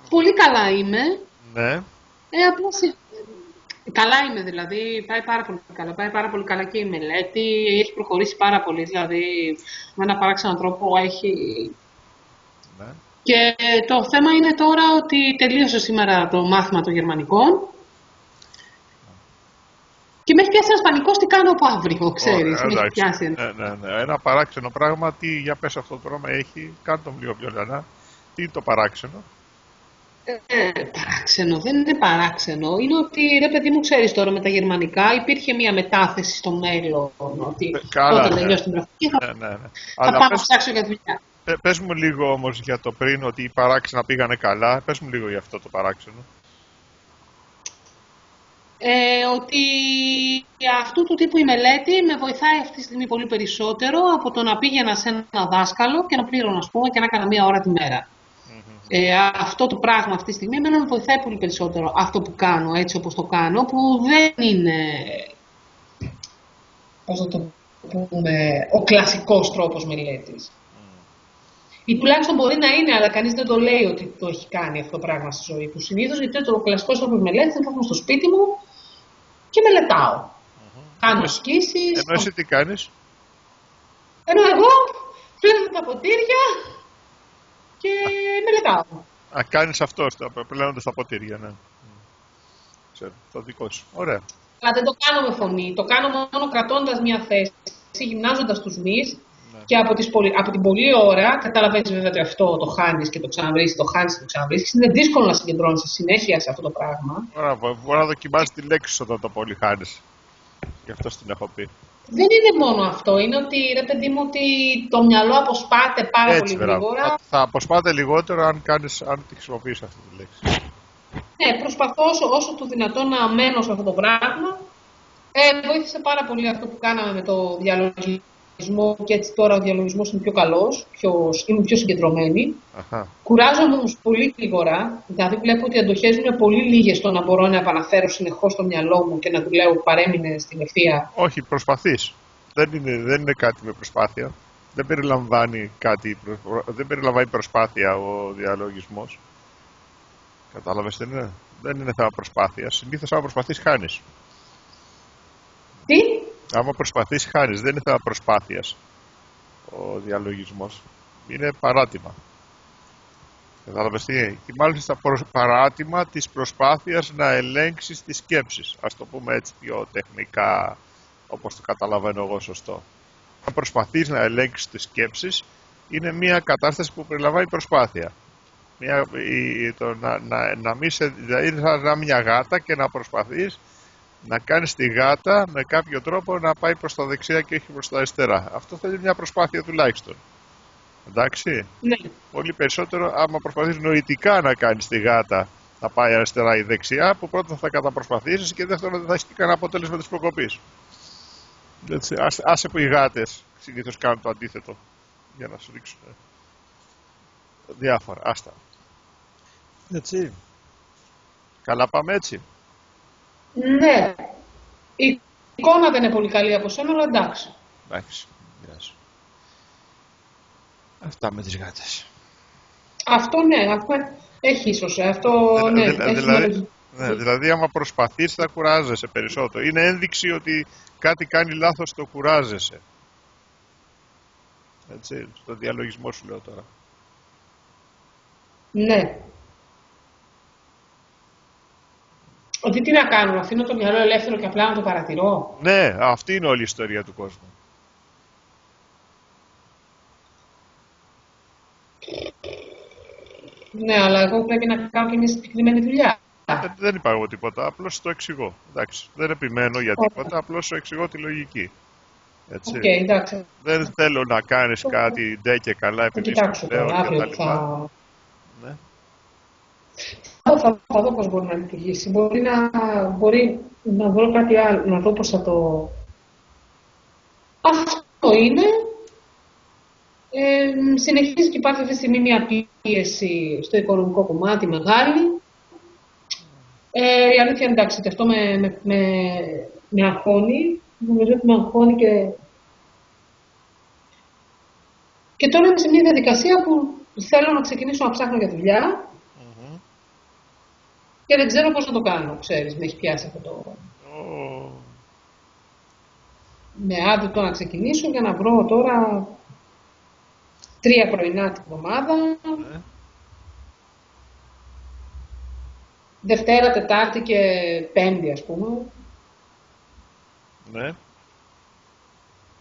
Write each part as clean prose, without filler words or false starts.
Πολύ καλά είμαι. Ναι. Απλώς, καλά είμαι δηλαδή, πάει πάρα πολύ καλά. Πάει πάρα πολύ καλά και η μελέτη, έχει προχωρήσει πάρα πολύ, δηλαδή με ένα παράξενο τρόπο έχει. Ναι. Και το θέμα είναι τώρα ότι τελείωσε σήμερα το μάθημα των γερμανικών και με έχει πιάσει ένας πανικός τι κάνω από αύριο, ξέρεις, με έχει Εντάξει. πιάσει. Ναι. Ένα παράξενο πράγμα, τι, για πες αυτό το πράγμα έχει, κάνε το λίγο πιο λανά. Τι είναι το παράξενο? Παράξενο, δεν είναι παράξενο. Είναι ότι, ρε παιδί μου, ξέρεις τώρα με τα γερμανικά υπήρχε μια μετάθεση στο μέλλον. Ότι Καλά, όταν ναι. τελειώσει την πρακτική Ναι. θα Αλλά πάω να ψάξω για δουλειά. πες μου λίγο όμως για το πριν, ότι οι παράξενα πήγανε καλά. Πες μου λίγο για αυτό το παράξενο. Ότι αυτού του τύπου η μελέτη με βοηθάει αυτή τη στιγμή πολύ περισσότερο από το να πήγαινα σε ένα δάσκαλο και να πλήρωνα, ας πούμε, και να έκανα μία ώρα τη μέρα. Αυτό το πράγμα αυτή τη στιγμή εμένα με βοηθάει πολύ περισσότερο αυτό που κάνω, έτσι όπως το κάνω, που δεν είναι, πώς να το πούμε, ο κλασικός τρόπος μελέτης. Ή τουλάχιστον μπορεί να είναι, αλλά κανείς δεν το λέει ότι το έχει κάνει αυτό το πράγμα στη ζωή του. Συνήθως, γιατί το κλασικό τρόπος μελέτης είναι κάθομαι στο σπίτι μου και μελετάω. Κάνω ασκήσεις. Ενώ εσύ τι κάνεις? Ενώ εγώ πλένω τα ποτήρια και μελετάω. Κάνεις αυτό, πλένοντας τα ποτήρια, ναι. Ξέρω, το δικό σου. Ωραία. Αλλά δεν το κάνω με φωνή. Το κάνω μόνο κρατώντας μια θέση, γυμνάζοντας τους μυς Ναι. και από την πολλή ώρα, καταλαβαίνεις βέβαια ότι αυτό το χάνεις και το ξαναβρίσκεις, το χάνεις και το ξαναβρίσκεις. Είναι δύσκολο να συγκεντρώνεις συνέχεια σε αυτό το πράγμα. Ωραία, μπορεί να δοκιμάσεις τη λέξη σου όταν το πολύ χάνεις. Γι' αυτό την έχω πει. Δεν είναι μόνο αυτό. Είναι ότι, ρε παιδί μου, ότι το μυαλό αποσπάται πάρα Έτσι, πολύ μπράβο. γρήγορα. Θα αποσπάται λιγότερο αν τη χρησιμοποιείς αυτή τη λέξη. Ναι, προσπαθώ όσο το δυνατόν να μένω σε αυτό το πράγμα. Βοήθησε πάρα πολύ αυτό που κάναμε με το διαλογισμό και έτσι τώρα ο διαλογισμός είναι πιο καλός, είμαι πιο συγκεντρωμένη. Αχα. Κουράζομαι όμως πολύ γρήγορα, δηλαδή βλέπω ότι οι αντοχές μου είναι πολύ λίγες στο να μπορώ να επαναφέρω συνεχώς το μυαλό μου και να δουλεύω παρέμεινε στην ευθεία. Όχι, προσπαθείς. Δεν είναι κάτι με προσπάθεια. Δεν περιλαμβάνει δεν περιλαμβάνει προσπάθεια ο διαλογισμός. Κατάλαβες τι είναι? Δεν είναι θέμα προσπάθειας. Συνήθως άμα προσπαθείς χάνεις. Τι? Άμα προσπαθείς χάνεις. Δεν είναι θέμα προσπάθειας ο διαλογισμός. Είναι παράτημα. Κατάλαβες τι είναι? Και μάλιστα παράτημα της προσπάθειας να ελέγξεις τις σκέψεις. Ας το πούμε έτσι πιο τεχνικά, όπως το καταλαβαίνω εγώ σωστό. Αν προσπαθείς να ελέγξεις τις σκέψεις, είναι μια κατάσταση που περιλαμβάνει προσπάθεια. Να μην δηλαδή σαν μια γάτα και να προσπαθείς να κάνεις τη γάτα με κάποιο τρόπο να πάει προς τα δεξιά και όχι προς τα αριστερά. Αυτό θέλει μια προσπάθεια τουλάχιστον. Εντάξει. Ναι. Πολύ περισσότερο άμα προσπαθείς νοητικά να κάνεις τη γάτα να πάει αριστερά ή δεξιά, που πρώτα θα καταπροσπαθήσεις και δεύτερον δεν θα έχει κανένα αποτέλεσμα της προκοπής. Έτσι, άσε που οι γάτες συνήθως κάνουν το αντίθετο για να σου ρίξουν διάφορα. Άστα. Έτσι. Καλά πάμε έτσι. Ναι. Η εικόνα δεν είναι πολύ καλή από σένα, αλλά εντάξει. Εντάξει. Αυτά με τις γάτες. Αυτό ναι, αυτό έχει ίσως. Αυτό ναι, έχει μια λογική. Ναι, δηλαδή άμα προσπαθείς θα κουράζεσαι περισσότερο. Είναι ένδειξη ότι κάτι κάνει λάθος, το κουράζεσαι. Έτσι, στο διαλογισμό σου λέω τώρα. Ναι. Ότι τι να κάνω, να αφήνω το μυαλό ελεύθερο και απλά να το παρατηρώ. Ναι, αυτή είναι όλη η ιστορία του κόσμου. Ναι, αλλά εγώ πρέπει να κάνω και μια συγκεκριμένη δουλειά. Δεν είπα εγώ τίποτα, απλώς το εξηγώ. Εντάξει, δεν επιμένω για τίποτα, απλώς σου εξηγώ τη λογική. Έτσι. Okay, εντάξει. Δεν θέλω να κάνεις κάτι ντε και καλά επειδή σου λέω και τα λοιπά. Ναι. Θα δω πώς μπορεί να λειτουργήσει. Μπορεί να βρω κάτι άλλο, να δω πώς θα το... Αυτό είναι. Συνεχίζει και υπάρχει αυτή τη στιγμή μια πίεση στο οικονομικό κομμάτι μεγάλη. Η αλήθεια είναι εντάξει, ότι αυτό με αγχώνει. Νομίζω ότι με αγχώνει και τώρα είμαι σε μια διαδικασία που θέλω να ξεκινήσω να ψάχνω για δουλειά και δεν ξέρω πώς να το κάνω, ξέρεις, με έχει πιάσει αυτό το... Με άδειτο να ξεκινήσω για να βρω τώρα 3 πρωινά την εβδομάδα, Δευτέρα, Τετάρτη και Πέμπτη, ας πούμε. Ναι.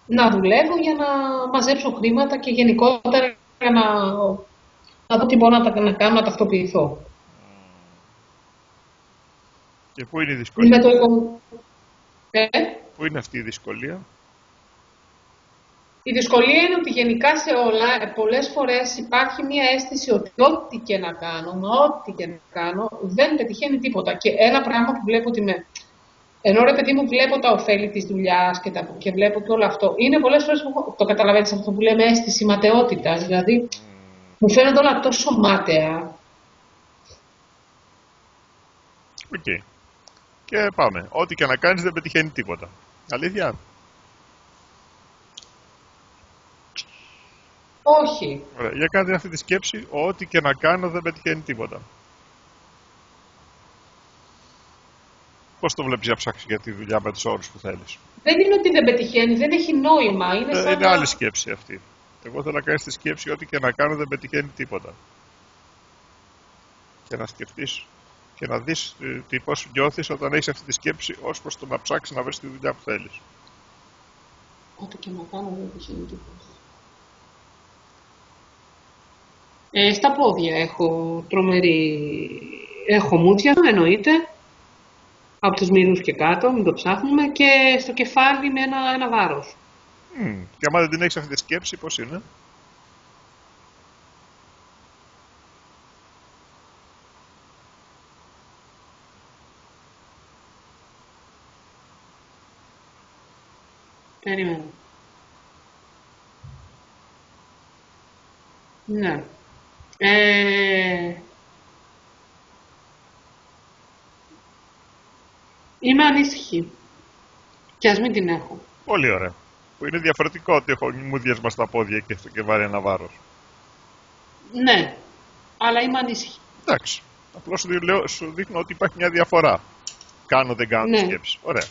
Να δουλεύω για να μαζέψω χρήματα και γενικότερα για να δω τι μπορώ να κάνω, να ταυτοποιηθώ. Και πού είναι η δυσκολία? Με το... Πού είναι αυτή η δυσκολία? Η δυσκολία είναι ότι γενικά σε όλα, πολλές φορές υπάρχει μια αίσθηση ότι ό,τι και να κάνω, δεν πετυχαίνει τίποτα. Και ένα πράγμα που βλέπω ότι ενώ ρε παιδί μου βλέπω τα ωφέλη της δουλειάς και βλέπω και όλο αυτό, είναι πολλές φορές που το καταλαβαίνεις αυτό που λέμε αίσθηση ματαιότητας. Δηλαδή, μου φαίνονται όλα τόσο μάταια. Οκ. Και πάμε. Ό,τι και να κάνεις δεν πετυχαίνει τίποτα. Αλήθεια? Όχι. Ωραία. Για κάντε αυτή τη σκέψη. Ό,τι και να κάνω δεν πετυχαίνει τίποτα. Πώς το βλέπεις να ψάξεις για τη δουλειά με τους όρους που θέλεις? Δεν είναι ότι δεν πετυχαίνει, δεν έχει νόημα. Είναι άλλη σκέψη αυτή. Εγώ θέλω να κάνεις τη σκέψη ό,τι και να κάνω δεν πετυχαίνει τίποτα. Και να σκεφτείς και να δεις πώς νιώθεις όταν έχεις αυτή τη σκέψη ως προς το να ψάξεις να βρεις τη δουλειά που θέλεις. Ό,τι και να κάνω δεν πετυχαίνει τίποτα. Στα πόδια έχω έχω μούτια, εννοείται. Από τους μυρούς και κάτω, μην το ψάχνουμε. Και στο κεφάλι με ένα βάρος. Και άμα δεν την έχεις αυτή τη σκέψη, πώς είναι? Περιμένω. Ναι. Είμαι ανήσυχη. Κι ας μην την έχω. Πολύ ωραία. Που είναι διαφορετικό ότι έχω μούδιασμα στα πόδια και στο κεφάλι ένα βάρος. Ναι. Αλλά είμαι ανήσυχη. Εντάξει. Απλώς σου δείχνω ότι υπάρχει μια διαφορά. Κάνω, δεν κάνω τη σκέψη. Ωραία.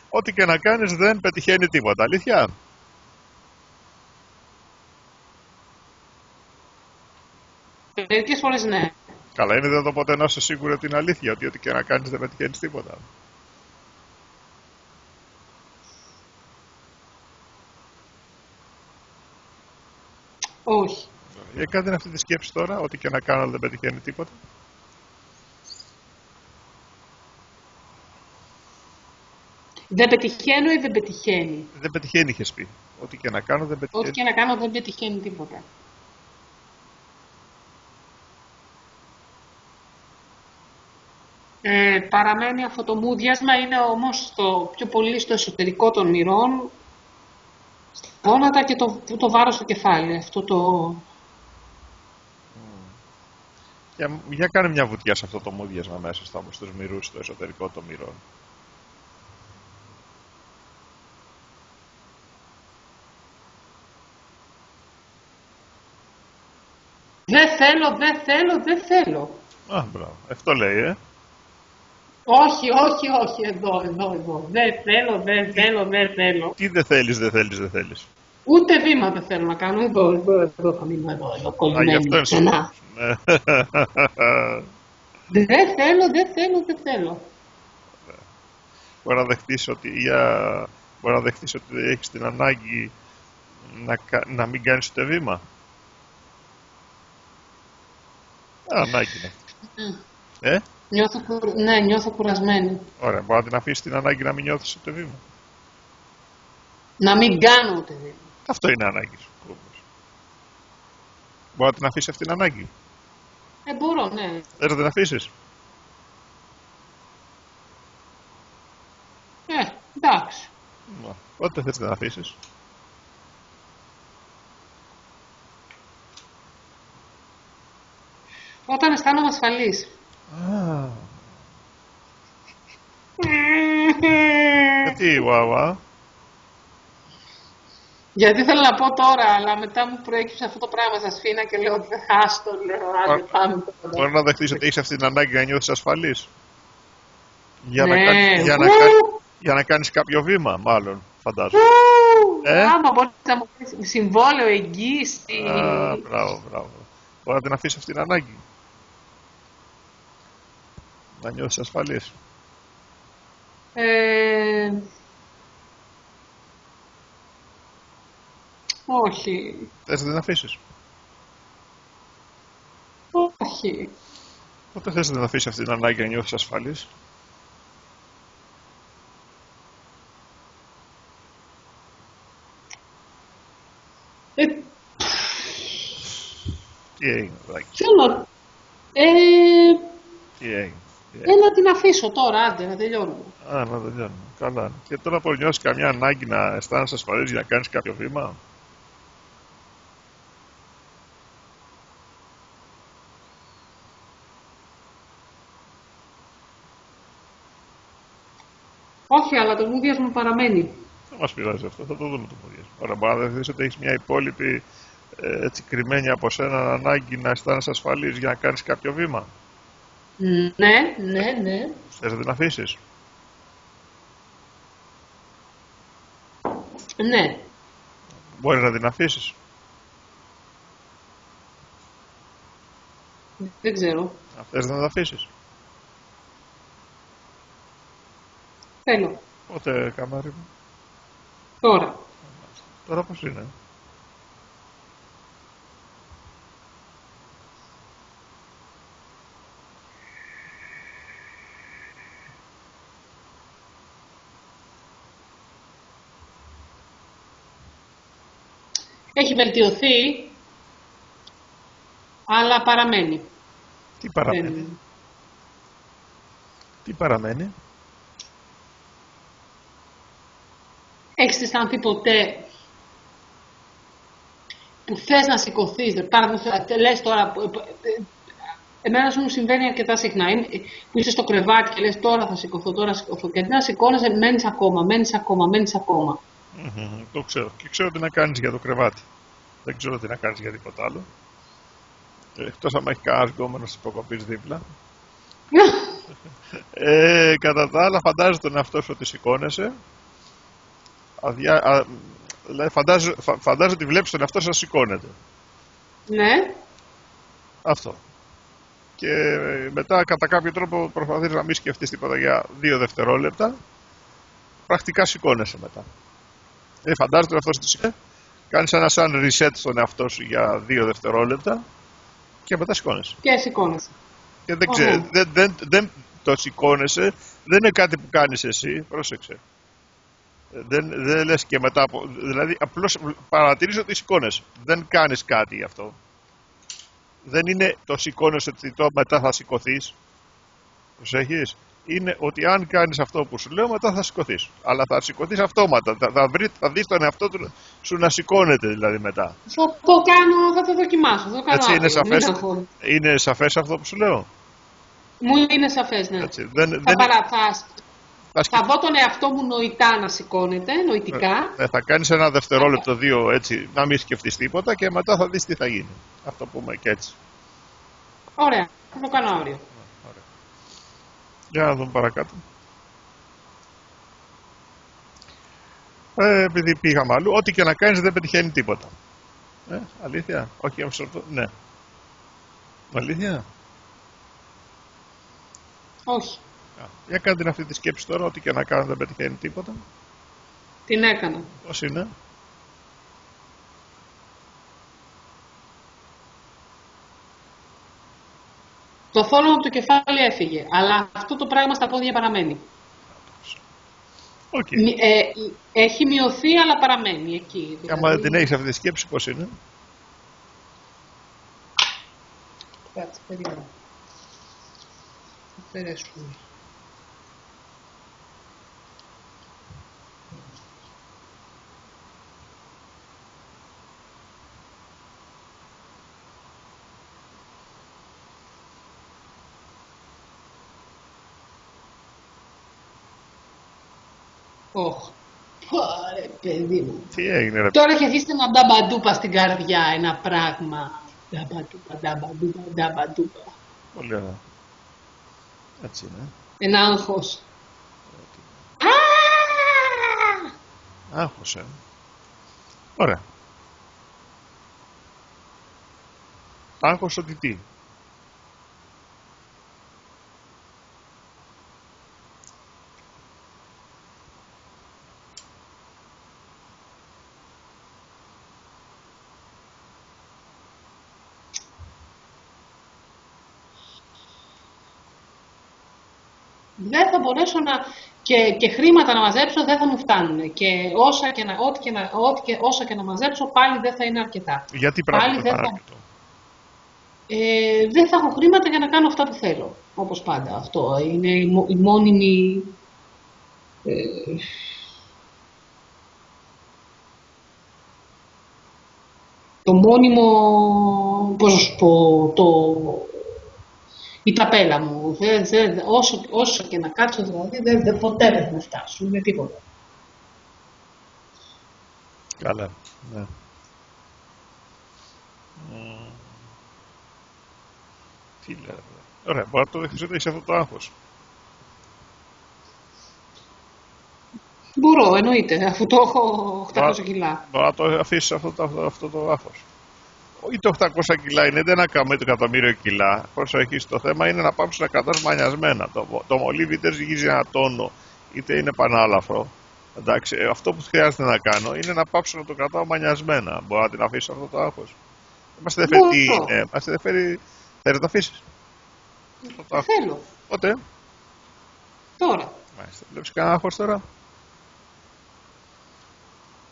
Ό,τι και να κάνεις δεν πετυχαίνει τίποτα. Αλήθεια? Μερικές φορές ναι. Καλά, είναι δυνατόν ποτέ να είσαι σίγουρη ότι είναι αλήθεια, ότι ό,τι και να κάνεις δεν πετυχαίνεις τίποτα? Όχι. Για κάντε αυτή τη σκέψη τώρα, ό,τι και να κάνω δεν πετυχαίνει τίποτα. Δεν πετυχαίνω ή δεν πετυχαίνει? Δεν πετυχαίνει, είχες πει. Ό,τι και να κάνω δεν πετυχαίνει. Ό,τι και να κάνω δεν πετυχαίνει τίποτα. Παραμένει αυτό το μούδιασμα, είναι όμως πιο πολύ στο εσωτερικό των μυρών, στα γόνατα και το βάρος στο κεφάλι. Αυτό το... Για κάνε μια βουτιά σε αυτό το μούδιασμα μέσα στους μυρούς, στο εσωτερικό των μυρών. Δεν θέλω. Α, μπράβο. Αυτό λέει, Όχι. Εδώ. Δεν θέλω. Τι δεν θέλεις. Ούτε βήμα δεν θέλω να κάνω. Εδώ θα μείνω εδώ. Κολλημένη ξανά. Δεν θέλω. Μπορεί να δεχτείς ότι έχεις την ανάγκη να μην κάνεις ούτε βήμα. Ανάγκη είναι. Νιώθω κουρασμένη. Ωραία, μπορεί να την αφήσεις την ανάγκη να μην νιώθεις ούτε βήμα. Να μην κάνω ούτε βήμα. Αυτό είναι ανάγκη σου. Μπορεί να την αφήσεις αυτή την ανάγκη. Μπορώ, ναι. Θες να την αφήσεις? Εντάξει. Πότε θες να την αφήσεις? Όταν αισθάνομαι ασφαλής. Γιατί, Βουαβά? Γιατί θέλω να πω τώρα, αλλά μετά μου προέκυψε αυτό το πράγμα στα σφίνα και λέω ότι δεν χάστο, λέω, άντε πάμε τώρα. Μπορεί να δεχτείς ότι έχεις αυτή την ανάγκη να νιώθεις ασφαλής. Ναι, Για να κάνεις κάποιο βήμα, μάλλον, φαντάζομαι. Άμα μπορείς να μου πεις συμβόλαιο, εγγύηση. Μπράβο. Μπορεί να την αφήσεις αυτή την ανάγκη. Να νιώθεις ασφαλής. Όχι. Θες να την αφήσεις. Όχι. Πότε θες να την αφήσεις αυτή την ανάγκη να νιώθεις ασφαλής. Τι έγινε, Δάκη. Τι έγινε. Να την αφήσω τώρα, άντε, να τελειώνουμε. Να τελειώνουμε. Καλά. Και τώρα που νιώσεις καμιά ανάγκη να αισθάνεσαι ασφαλής για να κάνεις κάποιο βήμα. Όχι, αλλά το μούδιας μου παραμένει. Δεν μας πειράζει αυτό, θα το δούμε το μούδιας. Άρα μπορεί να δεχθείς ότι έχεις μια υπόλοιπη έτσι κρυμμένη από σένα ανάγκη να αισθάνεσαι ασφαλής για να κάνεις κάποιο βήμα. Ναι. Θες να την αφήσεις. Ναι. Μπορεί να την αφήσεις. Δεν ξέρω. Θες να την αφήσεις. Θέλω. Πότε, καμάρι μου. Τώρα. Τώρα πώς είναι. Έχει βελτιωθεί, αλλά παραμένει. Τι παραμένει. Τι παραμένει. Έχεις αισθανθεί ποτέ που θες να σηκωθείς, λες τώρα, εμένα σου μου συμβαίνει αρκετά συχνά, που είσαι στο κρεβάτι και λες τώρα θα σηκωθώ και αντί να σηκώνεσαι μένεις ακόμα. Το ξέρω και ξέρω τι να κάνεις για το κρεβάτι. Δεν ξέρω τι να κάνεις για τίποτα άλλο. Εκτός αν έχει κανένας γκόμενος υποκοπής δίπλα. Κατά τα άλλα φαντάζεσαι τον εαυτό σου ότι σηκώνεσαι. Δηλαδή φαντάζομαι ότι βλέπεις τον εαυτό σου να σηκώνεται. Ναι. Αυτό. Και μετά κατά κάποιο τρόπο προσπαθείς να μην σκεφτείς τίποτα για 2 δευτερόλεπτα. Πρακτικά σηκώνεσαι μετά. Φαντάζομαι τον εαυτό σου ότι σηκώνεσαι. Κάνεις ένα σαν reset στον εαυτό σου για 2 δευτερόλεπτα και μετά σηκώνεσαι. Και σηκώνεσαι. Και δεν το σηκώνεσαι, δεν είναι κάτι που κάνεις εσύ, πρόσεξε. Δεν λες και μετά δηλαδή απλώς παρατηρείς ότι σηκώνεσαι. Δεν κάνεις κάτι γι' αυτό. Δεν είναι το σηκώνεσαι ότι το μετά θα σηκωθείς. Προσέχεις. Είναι ότι αν κάνεις αυτό που σου λέω μετά θα σηκωθείς. Αλλά θα σηκωθείς αυτόματα. Θα δεις τον εαυτό σου να σηκώνεται δηλαδή μετά. Θα το κάνω, θα το δοκιμάσω. Θα το κάνω έτσι, αύριο, είναι σαφές αυτό που σου λέω. Μου είναι σαφές, ναι. Έτσι, θα δω τον εαυτό μου νοητά να σηκώνεται, νοητικά. Θα κάνεις ένα δευτερόλεπτο, 2 έτσι, να μην σκεφτείς τίποτα και μετά θα δεις τι θα γίνει. Αυτό που πούμε και έτσι. Ωραία, θα το κάνω αύριο. Ωραία. Για να δούμε παρακάτω. Επειδή πήγαμε αλλού, ό,τι και να κάνεις δεν πετυχαίνει τίποτα. Αλήθεια, όχι αμφισβητώ, ναι. Αλήθεια. Όχι. Για κάνε την αυτή τη σκέψη τώρα, ό,τι και να κάνω δεν πετυχαίνει τίποτα. Την έκανα. Πώς είναι. Το θόλωμα από το κεφάλι έφυγε, αλλά αυτό το πράγμα στα πόδια παραμένει. Okay. Έχει μειωθεί, αλλά παραμένει εκεί. Δηλαδή... Άμα δεν την έχεις αυτή τη σκέψη, πώς είναι. Κάτσε, περίμενα. Θα αφαιρέσουμε. Πάρε, παιδί μου. Τι έγινε, ρε. Τώρα έχει αρχίσει ένα νταμπαντούπα στην καρδιά, ένα πράγμα. Νταμπαντούπα, νταμπαντούπα, νταμπαντούπα. Πολύ ωραία. Έτσι είναι. Ένα άγχος. Άγχος, Ωραία. Άγχος ότι τι. Δεν θα μπορέσω και χρήματα να μαζέψω δεν θα μου φτάνουν. Και όσα και να μαζέψω πάλι δεν θα είναι αρκετά. Γιατί πράγματι δεν θα είναι αρκετό. Δεν θα έχω χρήματα για να κάνω αυτά που θέλω. Όπως πάντα. Αυτό είναι η μόνιμη... το μόνιμο... πώς να σου πω... η ταπέλα μου. Όσο και να κάτσω δηλαδή, ποτέ δεν θα φτάσουν με τίποτα. Καλά, ναι. Τι λέει. Ωραία, μπορεί να το δεχτείς ότι έχεις αυτό το άγχος. Μπορώ, εννοείται, αφού το έχω 800 κιλά. Μπορεί να το αφήσεις αυτό το άγχος. Ή το 800 κιλά είναι, δεν να κάνουμε το εκατομμύριο κιλά. Προσοχή, το θέμα είναι να πάψουν να κρατάς μανιασμένα. Το μολύβι είτε ζυγίζει ένα τόνο, είτε είναι πανάλαφρο. Εντάξει, αυτό που χρειάζεται να κάνω είναι να πάψω να το κρατάω μανιασμένα. Μπορώ να την αφήσω αυτό το άγχος. Μας ενδιαφέρει τι είναι. Μας ενδιαφέρει. Θέλεις να το αφήσεις. Θέλω. Πότε. Τώρα. Μάλιστα. Βλέπεις κανένα άγχος τώρα.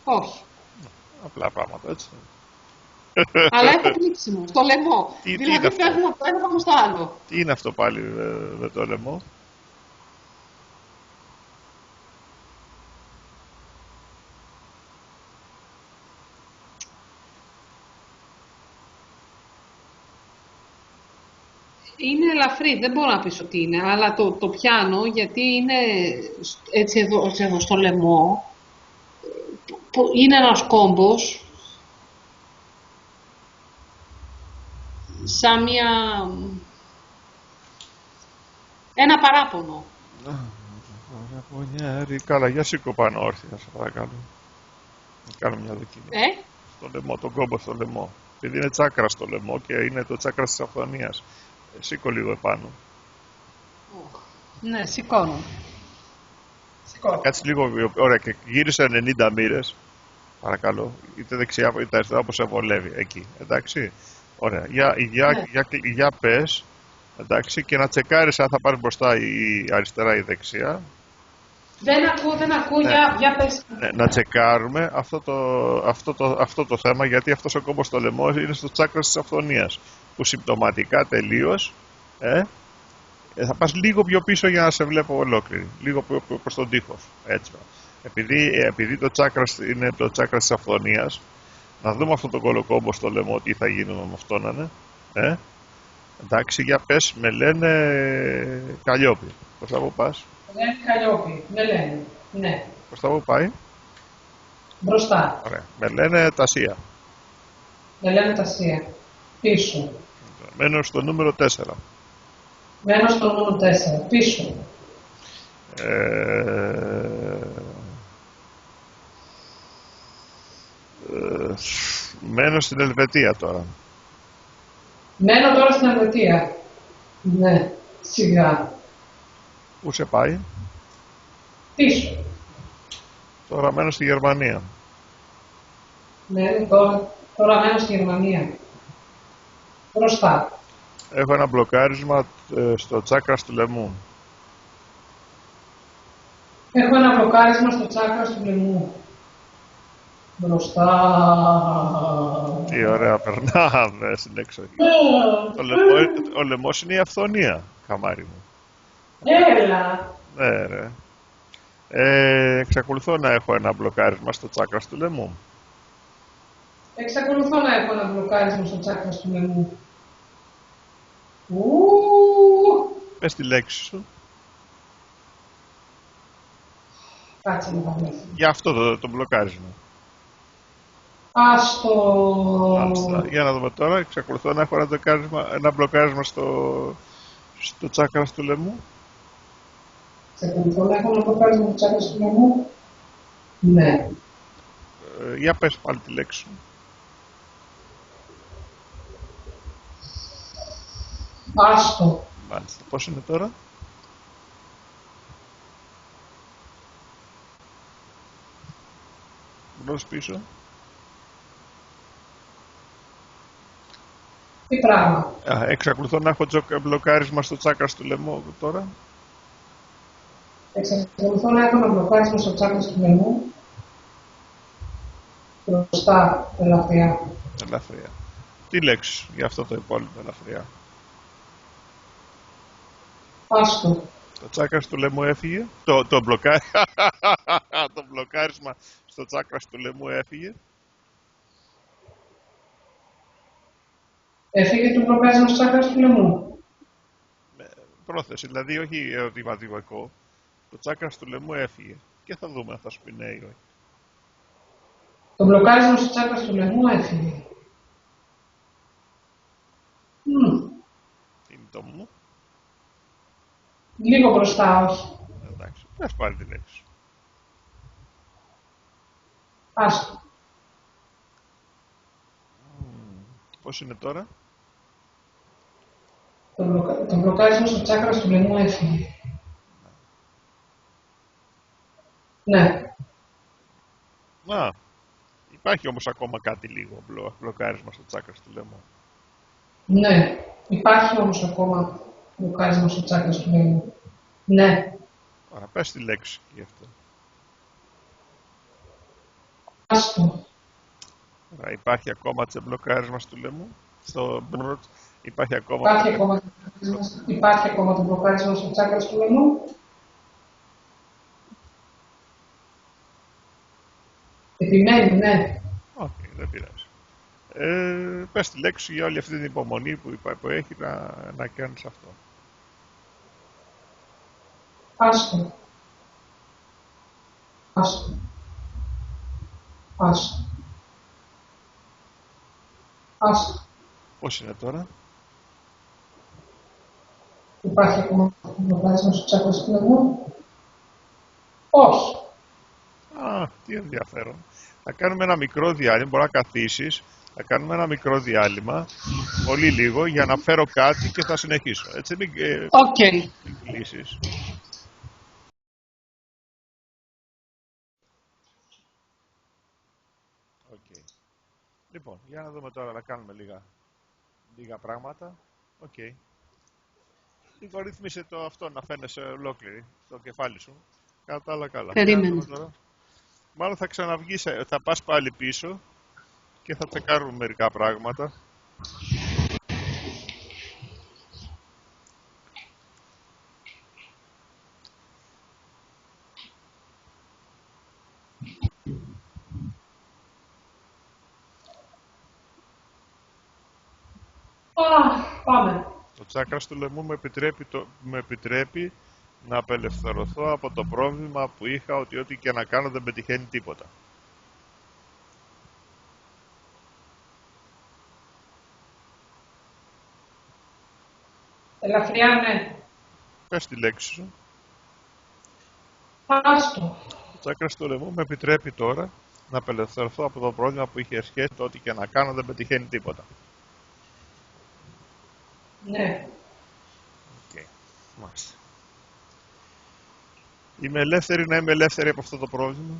Όχι. Απλά πράγματα, έτσι. Αλλά έχω πνίξιμο στο λαιμό. Δηλαδή φεύγουμε από το ένα πάμε στο άλλο. Τι είναι αυτό πάλι με το λαιμό. Είναι ελαφρύ, δεν μπορώ να πεις ότι είναι, αλλά το πιάνω γιατί είναι έτσι εδώ στο λαιμό. Είναι ένας κόμπος σαν ένα παράπονο. Παραπονιάρι. Καλά, για σήκω πάνω όρθια, σε παρακαλώ. Να κάνω μια δοκιμή. Στο λαιμό, τον κόμπο στο λαιμό. Επειδή είναι τσάκρα στο λαιμό και είναι το τσάκρα της αυθονίας. Σήκω λίγο επάνω. Ναι, σηκώνω. Κάτσε λίγο, ωραία, και γύρισε 90 μοίρες. Παρακαλώ, είτε δεξιά είτε αριστερά, όπως σε βολεύει. Εκεί, εντάξει. Ωραία, για πες. Εντάξει, και να τσεκάρεις αν θα πάρει μπροστά η αριστερά ή η δεξιά. Δεν ακούω, για πες. Ναι, να τσεκάρουμε αυτό το θέμα, γιατί αυτός ο κόμπος στο λαιμό είναι στο τσάκρα της αυθονίας, που συμπτωματικά τελείως θα πας λίγο πιο πίσω για να σε βλέπω ολόκληρη, λίγο προς τον τοίχο, έτσι. Επειδή το τσάκρα είναι το τσάκρα της αυθονίας, να δούμε αυτό το κολοκόμπο στο λαιμό, τι θα γίνει με αυτό να είναι. Εντάξει, για πες, με λένε Καλλιόπη. Προς τα που πας? Με λένε Καλλιόπη, με λένε, ναι. Προς τα που πάει? Μπροστά. Ωραία. Με λένε Τασία. Με λένε Τασία. Πίσω. Μένω στο νούμερο 4. Μένω στο νούμερο 4. Πίσω. Μένω στην Ελβετία τώρα. Μένω τώρα στην Ελβετία. Ναι, σιγά. Πού σε πάει? Πίσω. Τώρα μένω στη Γερμανία. Ναι, τώρα μένω στη Γερμανία. Μπροστά. Έχω ένα μπλοκάρισμα στο τσάκρα του λαιμού. Έχω ένα μπλοκάρισμα στο τσάκρα του λαιμού. Μπροστά. Τι ωραία περνάμε στην έξοχη. Ο λαιμός είναι η αυθονία, καμάρι μου. Έλα. Ναι, ρε. Εξακολουθώ να έχω ένα μπλοκάρισμα στο τσάκρα του λαιμού. Εξακολουθώ να έχω ένα μπλοκάρισμα στο τσάκρα του λαιμού. Πες τη λέξη σου. Κάτσε να τα βλέπω. Για αυτό το μπλοκάρισμα. Άστο. Για να δούμε τώρα. Εξακολουθώ να έχω ένα μπλοκάρισμα στο τσάκρα του λαιμού. Εξακολουθώ να έχω ένα μπλοκάρισμα στο τσάκρα του λαιμού. Ναι. Για πες πάλι τη λέξη σου. Άστο. Μάλιστα. Πώς είναι τώρα? Μπρος πίσω. Τι πράγμα? Εξακολουθώ να έχω μπλοκάρισμα στο τσάκρα του λαιμού τώρα. Εξακολουθώ να έχω ένα μπλοκάρισμα στο τσάκρα του λαιμού. Μπροστά, ελαφριά. Ελαφριά. Τι λέξη για αυτό το υπόλοιπο ελαφριά? Άστο. Το τσάκρα του λαιμού έφυγε. Το μπλοκάρισμα στο τσάκρα του λαιμού έφυγε. Έφυγε το μπλοκάρισμα στο τσάκρα του λαιμού. Πρόθεση, δηλαδή όχι ερωτηματικό. Το τσάκρα του λαιμού έφυγε. Και θα δούμε αν θα σου πει ναι ή όχι. Το μπλοκάρισμα στο τσάκρα του λαιμού έφυγε. Τι είναι το μου? Λίγο μπροστά, όχι. Εντάξει, πες πάλι τη λέξη. Άστο. Πώς είναι τώρα? Το μπλοκάρισμα στο τσάκρα του λαιμού έφυγε. Ναι. Υπάρχει όμως ακόμα κάτι λίγο μπλοκάρισμα στο τσάκρα του λαιμού. Ναι. Υπάρχει όμως ακόμα μπλοκάρισμα στο τσάκρα του λαιμού. Ναι. Άρα πες τη λέξη γι' αυτό. Άστο. Άρα υπάρχει ακόμα μπλοκάρισμα στο λαιμού. Υπάρχει ακόμα το μπλοκάρισμα στο τσάκρα του λαιμού. Επιμένει, ναι. Όχι, δεν πειράζει. Πες τη λέξη για όλη αυτή την υπομονή που έχει να κάνεις αυτό. Άστο. Άστο. Άστο. Άστο. Πώς είναι τώρα? Υπάρχει ακόμα μπλοκάρισμα στο τσάκρα του λαιμού. Όχι. Τι ενδιαφέρον. Θα κάνουμε ένα μικρό διάλειμμα, μπορεί να καθίσεις. Θα κάνουμε ένα μικρό διάλειμμα, πολύ λίγο, για να φέρω κάτι και θα συνεχίσω. Έτσι, μην κλείσεις. Okay. Λοιπόν, για να δούμε τώρα να κάνουμε λίγα πράγματα. Okay. Λίγο ρύθμισε το αυτό, να φαίνεσαι ολόκληρη το κεφάλι σου. Κατά τα άλλα καλά. Περίμενε. Μάλλον θα ξαναβγείς, θα πας πάλι πίσω και θα τσεκάρουμε μερικά πράγματα. Πάμε. Το τσάκρα του λαιμού με επιτρέπει να απελευθερωθώ από το πρόβλημα που είχα ότι ό,τι και να κάνω δεν πετυχαίνει τίποτα. Ελαφριά, ναι. Πες τη λέξη σου. Άστο. Το τσάκρα του λαιμού με επιτρέπει τώρα να απελευθερωθώ από το πρόβλημα που είχε σχέση το ό,τι και να κάνω δεν πετυχαίνει τίποτα. Ναι. Okay. Μάλιστα. Είμαι ελεύθερη να είμαι ελεύθερη από αυτό το πρόβλημα?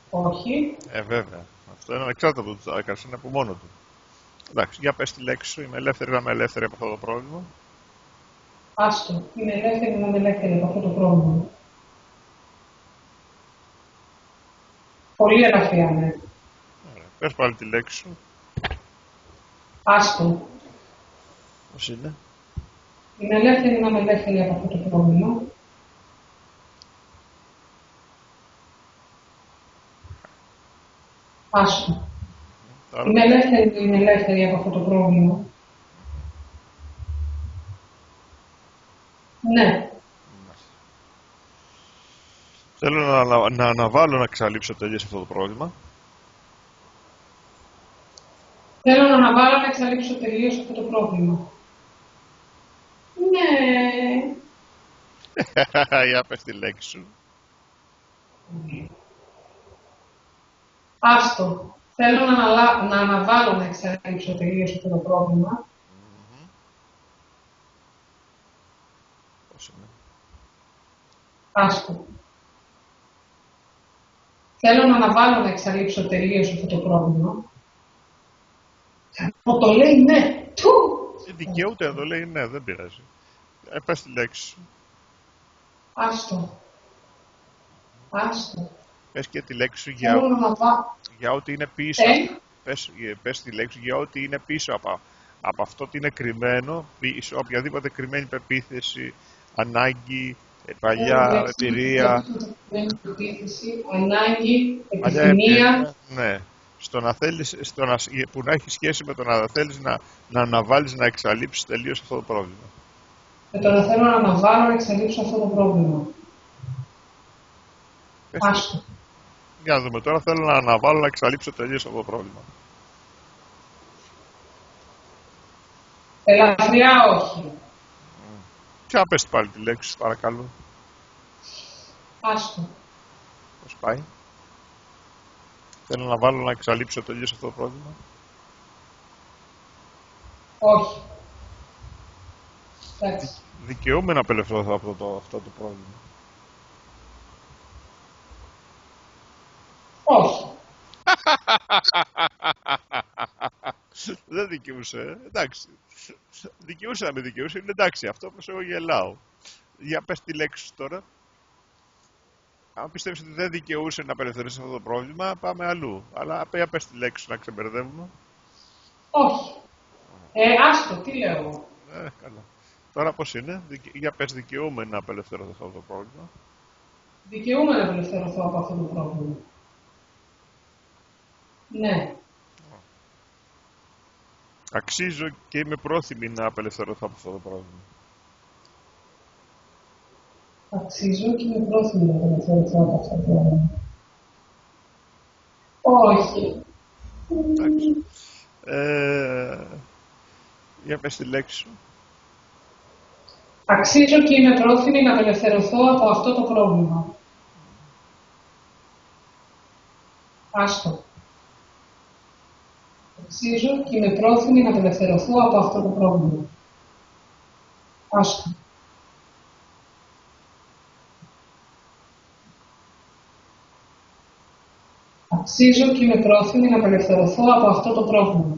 Όχι. Βέβαια. Αυτό είναι ανεξάρτητο από το τσάκρα, είναι από μόνο του. Εντάξει, για πες τη λέξη σου. Είμαι ελεύθερη να είμαι ελεύθερη από αυτό το πρόβλημα. Άστο. Είμαι ελεύθερη να είμαι ελεύθερη από αυτό το πρόβλημα. Πολύ ελαφριά, ναι. Ωραία. Πες πάλι τη λέξη σου. Άστο. Πώς είναι? Είμαι ελεύθερη να είμαι ελεύθερη από αυτό το πρόβλημα. Άστο. Είμαι ελεύθερη από αυτό το πρόβλημα. Ναι. Θέλω να αναβάλω να εξαλείψω τελείως αυτό το πρόβλημα. Θέλω να αναβάλω να εξαλείψω τελείως αυτό το πρόβλημα. Ναι. Για πες τη λέξη σου. Άστο. Θέλω να αναβάλω να εξαλείψω τελείως αυτό το πρόβλημα. Πώς είναι? Άστο. Θέλω να αναβάλω να εξαλείψω τελείως αυτό το πρόβλημα. Το λέει ναι. Του! Δικαιούται να το λέει ναι, δεν πειράζει. Πες τη λέξη σου. Άστο. Άστο. Πες και τη λέξη σου για ό,τι είναι πίσω. Πες τη λέξη σου για ό,τι είναι πίσω από αυτό τι είναι κρυμμένο, πίσω, οποιαδήποτε κρυμμένη πεποίθηση, ανάγκη, παλιά εμπειρία. Πεποίθηση, ανάγκη, επιθυμία. Ναι. Που να έχει σχέση με το να θέλεις να αναβάλεις, να εξαλείψεις τελείως αυτό το πρόβλημα. Με το να θέλω να αναβάλω να εξαλείψω αυτό το πρόβλημα. Άστο. Για να δούμε τώρα, θέλω να αναβάλω να εξαλείψω τελείως αυτό το πρόβλημα. Ελαφριά όχι. Και πες πάλι τη λέξη σου, παρακαλώ. Άστο. Πώς πάει? Θέλω να βάλω να εξαλείψω τελείως αυτό το πρόβλημα. Όχι. Εντάξει. Δικαιούμαι να απελευθερωθώ από αυτό το πρόβλημα. Όχι. Δεν δικαιούσε, εντάξει. Δικαιούσε να με δικαιούσε, είναι εντάξει. Αυτό όπως εγώ γελάω. Για πες τη λέξη σου τώρα. Αν πιστεύεις ότι δεν δικαιούσε να απελευθερώσεις αυτό το πρόβλημα, πάμε αλλού. Αλλά για πες τη λέξη σου να ξεμπερδεύουμε. Όχι. Άστο, τι λέω εγώ. Καλά. Τώρα πώς είναι, για πες δικαιούμαι να απελευθερωθώ αυτό το πρόβλημα. Δικαιούμαι να απελευθερωθώ από αυτό το πρόβλημα. Ναι. Αξίζω και είμαι πρόθυμη να απελευθερωθώ από αυτό το πρόβλημα. Αξίζω και είμαι πρόθυμη να απελευθερωθώ από αυτό το πρόβλημα. Όχι. Εντάξει. Για πες τη λέξη σου. Αξίζω και είμαι πρόθυμη να απελευθερωθώ από αυτό το πρόβλημα. Άστο. Αξίζω και είμαι πρόθυμη να απελευθερωθώ από αυτό το πρόβλημα. Άστο. Αξίζω και είμαι πρόθυμη να απελευθερωθώ από αυτό το πρόβλημα.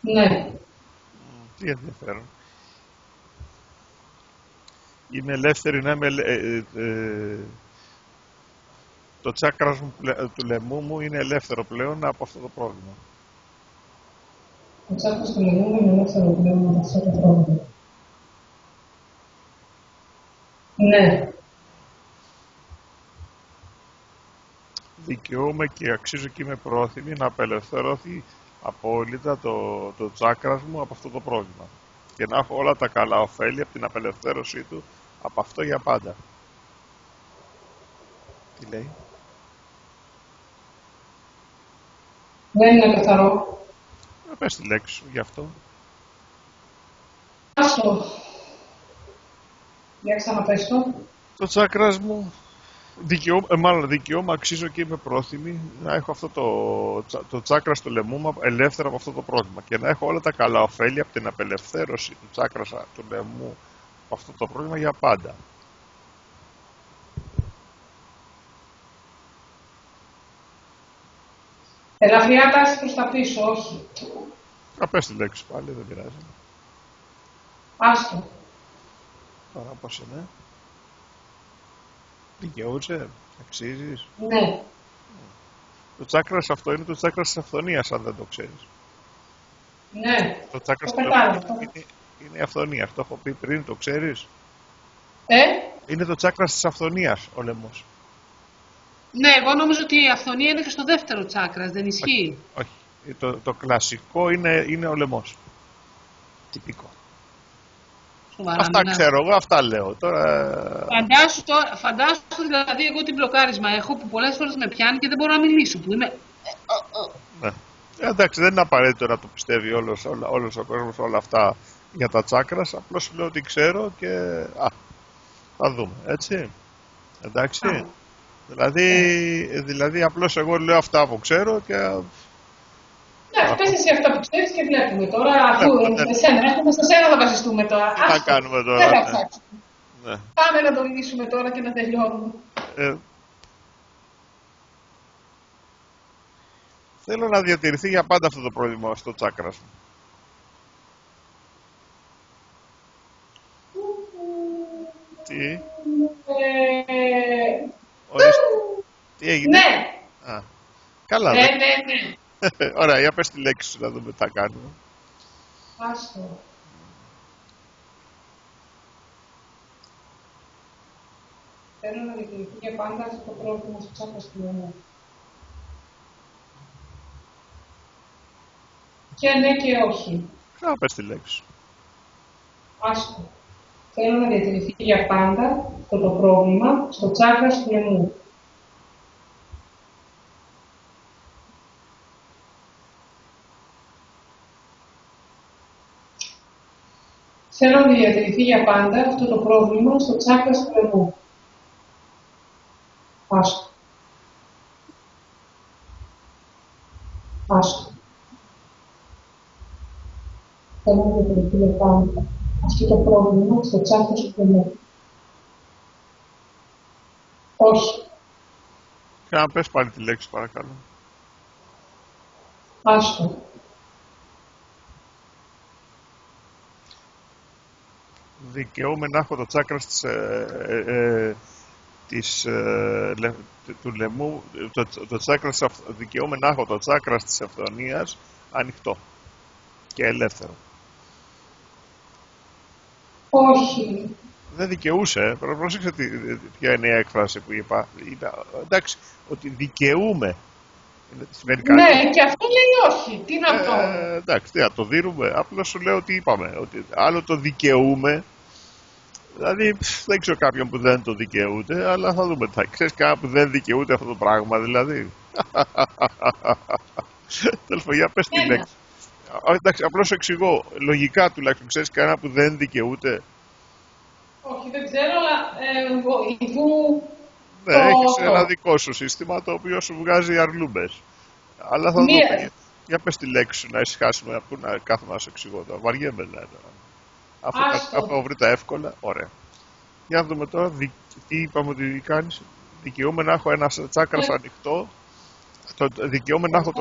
Ναι. Τι ενδιαφέρον. Είμαι ελεύθερη να είμαι... το τσάκρας του λαιμού μου είναι ελεύθερο πλέον από αυτό το πρόβλημα. Το τσάκρας του λαιμού μου είναι ελεύθερο πλέον από αυτό το πρόβλημα. Ναι. Δικαιούμαι και αξίζω και είμαι πρόθυμη να απελευθερωθεί απόλυτα το τσάκρας μου από αυτό το πρόβλημα και να έχω όλα τα καλά ωφέλη από την απελευθέρωσή του από αυτό για πάντα. Τι λέει? Δεν είναι καθαρό. Πες τη λέξη σου γι' αυτό. Άστο. Για ξαναπες το. Το τσάκρας μου δικαιούμαι, αξίζω και είμαι πρόθυμη να έχω αυτό το τσάκρα στο λαιμού μου ελεύθερο από αυτό το πρόβλημα και να έχω όλα τα καλά ωφέλη από την απελευθέρωση του τσάκρα του λαιμού από αυτό το πρόβλημα για πάντα. Ελαφριά τάση προς τα πίσω, όχι. Να πες τη λέξη πάλι, δεν πειράζει. Άστο. Τώρα πώς είναι? Δικαιούσε, αξίζεις. Ναι. Το τσάκρας αυτό είναι το τσάκρας της αυθονίας, αν δεν το ξέρεις. Ναι. Το τσάκρας είναι η αυθονία, το έχω πει πριν, το ξέρεις. Είναι το τσάκρας της αυθονίας ο λαιμός. Ναι, εγώ νομίζω ότι η αυθονία είναι και στο δεύτερο τσάκρας, δεν ισχύει? Όχι. Το κλασικό είναι ο λαιμός. Τυπικό. σοβαρά. Αυτά ξέρω εγώ, αυτά λέω. Τώρα... Φαντάσου δηλαδή εγώ τι μπλοκάρισμα έχω που πολλές φορές με πιάνει και δεν μπορώ να μιλήσω. Που είμαι... Ναι. Εντάξει, δεν είναι απαραίτητο να το πιστεύει όλος ο κόσμος όλα αυτά για τα τσάκρας. Απλώς σου λέω ότι ξέρω και θα δούμε, έτσι. Εντάξει. Δηλαδή απλώς εγώ λέω αυτά που ξέρω και... Ναι, πες εσύ αυτά που ξέρεις και βλέπουμε τώρα, αφού έχουμε σε σένα θα βασιστούμε τώρα. Τι θα κάνουμε τώρα. Δεν θα ψάξουμε. Ναι. Πάμε να το λύσουμε τώρα και να τελειώνουμε. Θέλω να διατηρηθεί για πάντα αυτό το πρόβλημα στο τσάκρα σου. Τι? Τι έγινε? Ναι. Καλά. Ναι. Ωραία, για πες τη λέξη σου να δούμε τι θα κάνουμε. Άστο. Θέλω να διατηρηθεί για πάντα αυτό το πρόβλημα στο τσάκρα του λαιμού. Και ναι και όχι. Να πες τη λέξη σου. Άστο. Θέλω να διατηρηθεί για πάντα αυτό το πρόβλημα στο τσάκρα του λαιμού. Θέλω να διατηρηθεί για πάντα αυτό το πρόβλημα στο τσάκρα του λαιμού. Άστο. Άστο. Θέλω να διατηρηθεί για πάντα αυτό το πρόβλημα στο τσάκρα του λαιμού. Όχι. Και να πες πάλι τη λέξη παρακαλώ. Άστο. Δικαιούμαι να έχω το τσάκρα του λαιμού, δικαιούμαι να έχω το τσάκρα της αυθονίας ανοιχτό και ελεύθερο. Όχι. Δεν δικαιούσε, πρόσεξε ποια είναι η έκφραση που είπα. Εντάξει, ότι δικαιούμαι. Ναι, και αυτό λέει όχι. Τι να πω. Εντάξει, τι να το δίνουμε. Απλώς σου λέω ότι είπαμε. Ότι άλλο το δικαιούμε. Δηλαδή, δεν ξέρω κάποιον που δεν το δικαιούται, αλλά θα δούμε. Θα ξέρεις κάποιον που δεν δικαιούται αυτό το πράγμα, δηλαδή. Τέλος πάντων, για πες τη λέξη. Εντάξει, απλώς σου εξηγώ. Λογικά τουλάχιστον ξέρεις κανένα που δεν δικαιούται. Όχι, δεν ξέρω, αλλά βοηθού. Ναι, έχεις ένα δικό σου σύστημα το οποίο σου βγάζει αρλούμπες. Αλλά θα δούμε. Για πες τη λέξη σου να ησυχάσουμε από να κάθομαι να σου εξηγώ τώρα. Βαριέμαι δηλαδή. Αφού βρει τα εύκολα, ωραία. Για να δούμε τώρα τι είπαμε ότι κάνεις. Δικαιούμαι να έχω ένα τσάκρας ανοιχτό. Δικαιούμαι να έχω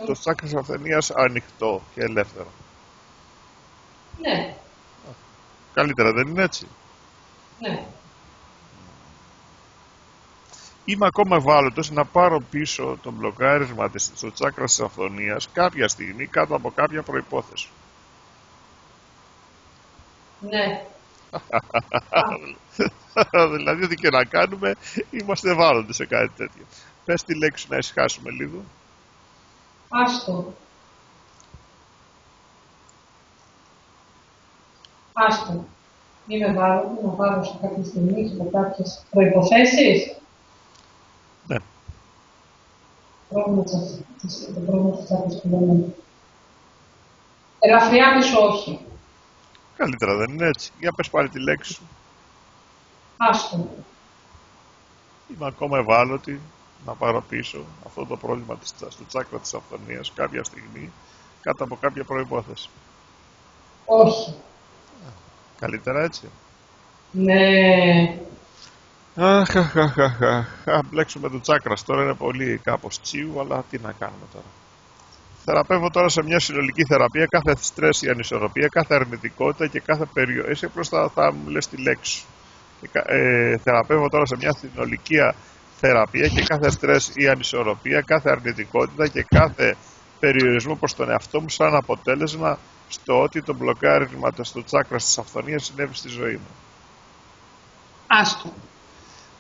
το τσάκρας αυθενίας ανοιχτό και ελεύθερο. Ναι. Καλύτερα δεν είναι έτσι? Ναι. Είμαι ακόμα ευάλωτος να πάρω πίσω το μπλοκάρισμα στο τσάκρα της αυθονίας κάποια στιγμή κάτω από κάποια προϋπόθεση. Ναι. Δηλαδή ό,τι και να κάνουμε είμαστε ευάλωτοι σε κάτι τέτοιο. Πες τη λέξη να ησυχάσουμε λίγο. Άστο. Άστο. Είμαι ευάλωτη να πάρω σε κάποια στιγμή και από κάποιες προϋποθέσεις. Ναι. Το πρόβλημα της τσάκρας του λαιμού. Ελαφριά πίσω όχι. Καλύτερα δεν είναι έτσι? Για πες πάλι τη λέξη σου. Άστο. Είμαι ακόμα ευάλωτη να πάρω πίσω αυτό το πρόβλημα στο τσάκρα της αυθονίας κάποια στιγμή κάτω από κάποια προϋπόθεση. Όχι. Καλύτερα έτσι? Ναι. Μπλέξουμε το τσάκρας τώρα, είναι πολύ κάπως τσίου, αλλά τι να κάνουμε τώρα. Θεραπεύω τώρα σε μια συνολική θεραπεία κάθε στρες ή ανισορροπία, κάθε αρνητικότητα και κάθε περιοχή. Εσύ απλώς θα μου λες τη λέξη σου. Θεραπεύω τώρα σε μια συνολική θεραπεία και κάθε στρες ή ανισορροπία, κάθε αρνητικότητα και κάθε περιορισμό προς τον εαυτό μου σαν αποτέλεσμα στο ότι το μπλοκάρισμα στο τσάκρα της αυθονίας συνέβη στη ζωή μου. Άστο.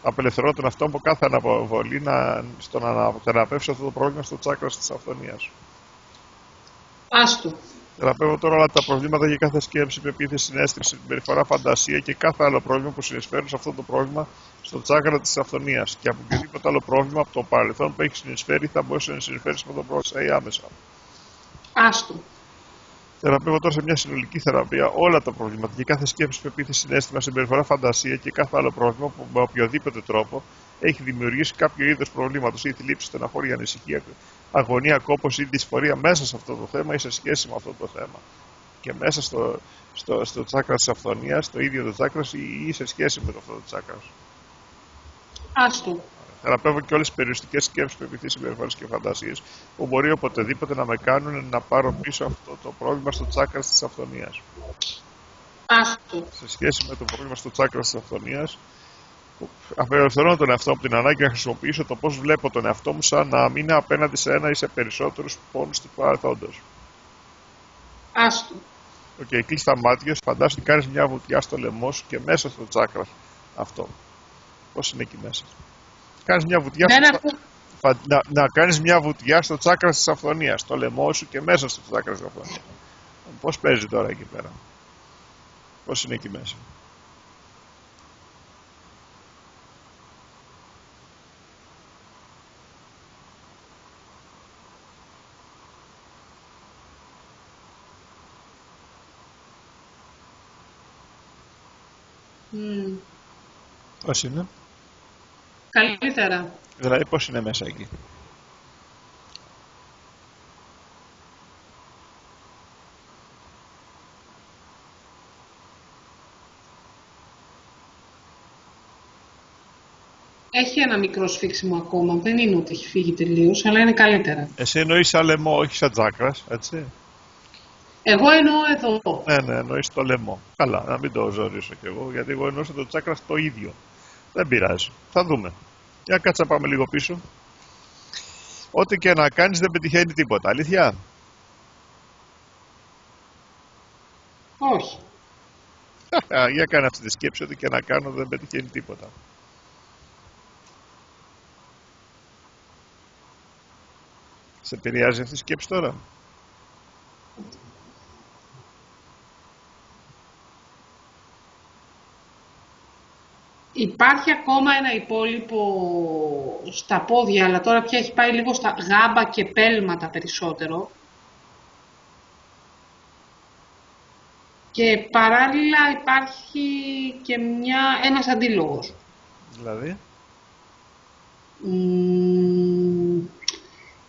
Απελευθερώ τον εαυτό μου από κάθε αναβολή στο να θεραπεύσω αυτό το πρόβλημα στο τσάκρα της αυθονίας. Άστο. Θεραπεύω τώρα όλα τα προβλήματα για κάθε σκέψη, πεποίθηση, συναίσθηση, συμπεριφορά, φαντασία και κάθε άλλο πρόβλημα που συνεισφέρουν σε αυτό το πρόβλημα στο τσάκρα της αυθονίας και από οποιοδήποτε άλλο πρόβλημα από το παρελθόν που έχει συνεισφέρει θα μπορούσε να συνεισφέρει σε αυτό το πρόβλημα ή άμεσα. Άστο. Θεραπεύω τώρα σε μια συνολική θεραπεία όλα τα προβλήματα και κάθε σκέψη, πεποίθηση, συναίσθημα, συμπεριφορά, φαντασία και κάθε άλλο πρόβλημα που με οποιοδήποτε τρόπο έχει δημιουργήσει κάποιο είδος προβλήματος ή θλίψη, στεναχώρια, ανησυχία, αγωνία, κόπος ή δυσφορία μέσα σε αυτό το θέμα ή σε σχέση με αυτό το θέμα. Και μέσα στο τσάκρα της αυθονίας, το ίδιο το τσάκρα ή σε σχέση με αυτό το τσάκρα. Άστο. Θεραπεύω και όλες τις περιοριστικές σκέψεις, πεποιθήσεις, συμπεριφορές και φαντασίες που μπορεί οποτεδήποτε να με κάνουν να πάρω πίσω αυτό το πρόβλημα στο τσάκρα της αυθονίας. Άστο. Σε σχέση με το πρόβλημα στο τσάκρα της αυθονίας, απελευθερώνω τον εαυτό από την ανάγκη να χρησιμοποιήσω το πώς βλέπω τον εαυτό μου σαν να μην είναι απέναντι σε ένα ή σε περισσότερους πόνους του παρελθόντος. Άστο. Οκ, κλείς τα μάτια σου, φαντάσου ότι κάνεις μια βουτιά στο λαιμό σου και μέσα στο τσάκρα αυτό. Πώς είναι εκεί μέσα. Κάνεις μια βουτιά να κάνεις μια βουτιά στο τσάκρα της αυθονίας, στο λαιμό σου και μέσα στο τσάκρα της αυθονίας. Πώς παίζει τώρα εκεί πέρα. Πώς είναι εκεί μέσα. Πώς είναι. Καλύτερα. Δηλαδή πώς είναι μέσα εκεί. Έχει ένα μικρό σφίξιμο ακόμα. Δεν είναι ότι έχει φύγει τελείως, αλλά είναι καλύτερα. Εσύ εννοείς σαν λαιμό, όχι σαν τσάκρας, έτσι. Εγώ εννοώ εδώ. Ναι, εννοείς το λαιμό. Καλά, να μην το ζωρίσω κι εγώ, γιατί εγώ εννοούσα το τσάκρα το ίδιο. Δεν πειράζει. Θα δούμε. Για κάτσε να πάμε λίγο πίσω. Ό,τι και να κάνεις δεν πετυχαίνει τίποτα. Αλήθεια. Όχι. Για κάνε αυτή τη σκέψη. Ό,τι και να κάνω δεν πετυχαίνει τίποτα. Σε επηρεάζει αυτή η σκέψη τώρα. Υπάρχει ακόμα ένα υπόλοιπο στα πόδια, αλλά τώρα πια έχει πάει λίγο στα γάμπα και πέλματα περισσότερο. Και παράλληλα υπάρχει και ένας αντίλογος. Δηλαδή.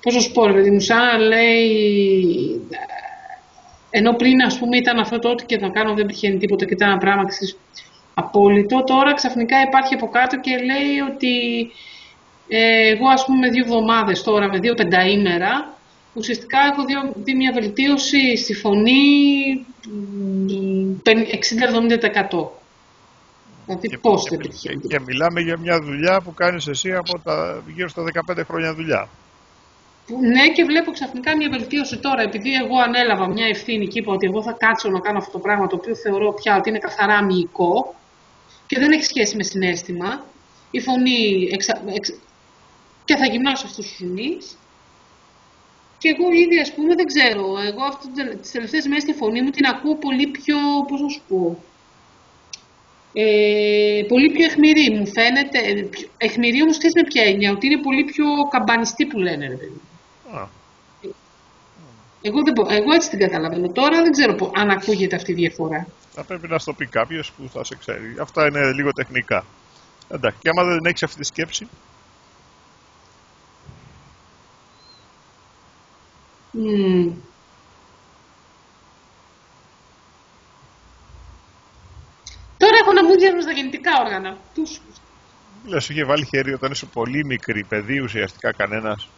Πώς να σου πω, ρε παιδί μου, σαν να λέει, ενώ πριν ας πούμε ήταν αυτό το ότι και να κάνω δεν πετυχαίνει τίποτα και ήταν ένα πράγμα απόλυτο, τώρα ξαφνικά υπάρχει από κάτω και λέει ότι εγώ ας πούμε με 2 εβδομάδες τώρα, με 2 πενταήμερα, ουσιαστικά έχω δει μια βελτίωση στη φωνή 60-70%. Δηλαδή πώς δεν πετυχαίνει. Και μιλάμε για μια δουλειά που κάνεις εσύ από γύρω στα 15 χρόνια δουλειά. Ναι, και βλέπω ξαφνικά μια βελτίωση τώρα, επειδή εγώ ανέλαβα μια ευθύνη και είπα ότι εγώ θα κάτσω να κάνω αυτό το πράγμα, το οποίο θεωρώ πια ότι είναι καθαρά μυϊκό και δεν έχει σχέση με συναίσθημα. Η φωνή και θα γυμνάσω αυτούς τους μυς. Και εγώ ήδη, ας πούμε, δεν ξέρω, εγώ τις τελευταίες μέρες τη φωνή μου την ακούω πολύ πιο, πώς να σου πω, πολύ πιο αιχμηρή μου φαίνεται. Αιχμηρή όμως ξέρεις με ποια έννοια, ότι είναι πολύ πιο καμπανιστή που λένε, ρε παιδί. Εγώ έτσι την καταλαβαίνω. Τώρα δεν ξέρω αν ακούγεται αυτή η διαφορά. Θα πρέπει να στο πει κάποιος που θα σε ξέρει. Αυτά είναι λίγο τεχνικά. Εντάξει, και άμα δεν έχεις αυτή τη σκέψη. Τώρα έχω να μου διαβάζω στα γεννητικά όργανα. Λέω, σου είχε βάλει χέρι όταν είσαι πολύ μικρή, παιδί ουσιαστικά κανένας.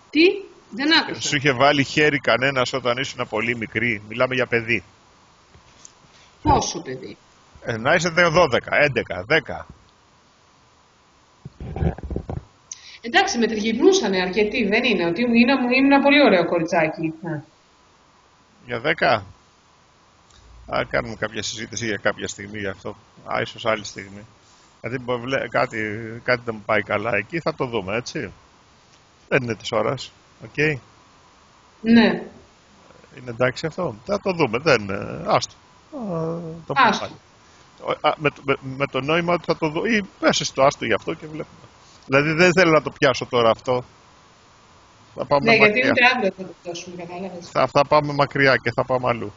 Τι, δεν άκουσα. Σου είχε βάλει χέρι κανένας όταν ήσουν πολύ μικρή, μιλάμε για παιδί. Πόσο παιδί? Να είσαι 12, 11, 10. Εντάξει, με τριγυρνούσανε αρκετοί, δεν είναι, ότι ήμουν ένα πολύ ωραίο κοριτσάκι. Για 10. Κάνουμε κάποια συζήτηση για κάποια στιγμή γι' αυτό. Ίσως άλλη στιγμή. Γιατί κάτι δεν μου πάει καλά εκεί, θα το δούμε, έτσι. Δεν είναι της ώρας. Οκ. Ναι. Είναι εντάξει αυτό. Θα το δούμε. Δεν. Άστο. Το πούμε πάλι. Με το νόημα ότι θα το δω. Ή πες στο άστο γι' αυτό και βλέπουμε. Δηλαδή δεν θέλω να το πιάσω τώρα αυτό. Θα πάμε Ναι, μακριά. γιατί ούτε αύριο θα το πιάσουμε, κατάλαβες. Θα πάμε μακριά και θα πάμε αλλού.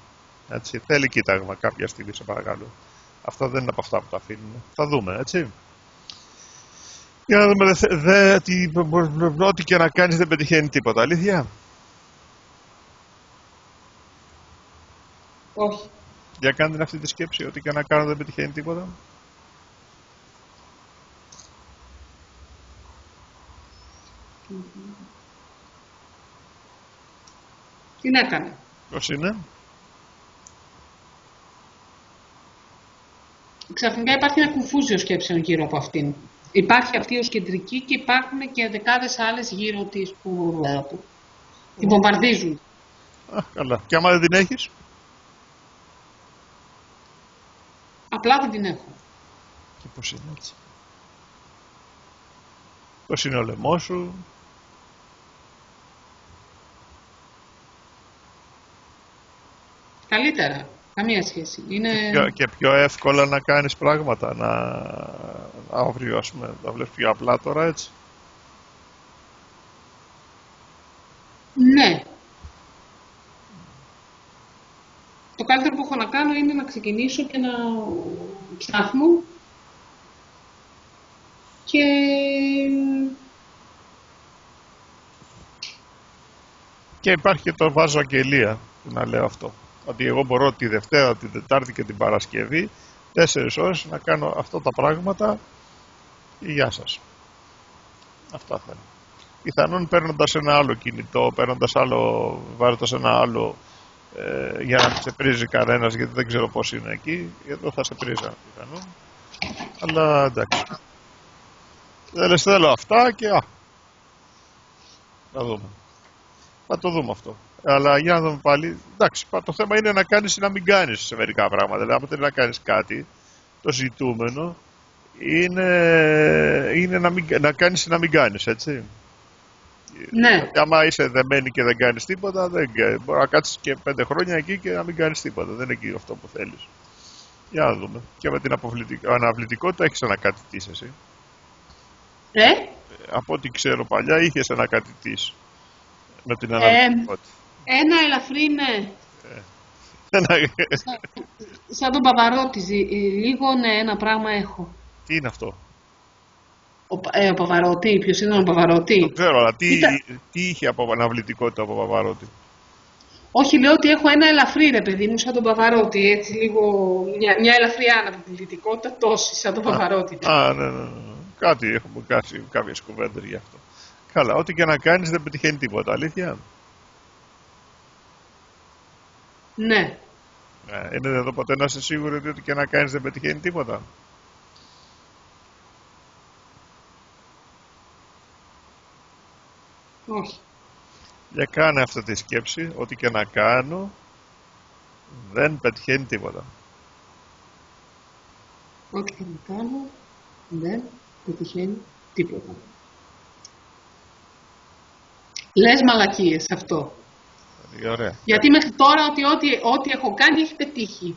Έτσι. Θέλει κοίταγμα κάποια στιγμή, σε παρακαλώ. Αυτό δεν είναι από αυτά που τα αφήνουμε. Θα δούμε, έτσι. Για να δούμε, ό,τι και να κάνεις δεν πετυχαίνει τίποτα. Αλήθεια. Όχι. Για κάντε αυτή τη σκέψη, ό,τι και να κάνω δεν πετυχαίνει τίποτα. Τι να έκανε. Πώς είναι. Ξαφνικά υπάρχει ένα κουφούζιο σκέψεων γύρω από αυτήν. Υπάρχει αυτή ως κεντρική και υπάρχουν και δεκάδες άλλες γύρω της που την βομβαρδίζουν. Καλά. Και άμα δεν την έχεις. Απλά δεν την έχω. Και πώς είναι έτσι. Πώς είναι ο λαιμός σου. Καλύτερα. Καμία σχέση. Είναι... Και πιο εύκολα να κάνεις πράγματα. Αύριο, ας πούμε, τα βλέπεις πιο απλά τώρα, έτσι. Ναι. Το καλύτερο που έχω να κάνω είναι να ξεκινήσω και να ψάχνω Και υπάρχει και το βάζω αγγελία που να λέω αυτό. Ότι εγώ μπορώ τη Δευτέρα, την Τετάρτη και την Παρασκευή 4 ώρες να κάνω αυτά τα πράγματα και γεια σας. Αυτά θέλω. Πιθανόν παίρνοντας ένα άλλο κινητό, βάζοντας ένα άλλο για να μην σε πρίζει κανένας, γιατί δεν ξέρω πώς είναι εκεί, εδώ θα σε πρίζα πιθανόν. Αλλά εντάξει. Δεν θέλω αυτά και θα δούμε. Θα το δούμε αυτό. Αλλά για να δούμε πάλι, εντάξει, το θέμα είναι να κάνεις ή να μην κάνεις σε μερικά πράγματα. Δηλαδή, άμα θέλει να κάνεις κάτι, το ζητούμενο είναι να κάνεις ή να μην κάνεις, έτσι. ναι. Άμα είσαι δεμένη και δεν κάνεις τίποτα, μπορεί να κάτσεις και 5 χρόνια εκεί και να μην κάνεις τίποτα. Δεν είναι εκεί αυτό που θέλεις. Για να δούμε. Και με την αναβλητικότητα έχεις ανακατητήσει εσύ. Από ό,τι ξέρω παλιά είχες ανακατητήσει. Με την αναβλητικότητα. Ένα ελαφρύ, ναι. Σαν τον Παπαρότη, λίγο ναι, ένα πράγμα έχω. Τι είναι αυτό? Ο Παπαρότη, ποιος είναι ο Παπαρότη? Το ξέρω, αλλά τι είχε από αναβλητικότητα από Παπαρότη? Όχι, λέω ότι έχω ένα ελαφρύ, ρε παιδί μου, σαν τον Παπαρότη, έτσι λίγο, μια ελαφριά αναβλητικότητα τόση, σαν τον Παπαρότη. Ναι. Κάτι έχουμε κάνει, κάποιες κουβέντες γι' αυτό. Καλά, ό,τι και να κάνεις δεν πετυχαίνει τίποτα, αλήθεια. Ναι. Είναι εδώ ποτέ να είσαι σίγουρη ότι ό,τι και να κάνεις δεν πετυχαίνει τίποτα? Όχι. Για κάνε αυτή τη σκέψη, ό,τι και να κάνω δεν πετυχαίνει τίποτα. Ό,τι και να κάνω δεν πετυχαίνει τίποτα. Λες μαλακίες αυτό. Ωραία. Γιατί μέχρι τώρα ό,τι έχω κάνει έχει πετύχει.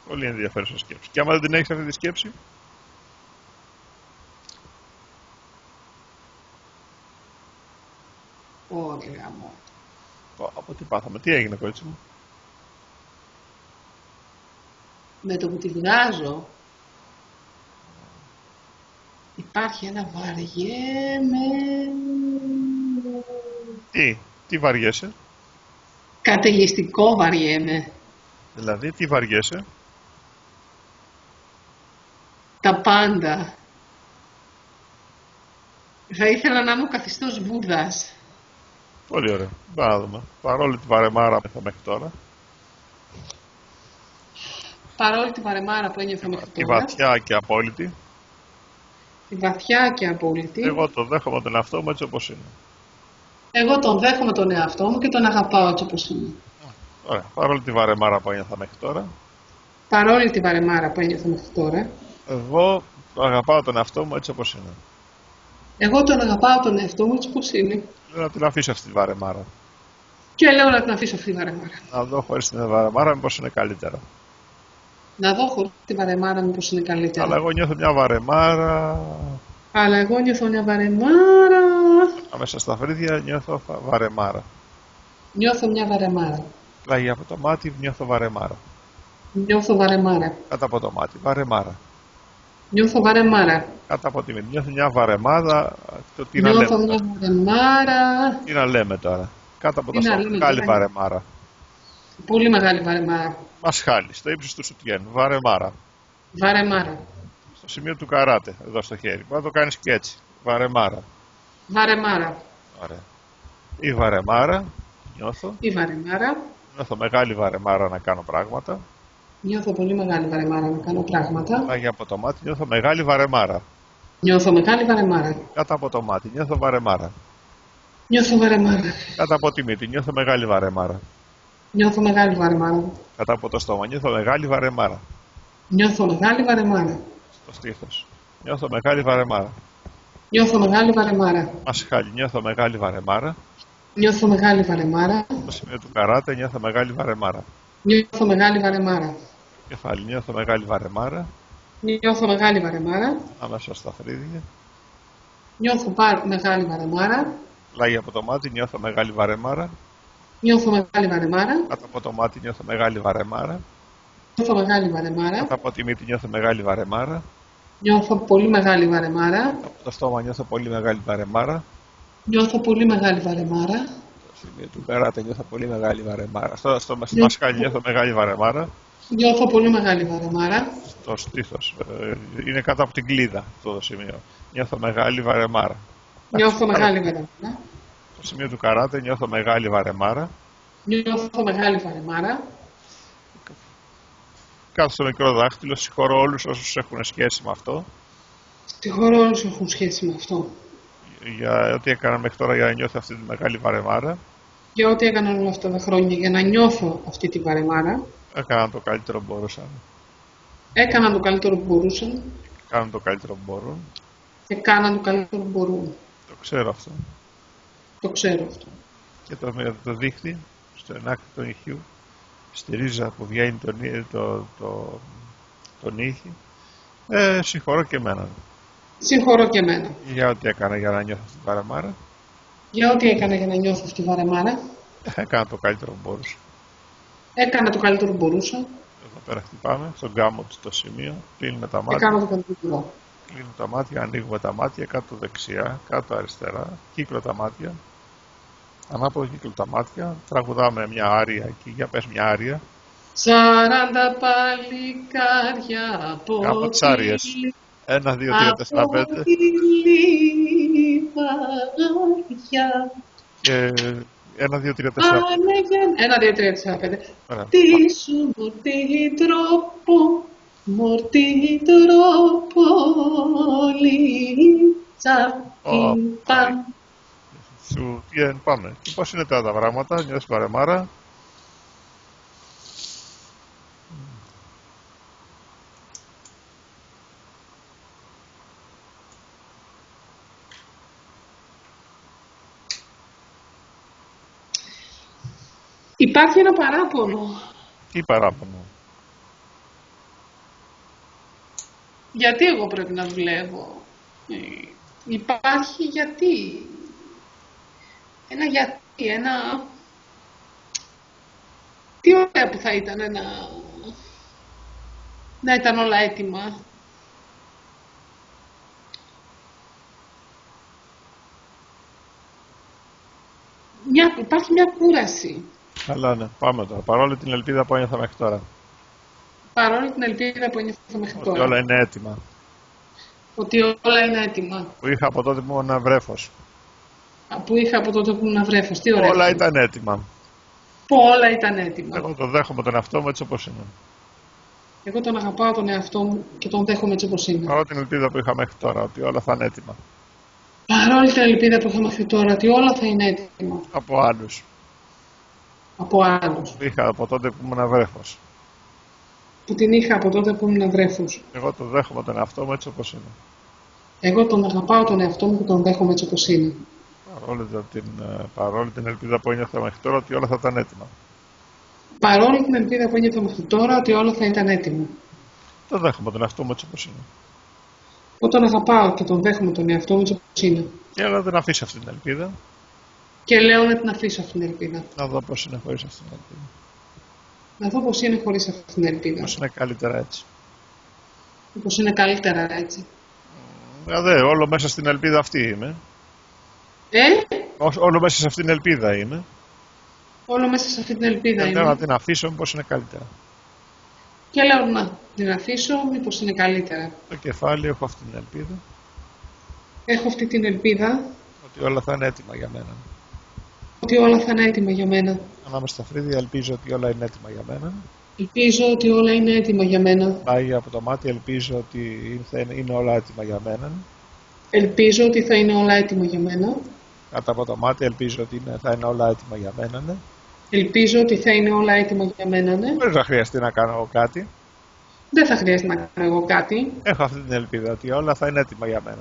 Πολύ ενδιαφέρουσα σκέψη. Και άμα δεν την έχεις αυτή τη σκέψη? Ωραία γάμο. Από τι πάθαμε, τι έγινε κορίτσι μου? Με το που τη βγάζω υπάρχει ένα βαριέμαι. Τι βαριέσαι? Καταιγιστικό βαριέμαι. Δηλαδή, τι βαριέσαι? Τα πάντα. Θα ήθελα να είμαι ο καθιστός Βούδας. Πολύ ωραία. Πάμε να δούμε. Παρόλη τη βαρεμάρα που μέχρι τώρα. Παρόλη τη βαρεμάρα που ένιωθα μέχρι Τη τώρα. βαθιά και απόλυτη. Τη βαθιά και απόλυτη. Εγώ το δέχομαι τον εαυτό μου έτσι όπως είναι. Εγώ τον δέχομαι τον εαυτό μου και τον αγαπάω έτσι όπως είναι. Ωραία. Παρόλη τη βαρεμάρα που ένιωθα μέχρι τώρα. Παρόλη τη βαρεμάρα που ένιωθα μέχρι τώρα. Εγώ αγαπάω τον εαυτό μου έτσι όπως είναι. Εγώ τον αγαπάω τον εαυτό μου έτσι πως είναι. Λέω να την αφήσω αυτή τη βαρεμάρα. Και λέω να την αφήσω αυτή τη βαρεμάρα. Να δω χωρίς την βαρεμάρα μήπως είναι καλύτερα. Να δω χωρίς τη βαρεμάρα μήπως είναι καλύτερα. Αλλά εγώ νιώθω μια βαρεμάρα. Αλλά εγώ νιώθω μια βαρεμάρα. Αμέσα στα φρύδια νιώθω βαρεμάρα. Νιώθω μια βαρεμάρα. Πλάγι από το μάτι νιώθω βαρεμάρα. Νιώθω βαρεμάρα. Κάτω από το μάτι βαρεμάρα. Νιώθω βαρεμάρα. Κάτω από τη μύτη νιώθω μια βαρεμάδα. Τι να Νιώθω λέμε. μια βαρεμάρα. Τι να λέμε τώρα. Κάτω από το Τι να στόμα. λέμε Μεγάλη τώρα. βαρεμάρα. Πολύ μεγάλη βαρεμάρα. Μασχάλι, στο ύψος του σουτιέν. Βαρεμάρα. Βαρεμάρα. Στο σημείο του καράτε, εδώ στο χέρι. Μπορεί να το κάνεις και έτσι. Βαρεμάρα. Βαρεμάρα. Ωραία. Η βαρεμάρα νιώθω. Η βαρεμάρα. Νιώθω μεγάλη βαρεμάρα να κάνω πράγματα. Νιώθω πολύ μεγάλη βαρεμάρα να κάνω πράγματα. Πλάγι από το μάτι νιώθω μεγάλη βαρεμάρα. Νιώθω μεγάλη βαρεμάρα. Κάτω από το μάτι νιώθω βαρεμάρα. Νιώθω βαρεμάρα. Κάτω από τη μύτη νιώθω μεγάλη βαρεμάρα. Νιώθω μεγάλη βαρεμάρα. Κάτω από το στόμα νιώθω μεγάλη βαρεμάρα. Νιώθω μεγάλη βαρεμάρα. Στο στήθος νιώθω μεγάλη βαρεμάρα. Νιώθω μεγάλη βαρεμάρα. Μασχάλι νιώθω μεγάλη βαρεμάρα. Νιώθω μεγάλη βαρεμάρα. Στο σημείο του καράτε νιώθω μεγάλη βαρεμάρα. Νιώθω μεγάλη βαρεμάρα. Κεφάλι νιώθω μεγάλη βαρεμάρα. Νιώθω μεγάλη βαρεμάρα. Άμεσα στα φρύδια. Νιώθω μεγάλη βαρεμάρα. Πλάγι από το μάτι νιώθω μεγάλη βαρεμάρα. Νιώθω μεγάλη βαρεμάρα. Κάτω από το μάτι νιώθω μεγάλη βαρεμάρα. Νιώθω μεγάλη βαρεμάρα. Κάτω από τη μύτη νιώθω μεγάλη βαρεμάρα. Νιώθω πολύ μεγάλη βαρεμάρα. Από το στόμα νιώθω πολύ μεγάλη βαρεμάρα. Νιώθω πολύ μεγάλη βαρεμάρα. Στο σημείο του καράτε νιώθω πολύ μεγάλη βαρεμάρα. Στο μασχάλι νιώθω μεγάλη βαρεμάρα. Νιώθω πολύ μεγάλη βαρεμάρα. Στο στήθος. Είναι κάτω από την κλίδα αυτό το σημείο. Νιώθω μεγάλη βαρεμάρα. Νιώθω μεγάλη βαρεμάρα. Στο σημείο του καράτε νιώθω μεγάλη βαρεμάρα. Νιώθω μεγάλη βαρεμάρα. Κάτω στο μικρό δάχτυλο συγχωρώ όλους όσους έχουν σχέση με αυτό. Συγχωρώ όλους που έχουν σχέση με αυτό. Για ό,τι έκανα μέχρι τώρα για να νιώθω αυτή τη μεγάλη βαρεμάρα. Για ό,τι έκανα όλα αυτά τα χρόνια για να νιώθω αυτή τη βαρεμάρα. Έκαναν το καλύτερο που μπορούσαν. Έκαναν το καλύτερο που μπορούσαν. Κάνουν το καλύτερο που μπορούν. Και κάναν το καλύτερο που μπορούν. Το ξέρω αυτό. Το ξέρω αυτό. Και το δείχνει στο ενάκτη του νυχιού, στη ρίζα που βγαίνει τον ήχη. Συγχωρώ και εμένα. Συγχωρώ και εμένα. Για ό,τι έκανα για να νιώθω αυτή τη βαρεμάρα. Για ό,τι έκανα για να νιώθω αυτή τη βαρεμάρα. Έκανα το καλύτερο που μπορούσα. Έκανα το καλύτερο που μπορούσα. Εδώ πέρα χτυπάμε, στον γκάμο του το σημείο. Κλείνουμε τα μάτια. Έκανα το καλύτερο. Κλείνουμε τα μάτια, ανοίγουμε τα μάτια, κάτω δεξιά, κάτω αριστερά. Κύκλο τα μάτια. Ανάποδο κύκλο τα μάτια. Τραγουδάμε μια άρια εκεί. Για πες μια άρια. 40 παλικάρια από Από τις άριες. 1, 2, 3, 4, 5. Και 1, 2, 3, 4. 1, 2, 3, 4, 5. Ωραία. Τι σου μορτή τρόπο, μορτή τρόπο, λίτσα, παν. Σου πάμε. Και πώς είναι τώρα τα πράγματα, νιώθεις βαρεμάρα. Υπάρχει ένα παράπονο. Τι παράπονο. Γιατί εγώ πρέπει να δουλεύω. Υπάρχει γιατί. Ένα γιατί, ένα... Τι ωραία που θα ήταν να ήταν όλα έτοιμα. Υπάρχει μια κούραση. Καλά, ναι, πάμε τώρα. Παρόλη την ελπίδα που ένιωθα μέχρι τώρα. Παρόλη την ελπίδα που ένιωθα μέχρι Ότι τώρα. όλα είναι έτοιμα. Ότι όλα είναι έτοιμα. Που είχα από τότε που ήμουν βρέφος. Που είχα από τότε που ήμουν βρέφος. Τι ωραία. Όλα ήταν έτοιμα. Που όλα ήταν έτοιμα. Εγώ το δέχομαι τον εαυτό μου έτσι όπως είναι. Εγώ τον αγαπάω τον εαυτό μου και τον δέχομαι έτσι όπως είναι. Παρόλη την ελπίδα που είχα μέχρι τώρα, ότι όλα θα είναι έτοιμα. Παρόλη την ελπίδα που είχα μέχρι τώρα, ότι όλα θα είναι έτοιμα. Από άλλους. Από άλλους. Που είχα από τότε που ήμουν βρέφος. Που την είχα από τότε που ήμουν βρέφος. Εγώ το δέχομαι τον εαυτό μου έτσι όπως είναι. Εγώ τον αγαπάω τον εαυτό μου και τον δέχομαι έτσι όπως είναι. Παρόλη την ελπίδα που ένιωθα μέχρι τώρα ότι όλα θα ήταν έτοιμα. Παρόλη την ελπίδα που ένιωθα μέχρι τώρα ότι όλα θα ήταν έτοιμα. Το δέχομαι τον εαυτό μου έτσι όπως είναι. Εγώ τον αγαπάω και τον δέχομαι τον εαυτό μου έτσι όπως είναι. Και έλα δεν αφήσει αυτή την ελπίδα. Και λέω να την αφήσω αυτή την ελπίδα. Να δω πώς είναι χωρίς αυτή την ελπίδα. Να δω πώς είναι χωρίς αυτή την ελπίδα. Πώς είναι καλύτερα έτσι. Πώς είναι καλύτερα έτσι. Δηλαδή, όλο μέσα στην ελπίδα αυτή είμαι. Όλο μέσα σε αυτήν την ελπίδα είμαι. Όλο μέσα σε αυτή την ελπίδα είμαι. Λέω να την αφήσω, μήπως είναι καλύτερα. Και λέω να την αφήσω, μήπως είναι καλύτερα. Στο κεφάλι έχω αυτή την ελπίδα. Έχω αυτή την ελπίδα. Ότι όλα θα είναι έτοιμα για μένα. Ότι όλα θα είναι έτοιμα για μένα. Ανάμεσα στα φρύδια ελπίζω ότι όλα είναι έτοιμα για μένα. Ελπίζω ότι όλα είναι έτοιμα για μένα. Πάει από το μάτι, ελπίζω ότι θα είναι όλα έτοιμα για μένα. Ελπίζω ότι θα είναι όλα έτοιμα για μένα. Κάτω από το μάτι, ελπίζω ότι θα είναι όλα έτοιμα για μένα. Ναι. Ελπίζω ότι θα είναι όλα έτοιμα για μένα. Ναι. Δεν θα χρειαστεί να κάνω εγώ κάτι. Δεν θα χρειαστεί να κάνω εγώ κάτι. Έχω αυτή την ελπίδα ότι όλα θα είναι έτοιμα για μένα.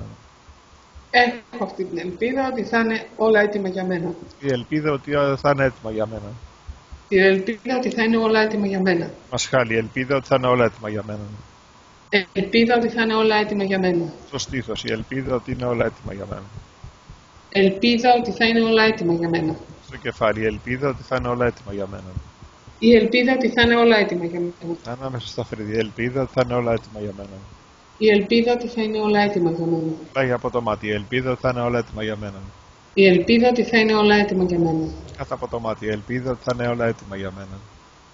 Έχω αυτή την ελπίδα ότι θα είναι όλα έτοιμα για μένα. Η ελπίδα ότι θα είναι έτοιμα για μένα. Η ελπίδα ότι θα είναι όλα έτοιμα για μένα. Μασχάλη, η ελπίδα ότι θα είναι όλα έτοιμα για μένα. Ελπίδα ότι θα είναι όλα έτοιμα για μένα. Στο στήθος, η ελπίδα ότι είναι όλα έτοιμα για μένα. Ελπίδα ότι θα είναι όλα έτοιμα για μένα. Στο κεφάλι, η ελπίδα ότι θα είναι όλα έτοιμα για μένα. Η ελπίδα ότι θα είναι όλα έτοιμα για μένα. Ανάμεσα στα φρύδια, η ελπίδα ότι θα είναι όλα έτοιμα για μένα. Η ελπίδα ότι θα είναι όλα έτοιμα για μένα. Πάει από το μάτι, η ελπίδα ότι θα είναι όλα έτοιμα για μένα. Η ελπίδα ότι θα είναι όλα έτοιμα για μένα. Κάτω από το μάτι, η ελπίδα ότι θα είναι όλα έτοιμα για μένα.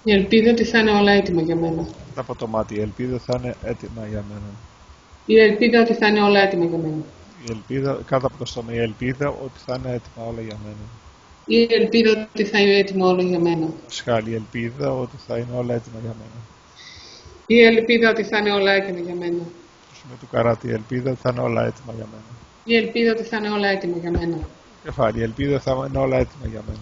Η ελπίδα ότι θα είναι όλα έτοιμα για μένα. Κάτω από το μάτι, η ελπίδα θα είναι έτοιμα για μένα. Η ελπίδα ότι θα είναι όλα έτοιμα για μένα. Η ελπίδα, κάτω από το στόμα, η ελπίδα ότι θα είναι έτοιμα όλα για μένα. Η ελπίδα ότι θα είναι έτοιμο όλα για μένα. Σχάλη, η ελπίδα ότι θα είναι όλα έτοιμα για μένα. Η ελπίδα ότι θα είναι όλα έτοιμα για μένα. Με του καράτη, η ελπίδα ότι θα είναι όλα έτοιμα για μένα. Η ελπίδα ότι θα είναι όλα έτοιμα για μένα. Κεφάλι, η ελπίδα θα είναι όλα έτοιμα για μένα.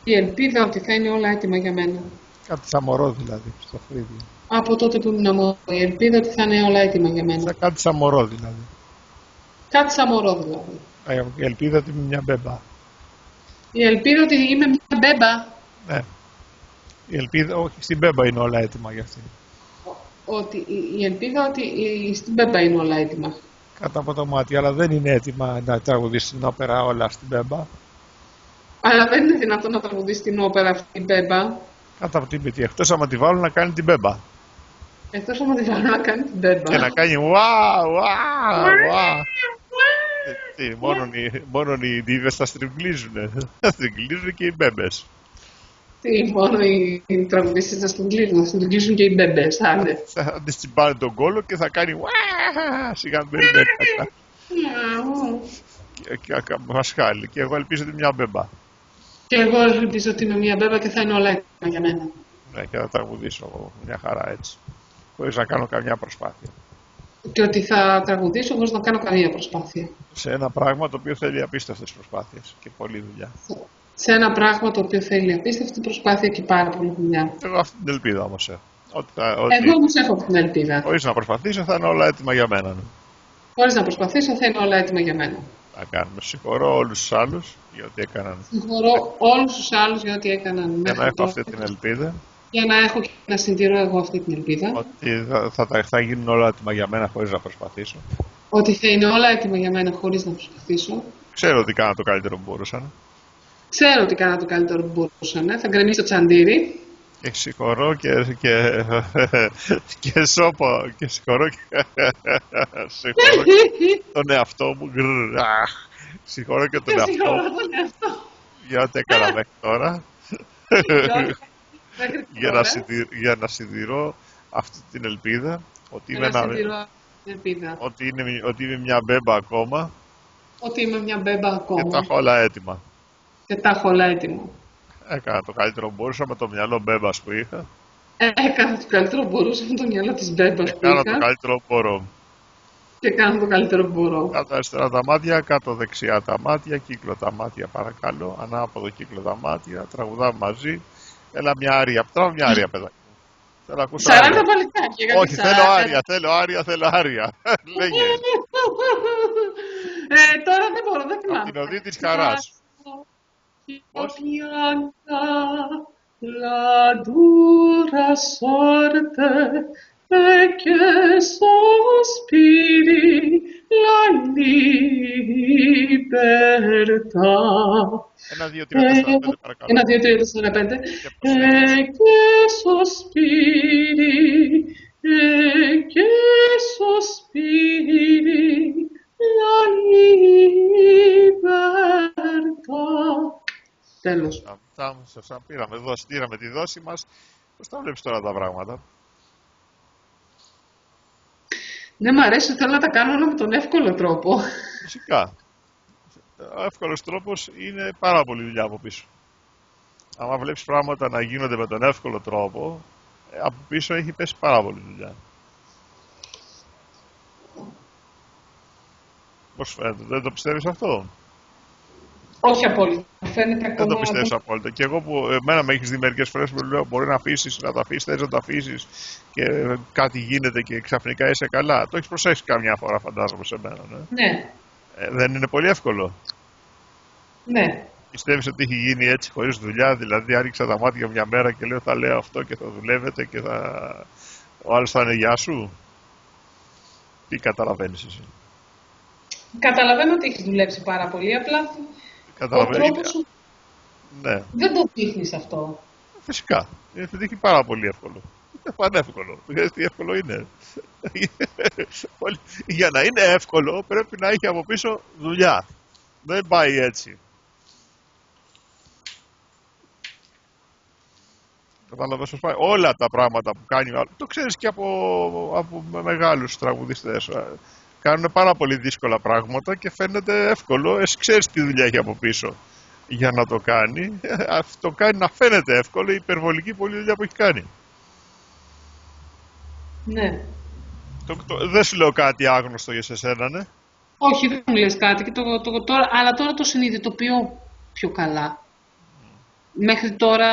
Η ελπίδα ότι θα είναι όλα έτοιμα για μένα. Κάτι σαν μωρό δηλαδή, στο φρύδι. Από τότε που ήμουν μωρό, η ελπίδα ότι θα είναι όλα έτοιμα για μένα. Κάτι σαν μωρό δηλαδή. Κάτι σαν μωρό δηλαδή. Η ελπίδα ότι είμαι μια μπέμπα. Η ελπίδα ότι είμαι μια μπέμπα. Ναι. Η ελπίδα, όχι, στην μπέμπα είναι όλα έτοιμα για αυτήν. Η ελπίδα ότι στην μπέμπα είναι όλα έτοιμα. Κάτω από το μάτι, αλλά δεν είναι έτοιμα να τραγουδήσει την όπερα όλα στην μπέμπα. Αλλά δεν είναι δυνατόν να τραγουδήσει την όπερα αυτή την μπέμπα. Κάτω από την πετύχη. Εκτός άμα τη βάλουν να κάνει την μπέμπα. Εκτός άμα τη βάλουν να κάνει την μπέμπα. Και να κάνει ουάου, ουάου. Μόνο οι δίδες θα στριγκλίζουνε. Θα στριγκλίζουν και οι μπέμπες. Τι, μόνο οι τραγουδίστες θα στριγκλίζουν και οι μπέμπες. Θα της τσιμπάνε τον κόλο και θα κάνει ουάου. Σιγά μην περιμένει. Και μασχάλη. Και εγώ ελπίζω ότι είναι μια μπέμπα. Και εγώ ελπίζω ότι είμαι μια μπέμπα και θα είναι όλα έτοιμα για μένα. Ναι, και θα τραγουδήσω μια χαρά έτσι. Χωρίς να κάνω καμιά προσπάθεια. Και ότι θα τραγουδήσω χωρίς να κάνω καμία προσπάθεια. Σε ένα πράγμα το οποίο θέλει απίστευτες προσπάθειες και πολλή δουλειά. Σε ένα πράγμα το οποίο θέλει απίστευτη προσπάθεια και πάρα πολύ δουλειά. Εγώ αυτή την ελπίδα όμως έχω. Εγώ όμως έχω αυτή την ελπίδα. Χωρίς να προσπαθήσω θα είναι όλα έτοιμα για μένα. Ναι. Χωρίς να προσπαθήσω θα είναι όλα έτοιμα για μένα. Να κάνουμε. Συγχωρώ όλους τους άλλους για ό,τι έκαναν. Συγχωρώ όλους τους άλλους για ό,τι έκαναν. Για να έχω αυτή την ελπίδα. Για να έχω και να συντηρώ εγώ αυτή την ελπίδα. Ότι θα γίνουν όλα έτοιμα για μένα χωρίς να προσπαθήσω. Ότι θα είναι όλα έτοιμα για μένα χωρίς να προσπαθήσω. Ξέρω ότι κάνα το καλύτερο που μπορούσαν. Ξέρω ότι κάνα το καλύτερο που μπορούσαν. Θα γκρεμίσω το τσαντήρι. Και συγχωρώ και σώπω. Και συγχωρώ τον εαυτό μου. Συγχωρώ και τον εαυτό μου. Για ό,τι έκανα μέχρι τώρα. Για να συντηρώ αυτή την ελπίδα ότι είμαι μια μπέμπα ακόμα. Ότι είμαι μια μπέμπα ακόμα. Και τα έχω όλα έτοιμα. Έκανα το καλύτερο που μπορούσα με το μυαλό μπέμπας που είχα. Έκανα το καλύτερο που μπορούσα με το μυαλό της μπέμπας που είχα. Έκανα το καλύτερο που μπορώ. Και κάνω το καλύτερο που μπορώ. Κάτω αριστερά τα μάτια, κάτω δεξιά τα μάτια, κύκλο τα μάτια παρακαλώ, ανάποδο κύκλο τα μάτια, τραγουδάμε μαζί. Έλα μια άρια, τραβά μια άρια παιδάκι. Θέλω να ακούσω 40 παλικάρια. Όχι, θέλω άρια. Λέγε. Τώρα δεν μπορώ, δεν θυμάμαι. Από την οδή της χαράς. Πώς? La dura sorte che sospiri la libertà. 1, 2, 3, 4, 5, παρακαλώ. 1, 2, 3, 4, 5. Che sospiri che sospiri la libertà. Τέλος. Σωστά, πήραμε τη δόση μας. Πώς τα βλέπεις τώρα τα πράγματα? Δεν μ' αρέσει, θέλω να τα κάνω όλα με τον εύκολο τρόπο. Φυσικά. Ο εύκολος τρόπος είναι πάρα πολύ δουλειά από πίσω. άμα βλέπεις πράγματα να γίνονται με τον εύκολο τρόπο, από πίσω έχει πέσει πάρα πολύ δουλειά. Πώς φαίνεται, δεν το πιστεύεις αυτό? Όχι απόλυτα. Φαίνεται ακόμα. Δεν το πιστεύεις απόλυτα. Και εγώ που εμένα με έχεις δει μερικές φορές που λέω μπορεί να αφήσεις, να το αφήσεις, θες να το αφήσεις και κάτι γίνεται και ξαφνικά είσαι καλά. Το έχεις προσέξει καμιά φορά, φαντάζομαι, σε μένα, ναι. Ναι. Δεν είναι πολύ εύκολο? Ναι. Πιστεύεις ότι έχει γίνει έτσι χωρίς δουλειά? Δηλαδή άνοιξα τα μάτια μια μέρα και λέω θα λέω αυτό και θα δουλεύετε και ο άλλος θα είναι γεια σου? Τι καταλαβαίνεις εσύ? Καταλαβαίνω ότι έχεις δουλέψει πάρα πολύ, απλά ο τρόπος σου ναι. Δεν το δείχνεις αυτό. Φυσικά, είναι δείχνει πάρα πολύ εύκολο. Είναι πανεύκολο, γιατί εύκολο είναι. Για να είναι εύκολο πρέπει να έχει από πίσω δουλειά. Δεν πάει έτσι. Κατάλαβες πώς πάει? Όλα τα πράγματα που κάνει, το ξέρεις και από μεγάλους τραγουδιστές. Κάνουν πάρα πολύ δύσκολα πράγματα και φαίνεται εύκολο. Εσύ ξέρεις τι δουλειά έχει από πίσω για να το κάνει. Αυτό κάνει να φαίνεται εύκολο, η υπερβολική πολλή δουλειά που έχει κάνει. Ναι. Δεν σου λέω κάτι άγνωστο για εσένα, ναι. Όχι, δεν μου λες κάτι, και αλλά τώρα το συνειδητοποιώ πιο καλά. Μέχρι τώρα...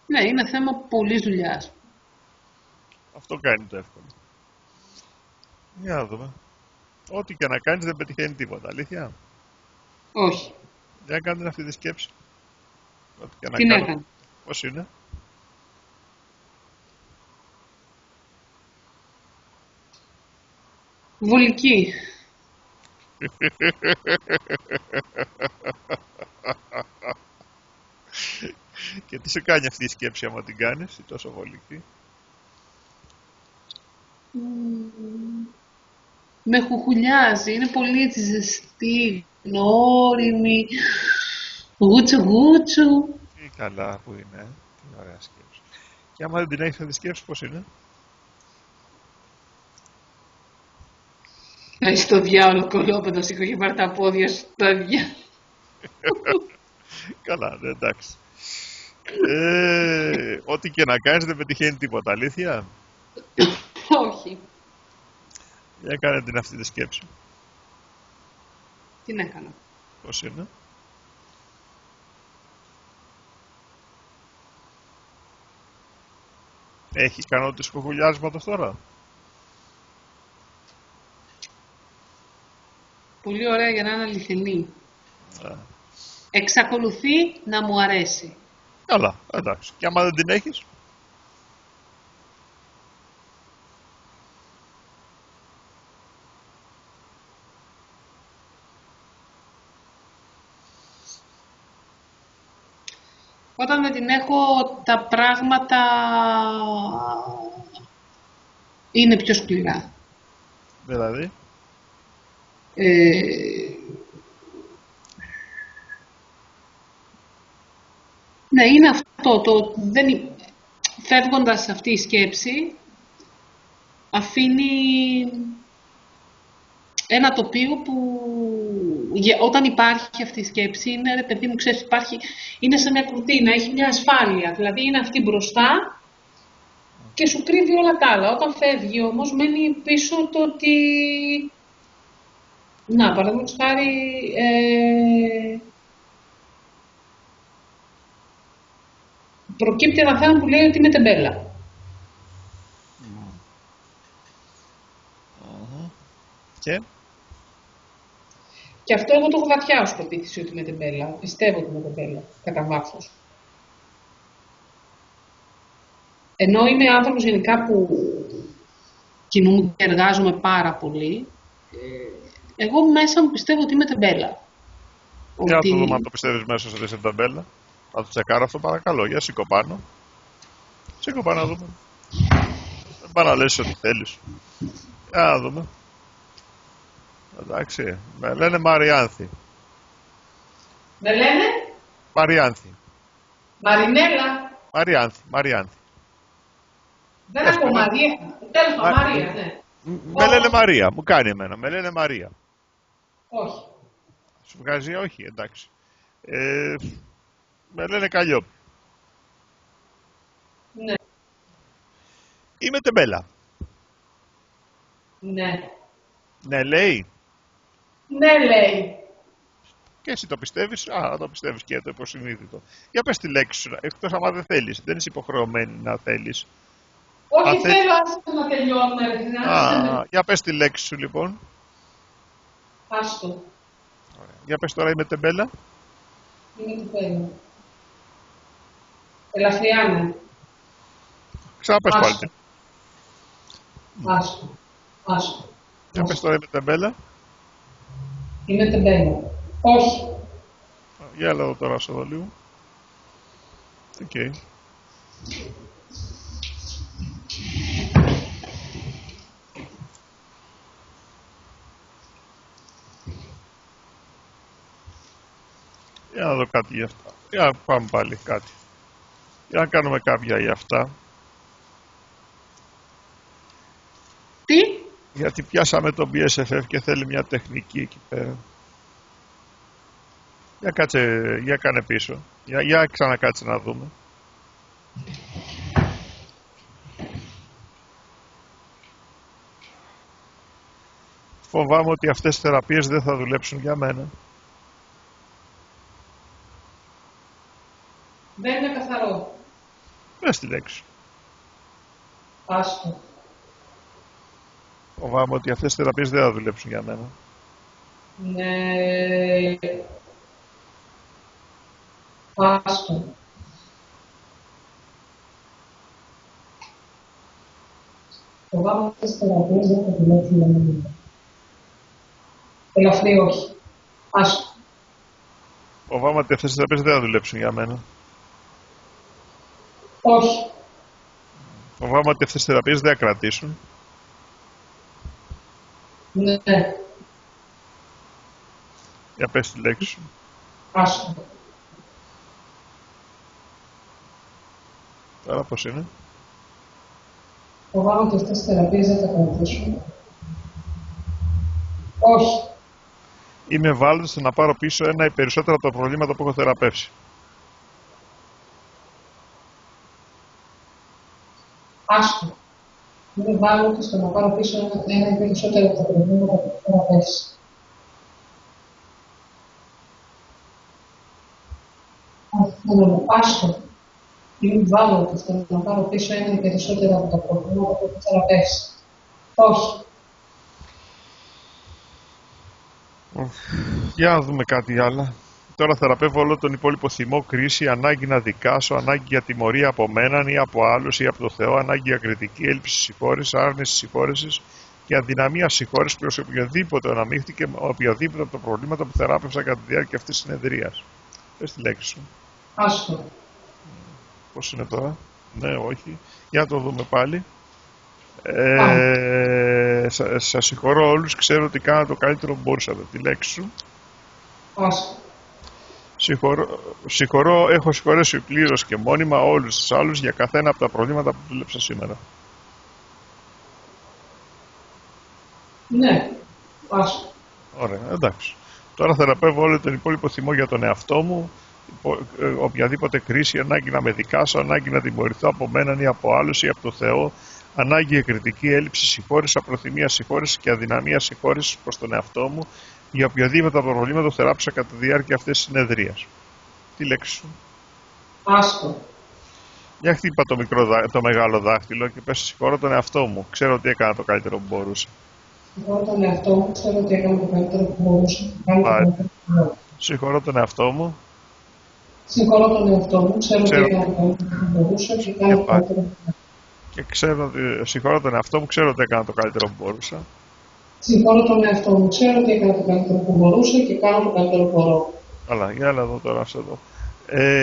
Ναι, είναι θέμα πολλής δουλειάς. Αυτό κάνει το εύκολο. Για να δούμε. Ό,τι και να κάνεις δεν πετυχαίνει τίποτα, αλήθεια? Όχι. Δεν κάνει αυτή τη σκέψη. Ό,τι και να Την κάνω. έκανε. Πώς είναι? Βολική. Και τι σου κάνει αυτή η σκέψη άμα την κάνεις, ή τόσο βολική? Με χουχουλιάζει, είναι πολύ έτσι ζεστή, όρημη, γούτσου. Τι καλά που είναι, τι ωραία σκέψη. Και άμα δεν την έχεις αυτή τη σκέψη, πώς είναι? Έχεις το διάολο κολόπεδο, σήκω και πάρ' τα πόδια σου στα διάολο. Καλά, ναι, εντάξει. Ό,τι και να κάνεις δεν πετυχαίνει τίποτα, αλήθεια? Όχι. Για κάνε την αυτή τη σκέψη. Τι έκανα? Πώς είναι? Έχεις ικανότητες κουκουλιάσματος τώρα? Πολύ ωραία για να είναι αληθινή. Εξακολουθεί να μου αρέσει. Καλά, εντάξει. Και άμα δεν την έχεις? Όταν δεν την έχω, τα πράγματα είναι πιο σκληρά. Δηλαδή? Ναι, είναι αυτό. Φεύγοντας αυτή η σκέψη, αφήνει ένα τοπίο που όταν υπάρχει αυτή η σκέψη, είναι, ρε παιδί μου, ξέρεις, είναι σαν μια κουρτίνα, έχει μια ασφάλεια. Δηλαδή είναι αυτή μπροστά και σου κρύβει όλα τα άλλα. Όταν φεύγει όμως, μένει πίσω το ότι... Να, παραδείγματος χάρη... προκύπτει ένα θέμα που λέει ότι είμαι τεμπέλα. Και αυτό εγώ το έχω βαθιά ως πεποίθηση ότι είμαι τεμπέλα. Πιστεύω ότι είμαι τεμπέλα, κατά βάθος. Ενώ είμαι άνθρωπος γενικά που κινούμαι και εργάζομαι πάρα πολύ, εγώ μέσα μου πιστεύω ότι είμαι τεμπέλα. Για να το δούμε αν το πιστεύεις μέσα σου ότι είσαι τεμπέλα. Να το τσεκάρω αυτό παρακαλώ. Για σήκω πάνω. Σήκω πάνω να δούμε. Δεν πάει να λες ό,τι θέλεις. Για να δούμε. Εντάξει. Με λένε Μαριάνθη. Με λένε? Μαριάνθη. Μαρινέλα. Μαριάνθη. Δεν έχω Μαρία. Τέλος πάντων, Μαρία, ναι. Με λένε Μαρία. Μου κάνει εμένα. Με λένε Μαρία. Όχι. Σου βγάζει όχι, εντάξει. Με λένε Καλλιόπη. Ναι. Είμαι τεμπέλα. Ναι. Ναι, λέει. Ναι, λέει. Και εσύ το πιστεύεις, να το πιστεύεις και το υποσυνείδητο. Για πες τη λέξη σου, εκτός άμα δεν θέλεις. Δεν είσαι υποχρεωμένη να θέλεις. Όχι, θέλω άσε να τελειώνουμε. Για πες τη λέξη σου λοιπόν. Άστο. Για πες τώρα είμαι τεμπέλα. Είμαι τεμπέλα. Ελαφριάνε. Ξαναπες πάλι. Άστο. Για πες τώρα είμαι τεμπέλα. Είμαι τεμπέλα. Όχι. Για έλα εδώ τώρα στο λίγο. Οκ. Για να δω κάτι για αυτά. Για να πάμε πάλι κάτι. Για να κάνουμε κάποια για αυτά. Τι? Γιατί πιάσαμε τον BSFF και θέλει μια τεχνική εκεί πέρα. Για κάτσε, για κάνε πίσω. Για ξανακάτσε να δούμε. Φοβάμαι ότι αυτές οι θεραπείες δεν θα δουλέψουν για μένα. Δεν είναι καθαρό. Πες τη λέξη. Άστο. Φοβάμαι ότι αυτές οι θεραπείες δεν θα δουλέψουν για μένα. Ναι. Άστο. Φοβάμαι ότι αυτές οι θεραπείες δεν θα δουλέψουν για μένα. Ελαφρύ όχι. Άστο. Φοβάμαι ότι αυτές οι θεραπείες δεν θα δουλέψουν για μένα. Όχι. Φοβάμαι ότι αυτές οι θεραπείες δεν θα κρατήσουν. Ναι. Για πες τη λέξη σου. Άστο. Τώρα πώς είναι. Φοβάμαι ότι αυτές οι θεραπείες δεν θα κρατήσουν. Όχι. Είμαι ευάλωτος να πάρω πίσω ένα ή περισσότερα από τα προβλήματα που έχω θεραπεύσει. Άστο. Είμαι ευάλωτος να πάρω πίσω ένα ή περισσότερα από τα προβλήματα που έχω θεραπεύσει. Άστο. Είμαι ευάλωτος να πάρω πίσω ένα ή περισσότερα από τα προβλήματα που έχω θεραπεύσει. Όχι. Για να δούμε κάτι άλλο. Τώρα θεραπεύω όλο τον υπόλοιπο θυμό, κρίση, ανάγκη να δικάσω, ανάγκη για τιμωρία από μέναν ή από άλλους ή από το Θεό, ανάγκη για κριτική, έλλειψη συγχώρεσης, άρνηση συγχώρεσης και αδυναμία συγχώρεσης προς οποιοδήποτε αναμίχθηκε με οποιοδήποτε από τα προβλήματα που θεράπευσα κατά τη διάρκεια αυτής της συνεδρίας. Πες τη λέξη σου. Άστο. Πώς είναι τώρα. Ναι, όχι. Για να το δούμε πάλι. Σας συγχωρώ όλους, ξέρω ότι κάνατε το καλύτερο που μπορούσατε. Τη λέξη σου. Άστο. Έχω συγχωρέσει πλήρως και μόνιμα όλους τους άλλους για καθένα από τα προβλήματα που δούλεψα σήμερα. Ναι. Άστο. Ωραία, εντάξει. Τώρα θεραπεύω όλο τον υπόλοιπο θυμό για τον εαυτό μου, οποιαδήποτε κρίση, ανάγκη να με δικάσω, ανάγκη να τιμωρηθώ από μέναν ή από άλλους ή από το Θεό, ανάγκη για κριτική, έλλειψη συγχώρεσης, απροθυμία συγχώρεσης και αδυναμία συγχώρεσης προς τον εαυτό μου για οποιαδήποτε από τα προβλήματα που θεράπησα κατά τη διάρκεια αυτής της συνεδρίας. Τι λέξη σου. Άστο. Για χτύπα το μεγάλο δάχτυλο και πες συγχωρώ τον εαυτό μου. Ξέρω ότι έκανα το καλύτερο που μπορούσα. Συγχωρώ τον εαυτό μου, ξέρω ότι έκανα το καλύτερο που μπορούσα. Συγχωρώ τον εαυτό μου. Συγχωρώ τον εαυτό μου, ξέρω ότι έκανα το καλύτερο που μπορούσα και κάνω το καλύτερο που μπορούσα. Και συγχωρώ τον εαυτό μου, ξέρω ότι έκανα το καλύτερο που μπορούσα. Συγχωρώ τον εαυτό μου, ξέρω ότι έκανα το καλύτερο που μπορούσα και κάνω το καλύτερο που μπορώ. Καλά, για να δω τώρα αυτό εδώ.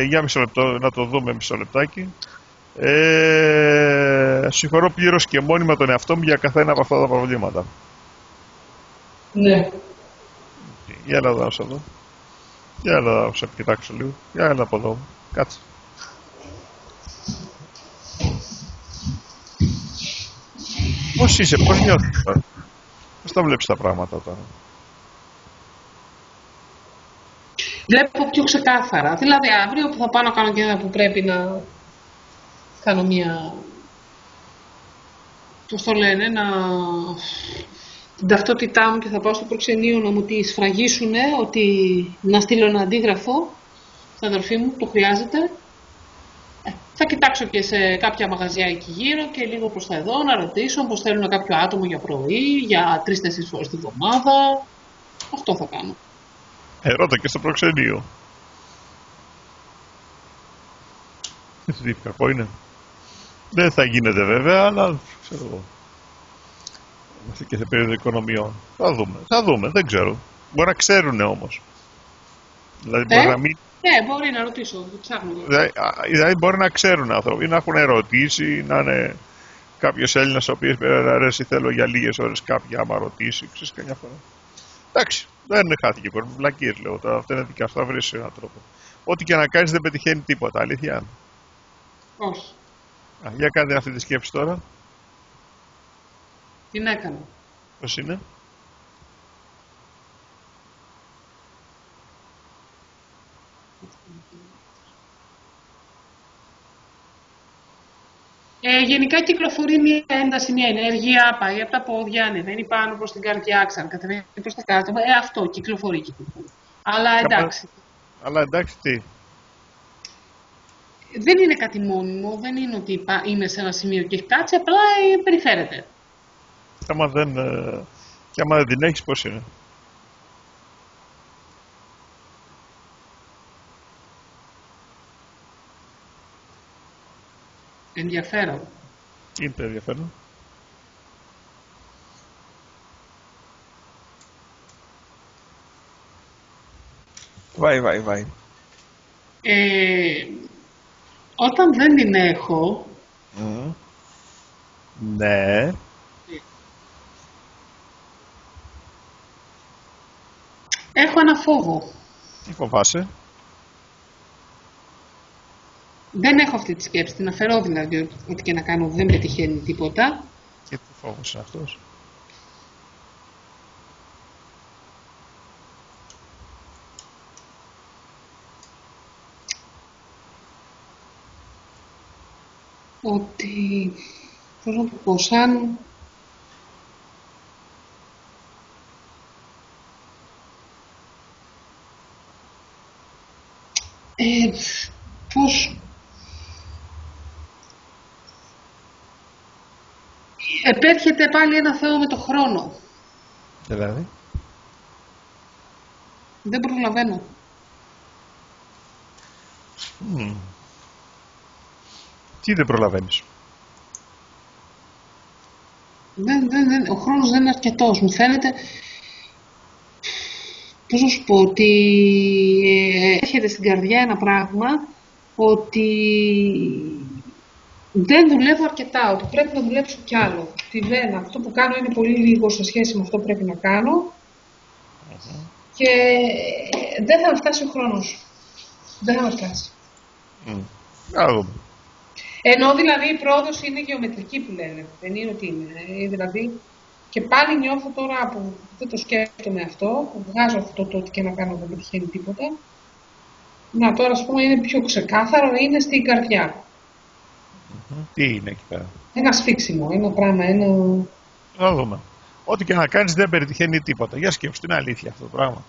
Για μισό λεπτό, να το δούμε μισό λεπτάκι. Συγχωρώ πλήρως και μόνιμα τον εαυτό μου για καθένα από αυτά τα προβλήματα. Ναι. Για να δω εδώ. Για να σε κοιτάξω λίγο. Για να από εδώ. Κάτσε. Πώς είσαι, πώς νιώθεις τώρα? Πώς τα βλέπεις τα πράγματα τώρα? Βλέπω πιο ξεκάθαρα. Δηλαδή αύριο που θα πάω να κάνω και ένα που πρέπει να κάνω μια... Πώς το λένε, την ταυτότητά μου και θα πάω στο προξενείο να μου τη σφραγίσουνε, ότι να στείλω ένα αντίγραφο στην αδερφή μου, το χρειάζεται. Θα κοιτάξω και σε κάποια μαγαζιά εκεί γύρω και λίγο προς τα εδώ να ρωτήσω πως θέλουν κάποιο άτομο για πρωί, για 3-4 φορές τη βδομάδα. Αυτό θα κάνω. Ρώτα και στο προξενείο. Τι κακό είναι. Δεν θα γίνεται βέβαια, αλλά ξέρω εγώ. Είμαστε και σε περίοδο οικονομιών. Θα δούμε, δεν ξέρω. Μπορεί να ξέρουνε όμως. Δηλαδή μπορεί να μην... Ναι, μπορεί να ρωτήσω, ψάχνω. Δηλαδή μπορεί να ξέρουν άνθρωποι, να έχουν ερωτήσει, να είναι κάποιος Έλληνας ο οποίος αρέσει, θέλω για λίγες ώρες κάποια άμα ρωτήσει, ξέρεις καμιά φορά. Εντάξει, δεν χάθηκε πολύ, βλακίες λέω, τώρα αυτό είναι δικιά σου, θα βρεις έναν τρόπο. Ό,τι και να κάνεις δεν πετυχαίνει τίποτα, αλήθεια. Όχι. Για κάντε αυτή τη σκέψη τώρα. Την έκανα. Πώς είναι? Γενικά κυκλοφορεί μια ένταση, μια ενέργεια, πάει από τα πόδια, ανεβαίνει πάνω προς την καρδιά, ξανακατεβαίνει προς τα κάτω. Αυτό κυκλοφορεί. Αλλά εντάξει. Αλλά εντάξει τι? Δεν είναι κάτι μόνιμο, δεν είναι ότι είμαι σε ένα σημείο και έχει κάτσει, απλά περιφέρεται. Και άμα δεν την έχεις, πώς είναι? Ενδιαφέρον. Τι είναι το ενδιαφέρον? Βάει. Όταν δεν την έχω... Ναι. Έχω ένα φόβο. Τι φοβάσαι? Δεν έχω αυτή τη σκέψη, την αφαιρώ δηλαδή, ό,τι και να κάνω δεν πετυχαίνει τίποτα. Και τι φόβος είναι αυτός? Ότι, πώς να το πω, σαν... πώς... Επέρχεται πάλι ένα θέμα με το χρόνο. Δηλαδή? Δεν προλαβαίνω. Τι δεν προλαβαίνεις? Ο χρόνος δεν είναι αρκετός. Μου φαίνεται... Πώς να σου πω, ότι έρχεται στην καρδιά ένα πράγμα ότι δεν δουλεύω αρκετά, ότι πρέπει να δουλέψω κι άλλο. Αυτό που κάνω είναι πολύ λίγο σε σχέση με αυτό που πρέπει να κάνω και δεν θα με φτάσει ο χρόνος. Δεν θα με φτάσει. Ενώ δηλαδή η πρόοδος είναι γεωμετρική που λένε, δεν είναι ότι είναι. Δηλαδή, και πάλι νιώθω τώρα που δεν το σκέφτομαι αυτό, που βγάζω αυτό το ότι και να κάνω δεν πετυχαίνει τίποτα. Να τώρα ας πούμε είναι πιο ξεκάθαρο, είναι στην καρδιά. Τι είναι εκεί πέρα? Ένα σφίξιμο, ένα πράγμα, Να δούμε. Ό,τι και να κάνεις δεν πετυχαίνει τίποτα. Για σκέψου, είναι αλήθεια αυτό το πράγμα?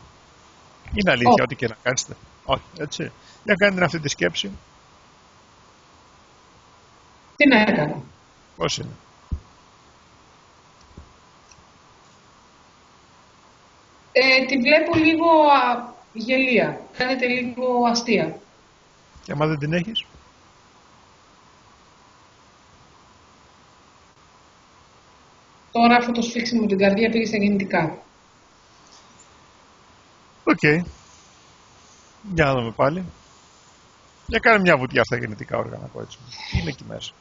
Είναι αλήθεια ό,τι και να κάνεις? Όχι, έτσι. Για κάντε αυτή τη σκέψη. Τι να έκανα? Πώς είναι? Τη βλέπω λίγο γελία. Φαίνεται λίγο αστεία. Και άμα δεν την έχεις? Τώρα αυτό το σφίξιμο με την καρδία πήγε στα γεννητικά. Οκ. Για να δούμε πάλι. Για κάνε μια βουτιά στα γεννητικά όργανα, από έτσι. Τι είναι εκεί μέσα?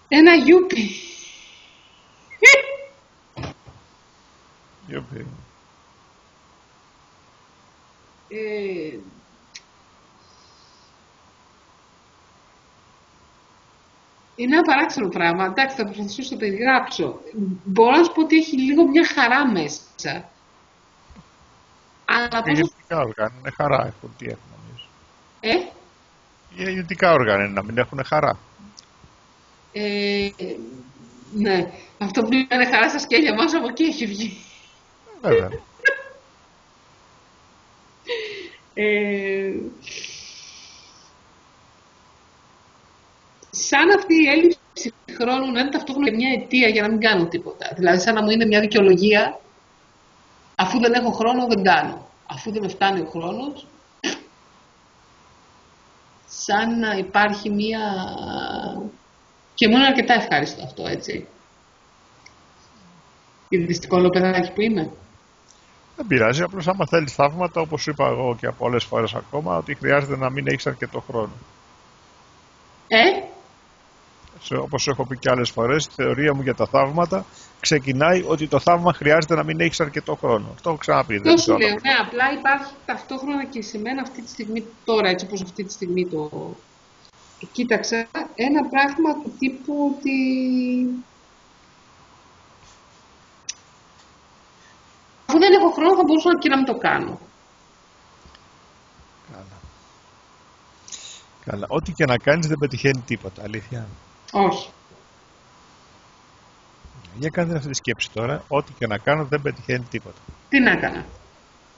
Ένα γιούπι. Γιούπι. Είναι ένα παράξενο πράγμα. Εντάξει, θα προσπαθήσω να το περιγράψω. Μπορώ να σου πω ότι έχει λίγο μια χαρά μέσα. Αλλά Τα γεννητικά όργανα είναι χαρά, έχουν. Τι έχουν νομίζω? Οι γεννητικά όργανα είναι να μην έχουν χαρά. Ναι. Αυτό που λένε χαρά στα σκέλια μας, από εκεί έχει βγει. Βέβαια. Σαν αυτή η έλλειψη χρόνου να είναι ταυτόχρονα μια αιτία για να μην κάνω τίποτα. Δηλαδή σαν να μου είναι μια δικαιολογία, αφού δεν έχω χρόνο δεν κάνω. Αφού δεν με φτάνει ο χρόνος, σαν να υπάρχει μια... Και μου είναι αρκετά ευχάριστο αυτό, έτσι. Ειδιστικό παιδάκι που είμαι. Δεν πειράζει, απλώς άμα θέλεις θαύματα, όπως σου είπα εγώ και πολλές φορές ακόμα, ότι χρειάζεται να μην έχεις αρκετό χρόνο. Όπως έχω πει και άλλες φορές, η θεωρία μου για τα θαύματα ξεκινάει ότι το θαύμα χρειάζεται να μην έχεις αρκετό χρόνο. Αυτό έχω ξαναπεί. Αυτό σου λέω, ναι, απλά υπάρχει ταυτόχρονα και σε μένα αυτή τη στιγμή, τώρα έτσι όπως αυτή τη στιγμή το κοίταξα, ένα πράγμα του τύπου ότι αφού δεν έχω χρόνο θα μπορούσα και να μην το κάνω. Καλά. Ό,τι και να κάνεις δεν πετυχαίνει τίποτα, αλήθεια? Όχι. Για κάντε αυτή τη σκέψη τώρα. Ό,τι και να κάνω δεν πετυχαίνει τίποτα. Τι να έκανα?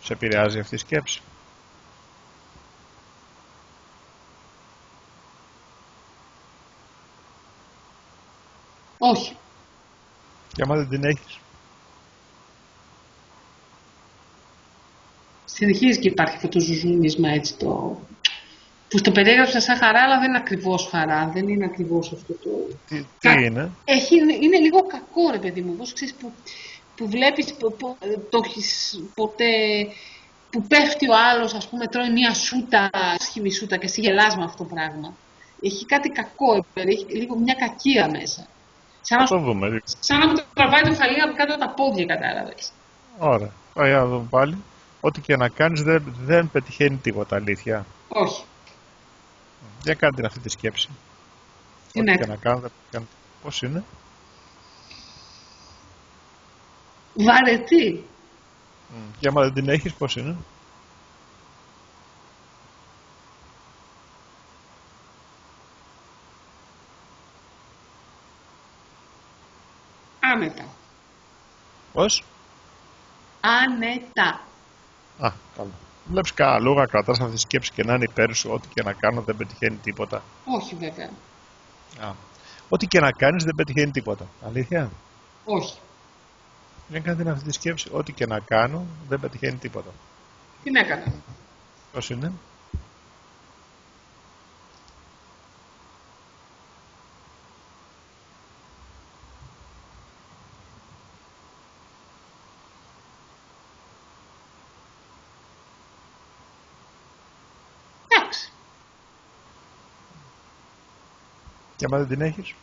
Σε επηρεάζει αυτή η σκέψη? Όχι. Και άμα δεν την έχεις? Συνεχίζει και υπάρχει αυτό το ζουζούνισμα έτσι το... που στο περιέγραψα σαν χαρά, αλλά δεν είναι ακριβώς χαρά, δεν είναι ακριβώς αυτό το... Τι είναι? Είναι λίγο κακό, ρε παιδί μου, πώς ξέρεις που βλέπεις, το έχεις ποτέ, που πέφτει ο άλλος, ας πούμε, τρώει μια σούτα, σχήμη σούτα και εσύ γελάς με αυτό το πράγμα. Έχει κάτι κακό, έχει λίγο μια κακία μέσα. Σαν να μου τραβάει το χαλί από κάτω τα πόδια, κατάλαβες. Ωραία, πάει να δούμε πάλι. Ό,τι και να κάνεις δεν πετυχαίνει τίποτα, αλήθεια? Όχι. Για κάντε αυτή τη σκέψη. Ό,τι και να κάνω δεν πετυχαίνει. Πώς είναι? Βαρετή. Και άμα δεν την έχεις, πώς είναι? Άνετα. Πώς? Άνετα. Α, καλά. Βλέπεις κανένα λόγο να κρατάς αυτή τη σκέψη και να είναι υπέρ σου, ό,τι και να κάνω δεν πετυχαίνει τίποτα? Όχι, βέβαια. Ό,τι και να κάνεις δεν πετυχαίνει τίποτα, αλήθεια? Όχι. Δεν κάνετε αυτή τη σκέψη, ό,τι και να κάνω δεν πετυχαίνει τίποτα. Τι να έκανα? Πώς είναι? Εντάξει. Και άμα δεν την έχεις?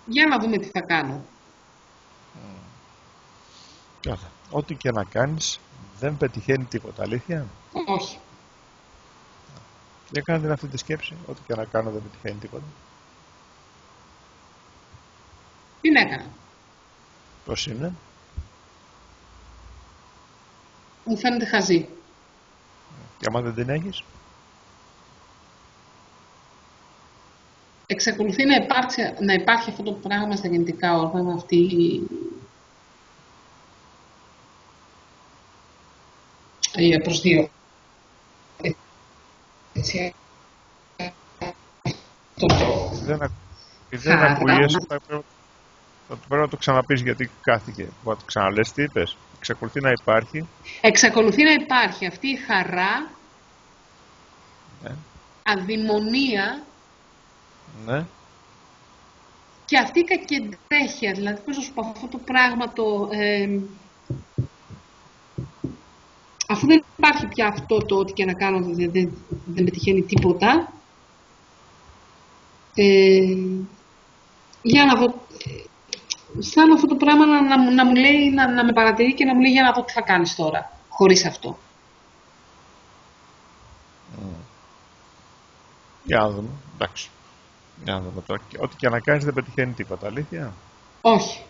Για να δούμε τι θα κάνω. Ό,τι και να κάνεις δεν πετυχαίνει τίποτα, αλήθεια? Όχι. Για κάντε αυτή τη σκέψη, ό,τι και να κάνω δεν πετυχαίνει τίποτα. Τι να έκανα? Πώς είναι? Μου φαίνεται χαζή. Και άμα δεν την έχεις? εξακολουθεί να υπάρχει αυτό το πράγμα στα γεννητικά όργανα, αυτή η προσδίω. Έτσι, δεν ακούγεσαι, θα πρέπει να το ξαναπείς γιατί κάθηκε. Θα το ξαναλες τι είπες. Εξακολουθεί να υπάρχει. Εξακολουθεί να υπάρχει αυτή η χαρά, Ναι. αδειμονία, Ναι. και αυτή η κακεντρέχεια. Δηλαδή, πώς να σου πω, αυτό το πράγμα αφού δεν υπάρχει πια αυτό το ό,τι και να κάνω δεν πετυχαίνει τίποτα, για να δω, σαν αυτό το πράγμα να μου λέει, να με παρατηρεί και να μου λέει για να δω τι θα κάνεις τώρα, χωρίς αυτό. Για να δούμε, εντάξει. Για να δούμε τώρα. Ό,τι και να κάνεις δεν πετυχαίνει τίποτα, αλήθεια. Όχι.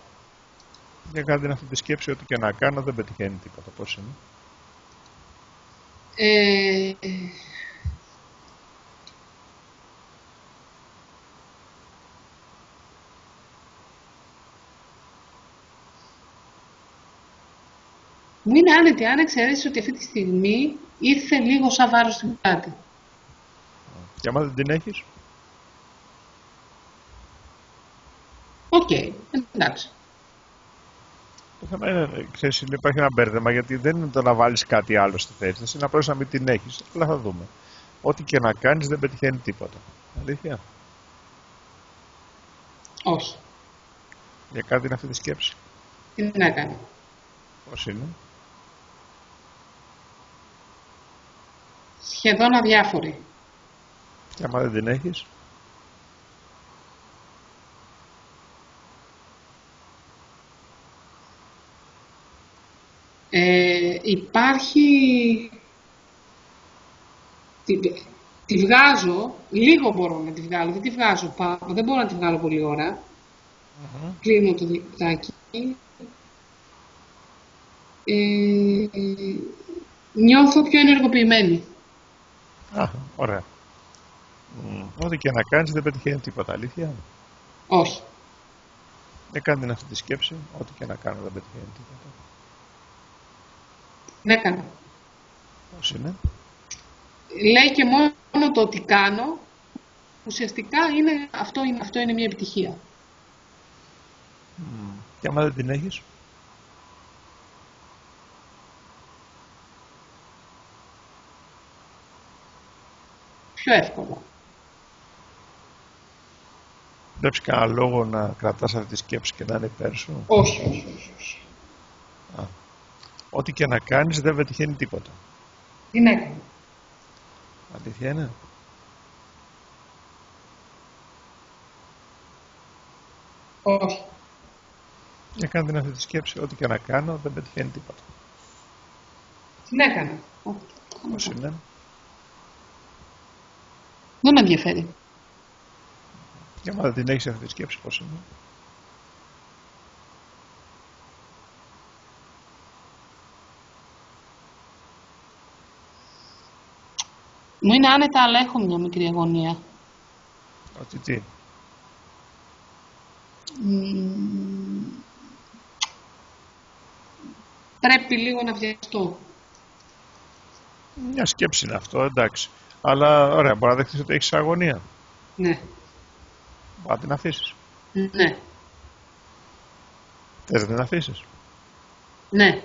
Για κάτι είναι αυτή τη σκέψη, ό,τι και να κάνω δεν πετυχαίνει τίποτα. Πώς είναι. Μου είναι άνετη αν εξαιρέσεις ότι αυτή τη στιγμή ήρθε λίγο σαν βάρος στην πλάτη. Και άμα δεν την έχεις. Οκ, εντάξει. Το θέμα είναι, ξέρεις, υπάρχει ένα μπέρδεμα γιατί δεν είναι το να βάλεις κάτι άλλο στη θέση. Είναι απλώς να μην την έχεις. Αλλά θα δούμε. Ό,τι και να κάνεις δεν πετυχαίνει τίποτα. Αλήθεια. Όχι. Για κάτι είναι αυτή τη σκέψη. Τι να κάνω. Πώς είναι. Σχεδόν αδιάφορη. Και άμα δεν την έχεις. Υπάρχει... Τη βγάζω, λίγο μπορώ να τη βγάλω, δεν τη βγάζω δεν μπορώ να τη βγάλω πολλή ώρα. Κλείνω το δικτάκι. Νιώθω πιο ενεργοποιημένη. Ωραία. Ό,τι και να κάνεις δεν πετυχαίνει τίποτα, αλήθεια. Όχι. Δεν κάνει αυτή τη σκέψη, ό,τι και να κάνω δεν πετυχαίνει τίποτα. Ναι, έκανα. Πώς είναι. Λέει και μόνο το ότι κάνω, ουσιαστικά αυτό είναι μια επιτυχία. Και άμα δεν την έχεις. Πιο εύκολο. Βλέπεις κανένα λόγο να κρατάς αυτή τη σκέψη και να είναι υπέρ σου. Όχι. Ό,τι και να κάνεις δεν πετυχαίνει τίποτα. Τι έκανα. Αλήθεια είναι. Όχι. Για κάντε αυτή τη σκέψη, ό,τι και να κάνω δεν πετυχαίνει τίποτα. Τι έκανα. Πώς είναι. Δεν με ενδιαφέρει. Για άμα δεν την έχεις αυτή τη σκέψη, πώς είναι. Μου είναι άνετα, αλλά έχω μια μικρή αγωνία. Ότι τι. Πρέπει λίγο να βιαστώ. Μια σκέψη είναι αυτό, εντάξει. Αλλά ωραία, μπορεί να δεχτείς ότι έχεις αγωνία. Ναι. Μπορεί να την αφήσεις. Ναι. Θες να την αφήσεις. Ναι.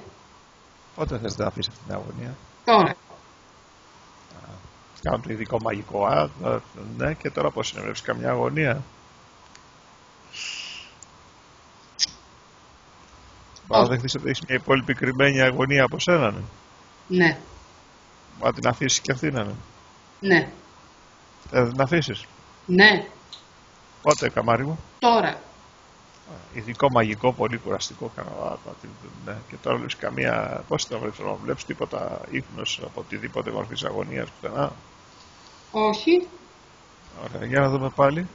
Πότε θες να αφήσεις αυτή την αγωνία. Τώρα. Κάνω το ειδικό μαγικό. Ναι, και τώρα πώς είναι, βλέπεις καμιά αγωνία. Μπορεί να δεχτείς ότι έχεις μια υπόλοιπη κρυμμένη αγωνία από σένα. Ναι. Μπορεί να την αφήσεις και αυτή να είναι. Ναι. Θες να την αφήσεις. Ναι. Πότε, καμάρι μου. Τώρα. Ειδικό μαγικό, πολύ κουραστικό. Ναι. Και τώρα βλέπεις καμία. Πώς θα βλέπεις τίποτα ίχνος από οτιδήποτε μορφής αγωνίας πουθενά. Όχι. Ωραία, για να δούμε πάλι.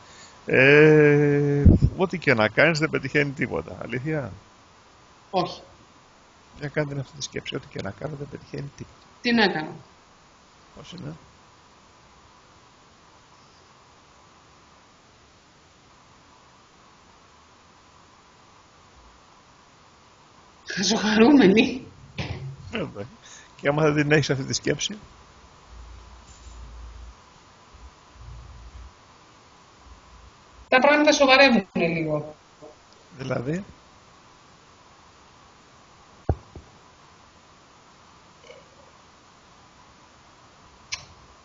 Ό,τι και να κάνεις δεν πετυχαίνει τίποτα. Αλήθεια. Όχι. Για κάντε αυτή τη σκέψη. Ό,τι και να κάνω δεν πετυχαίνει τίποτα. Τι να κάνω. Πώς είναι. Χαζοχαρούμενη. Και άμα δεν την έχεις αυτή τη σκέψη. Τα πράγματα σοβαρεύουν λίγο. Δηλαδή.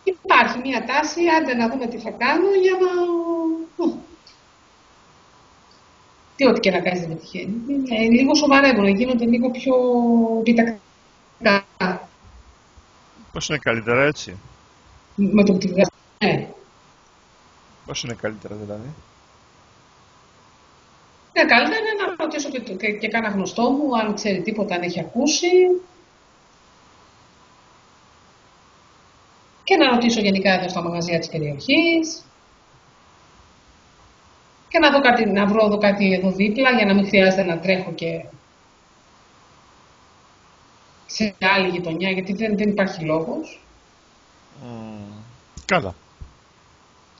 Υπάρχει μια τάση, άντε να δούμε τι θα κάνω για να... Τι ό,τι και να κάνεις δεν πετυχαίνει. Λίγο σοβαρεύουν, γίνονται λίγο πιο επιτακτικά. Πώς είναι καλύτερα έτσι? Με το που τη βγάζω. Ναι. Πώς είναι καλύτερα δηλαδή? Καλύτερα είναι να ρωτήσω και κάνα γνωστό μου, αν ξέρει τίποτα, αν έχει ακούσει. Και να ρωτήσω γενικά εδώ στα μαγαζιά της περιοχής. Και να, να βρω εδώ κάτι εδώ δίπλα για να μην χρειάζεται να τρέχω και σε άλλη γειτονιά, γιατί δεν υπάρχει λόγος. Καλά.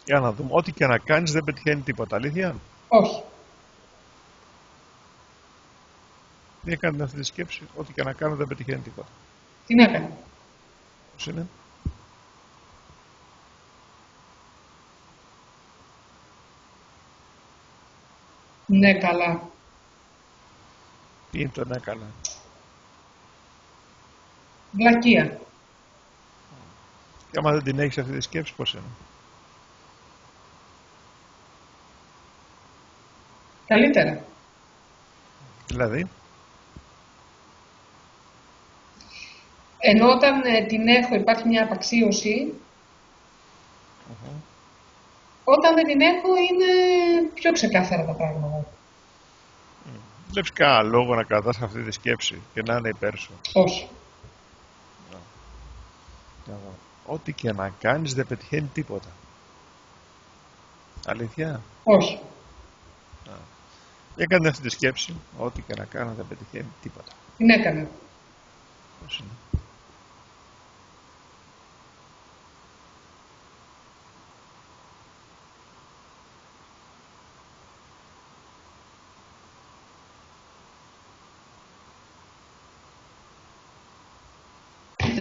Για να δούμε. Ό,τι και να κάνεις δεν πετυχαίνει τίποτα. Αλήθεια? Όχι. Τι έκανε αυτή τη σκέψη? Ό,τι και να κάνω δεν πετυχαίνει τίποτα. Τι έκανε? Πώς είναι? Ναι, καλά. Τι είναι το ναι, καλά? Βλακεία. Και άμα δεν την έχεις αυτή τη σκέψη, πώς είναι? Καλύτερα. Δηλαδή? Ενώ όταν την έχω υπάρχει μια απαξίωση, όταν δεν την έχω είναι πιο ξεκάθαρα τα πράγματα. Βλέπεις κανένα λόγο να κρατάς αυτή τη σκέψη και να είναι υπέρ σου? Όχι. Ό,τι και να κάνεις δεν πετυχαίνει τίποτα. Αλήθεια? Όχι. Για κάνε αυτή τη σκέψη. Ό,τι και να κάνω δεν πετυχαίνει τίποτα. Την έκανα. Πώς είναι?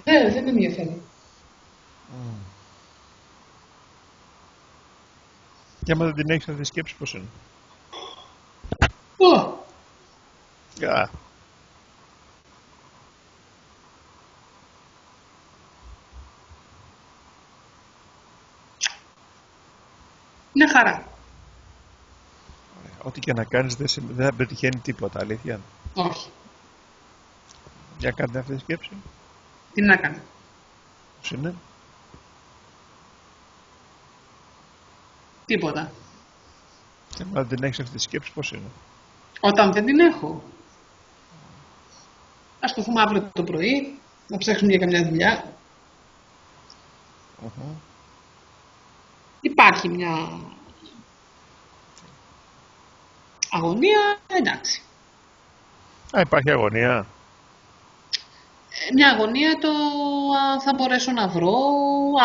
Δεν με ενδιαφέρει. Και άμα δεν την έχεις αυτή τη σκέψη, πώς είναι? Yeah. Είναι χαρά. Ό,τι και να κάνεις δεν πετυχαίνει τίποτα. Αλήθεια? Όχι. Για κάντε αυτή τη σκέψη. Την έκανα. Πώς είναι? Τίποτα. Και άμα δεν έχεις αυτή τη σκέψη, πώς είναι? Όταν δεν την έχω. Ας το πούμε αύριο το πρωί, να ψάξουμε για καμιά δουλειά. Υπάρχει μια αγωνία, εντάξει. Υπάρχει αγωνία. Μια αγωνία το αν θα μπορέσω να βρω,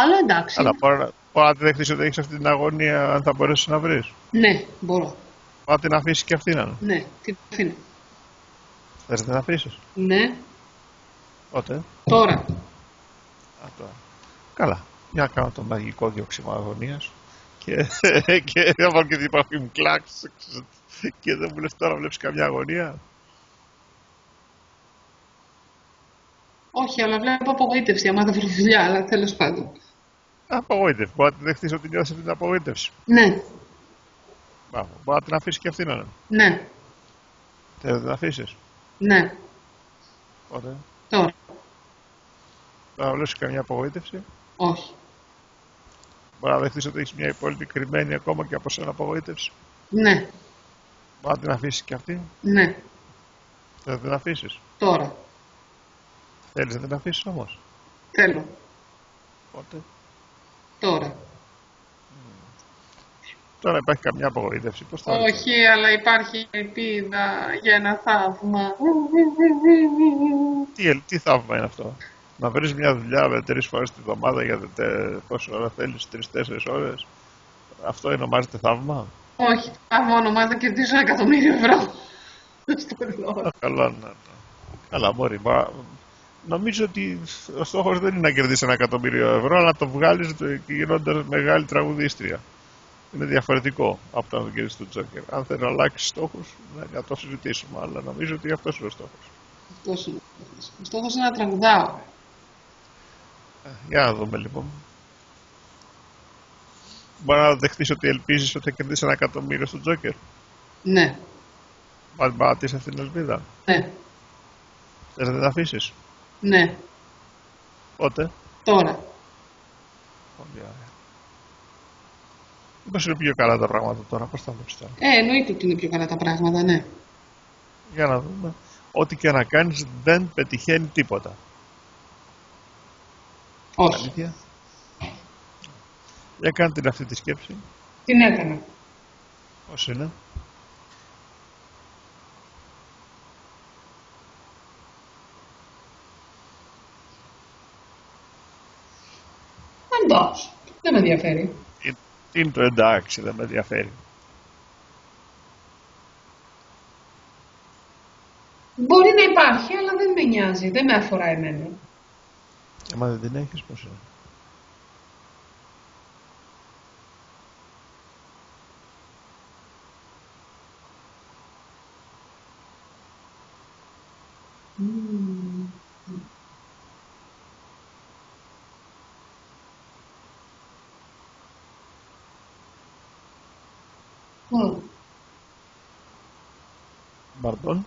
αλλά εντάξει. Αλλά μπορεί να τη δεχτείς ότι έχεις αυτή την αγωνία, αν θα μπορέσεις να βρεις. Ναι, μπορώ. Μπορεί να την αφήσεις και αυτή να είναι. Ναι, την αφήνω. Θες να την αφήσεις? Ναι. Πότε? Τώρα. Τώρα. Καλά. Για να κάνω το μαγικό διώξιμο αγωνίας και θα βάλω και την επαφή μου κλάξ και δεν μου λες τώρα βλέπεις καμιά αγωνία. Όχι, αλλά βλέπω απογοήτευση άμα δεν βρω δουλειά, αλλά τέλος πάντων. Απογοήτευση. Μπορεί να τη δεχτείς ότι νιώθεις αυτή την απογοήτευση. Ναι. Μπράβο. Μπορεί να την αφήσεις και αυτή να είναι. Ναι. Θες να την αφήσεις? Ναι. Πότε? Τώρα. Τώρα βλέπεις καμιά απογοήτευση? Όχι. Μπορεί να δεχτείς ότι έχεις μια υπόλοιπη κρυμμένη ακόμα και από σένα απογοήτευση? Ναι. Μπορεί να την αφήσεις και αυτή? Ναι. Θες να την αφήσεις? Τώρα. Θέλεις να την αφήσεις όμως? Θέλω. Πότε? Τώρα. Τώρα υπάρχει καμιά απογοήτευση? Πώς θα Όχι, αλλά υπάρχει ελπίδα για ένα θαύμα. Τι θαύμα είναι αυτό? Να βρεις μια δουλειά με 3 φορές τη βδομάδα για πόση ώρα θέλεις, 3-4 ώρες? Αυτό ονομάζεται θαύμα? Όχι, θαύμα ονομάζεται να κερδίσω 1.000.000 ευρώ. Καλό να το. Καλά, μπορεί. Νομίζω ότι ο στόχος δεν είναι να κερδίσει 1.000.000 ευρώ, αλλά να το βγάλεις γίνοντας μεγάλη τραγουδίστρια. Είναι διαφορετικό από το να τον κερδίσει το Τζόκερ. Αν θέλει να αλλάξει στόχους, να το συζητήσουμε, αλλά νομίζω ότι αυτός είναι ο στόχος. Αυτός είναι ο στόχος. Ο στόχος είναι να τραγουδάω. Για να δούμε λοιπόν. Μπορεί να δεχτείς ότι ελπίζεις ότι θα κερδίσει 1.000.000 στο Τζόκερ. Ναι. Πατήσεις αυτήν την ελπίδα. Ναι. Θες να την αφήσεις. Ναι. Πότε. Τώρα. Πολύ ωραία. Μήπως είναι πιο καλά τα πράγματα τώρα, πώς τα βλέπεις τώρα. Εννοείται ότι είναι πιο καλά τα πράγματα, ναι. Για να δούμε. Ό,τι και να κάνεις δεν πετυχαίνει τίποτα. Όχι. Αλήθεια. Για κάνε την αυτή τη σκέψη. Την έκανα. Πώς είναι. Εντάξει. Δεν με ενδιαφέρει. Τι είναι το εντάξει, δεν με ενδιαφέρει. Μπορεί να υπάρχει, αλλά δεν με νοιάζει. Δεν με αφορά εμένα. Άμα δεν την έχεις, πώς είναι. Μπαρντών.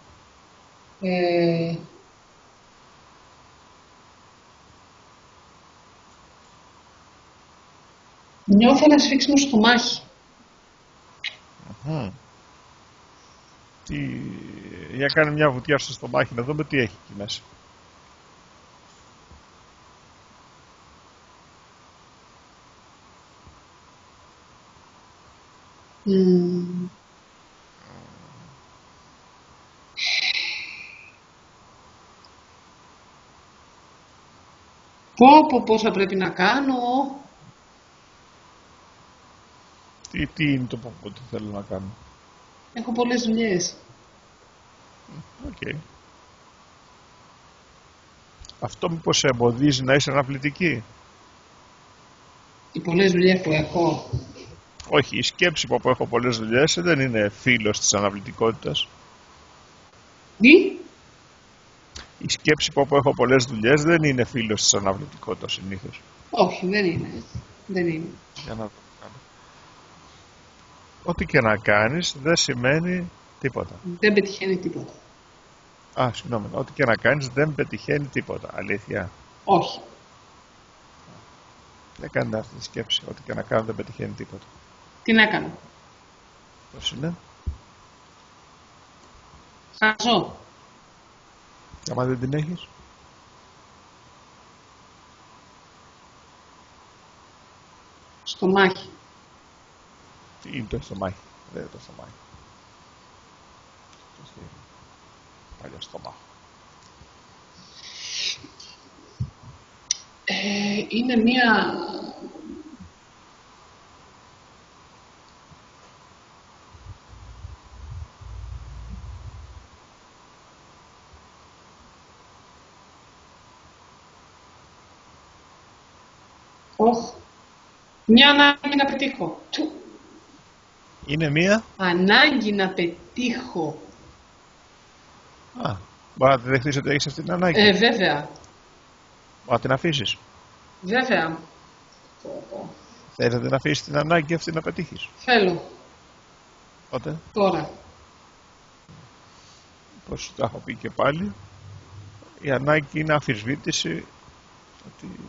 Νιώθω ένα σφίξιμο στο μάχη. Για κάνε μια βουτιά στο στομάχι να δούμε τι έχει εκεί μέσα. Πόσα πρέπει να κάνω. Τι είναι το που θέλω να κάνω. Έχω πολλές δουλειές. Οκ. Αυτό μήπως σε εμποδίζει να είσαι αναβλητική. Οι πολλές δουλειές που έχω. Όχι, η σκέψη που έχω πολλές δουλειές δεν είναι φίλος της αναβλητικότητας. Τι? Η σκέψη που έχω πολλές δουλειές δεν είναι φίλος της αναβλητικότητας συνήθως. Όχι, δεν είναι. Δεν είναι. Για να το κάνω. Ό,τι και να κάνεις δεν σημαίνει τίποτα. Δεν πετυχαίνει τίποτα. Συγγνώμη. Ό,τι και να κάνεις δεν πετυχαίνει τίποτα. Αλήθεια. Όχι. Δεν κάνετε αυτή τη σκέψη. Ό,τι και να κάνω δεν πετυχαίνει τίποτα. Τι να κάνω. Πώς είναι. Χαζό. Άμα δεν την έχεις. Στομάχι. Τι είναι το στομάχι. Δεν είναι το στομάχι. Παλιό στομάχι. Είναι μία... Μια ανάγκη να πετύχω. Είναι μία... Ανάγκη να πετύχω. Μπορεί να τη δεχτείς ότι έχεις αυτή την ανάγκη. Βέβαια. Μπορεί να την αφήσεις. Βέβαια. Θέλεις να την αφήσεις την ανάγκη αυτή να πετύχεις. Θέλω. Πότε. Τώρα. Πώς το έχω πει και πάλι. Η ανάγκη είναι αμφισβήτηση ότι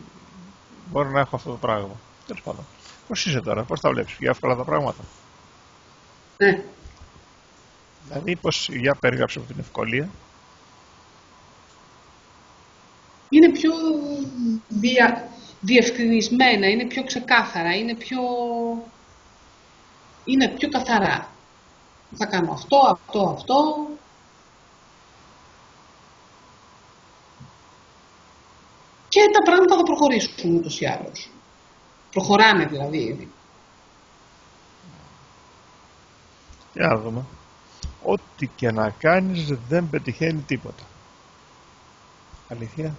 μπορώ να έχω αυτό το πράγμα. Τέλος πάντων. Πώς είσαι τώρα, πώς τα βλέπεις, πιο εύκολα τα πράγματα. Ναι. Δηλαδή πως για περιγράψε από την ευκολία. Είναι πιο διευκρινισμένα, είναι πιο ξεκάθαρα, είναι πιο καθαρά. Θα κάνω αυτό. Και τα πράγματα θα προχωρήσουν ούτως ή άλλως. Προχωράνε δηλαδή ήδη. Για να δούμε. Ό,τι και να κάνεις δεν πετυχαίνει τίποτα. Αλήθεια.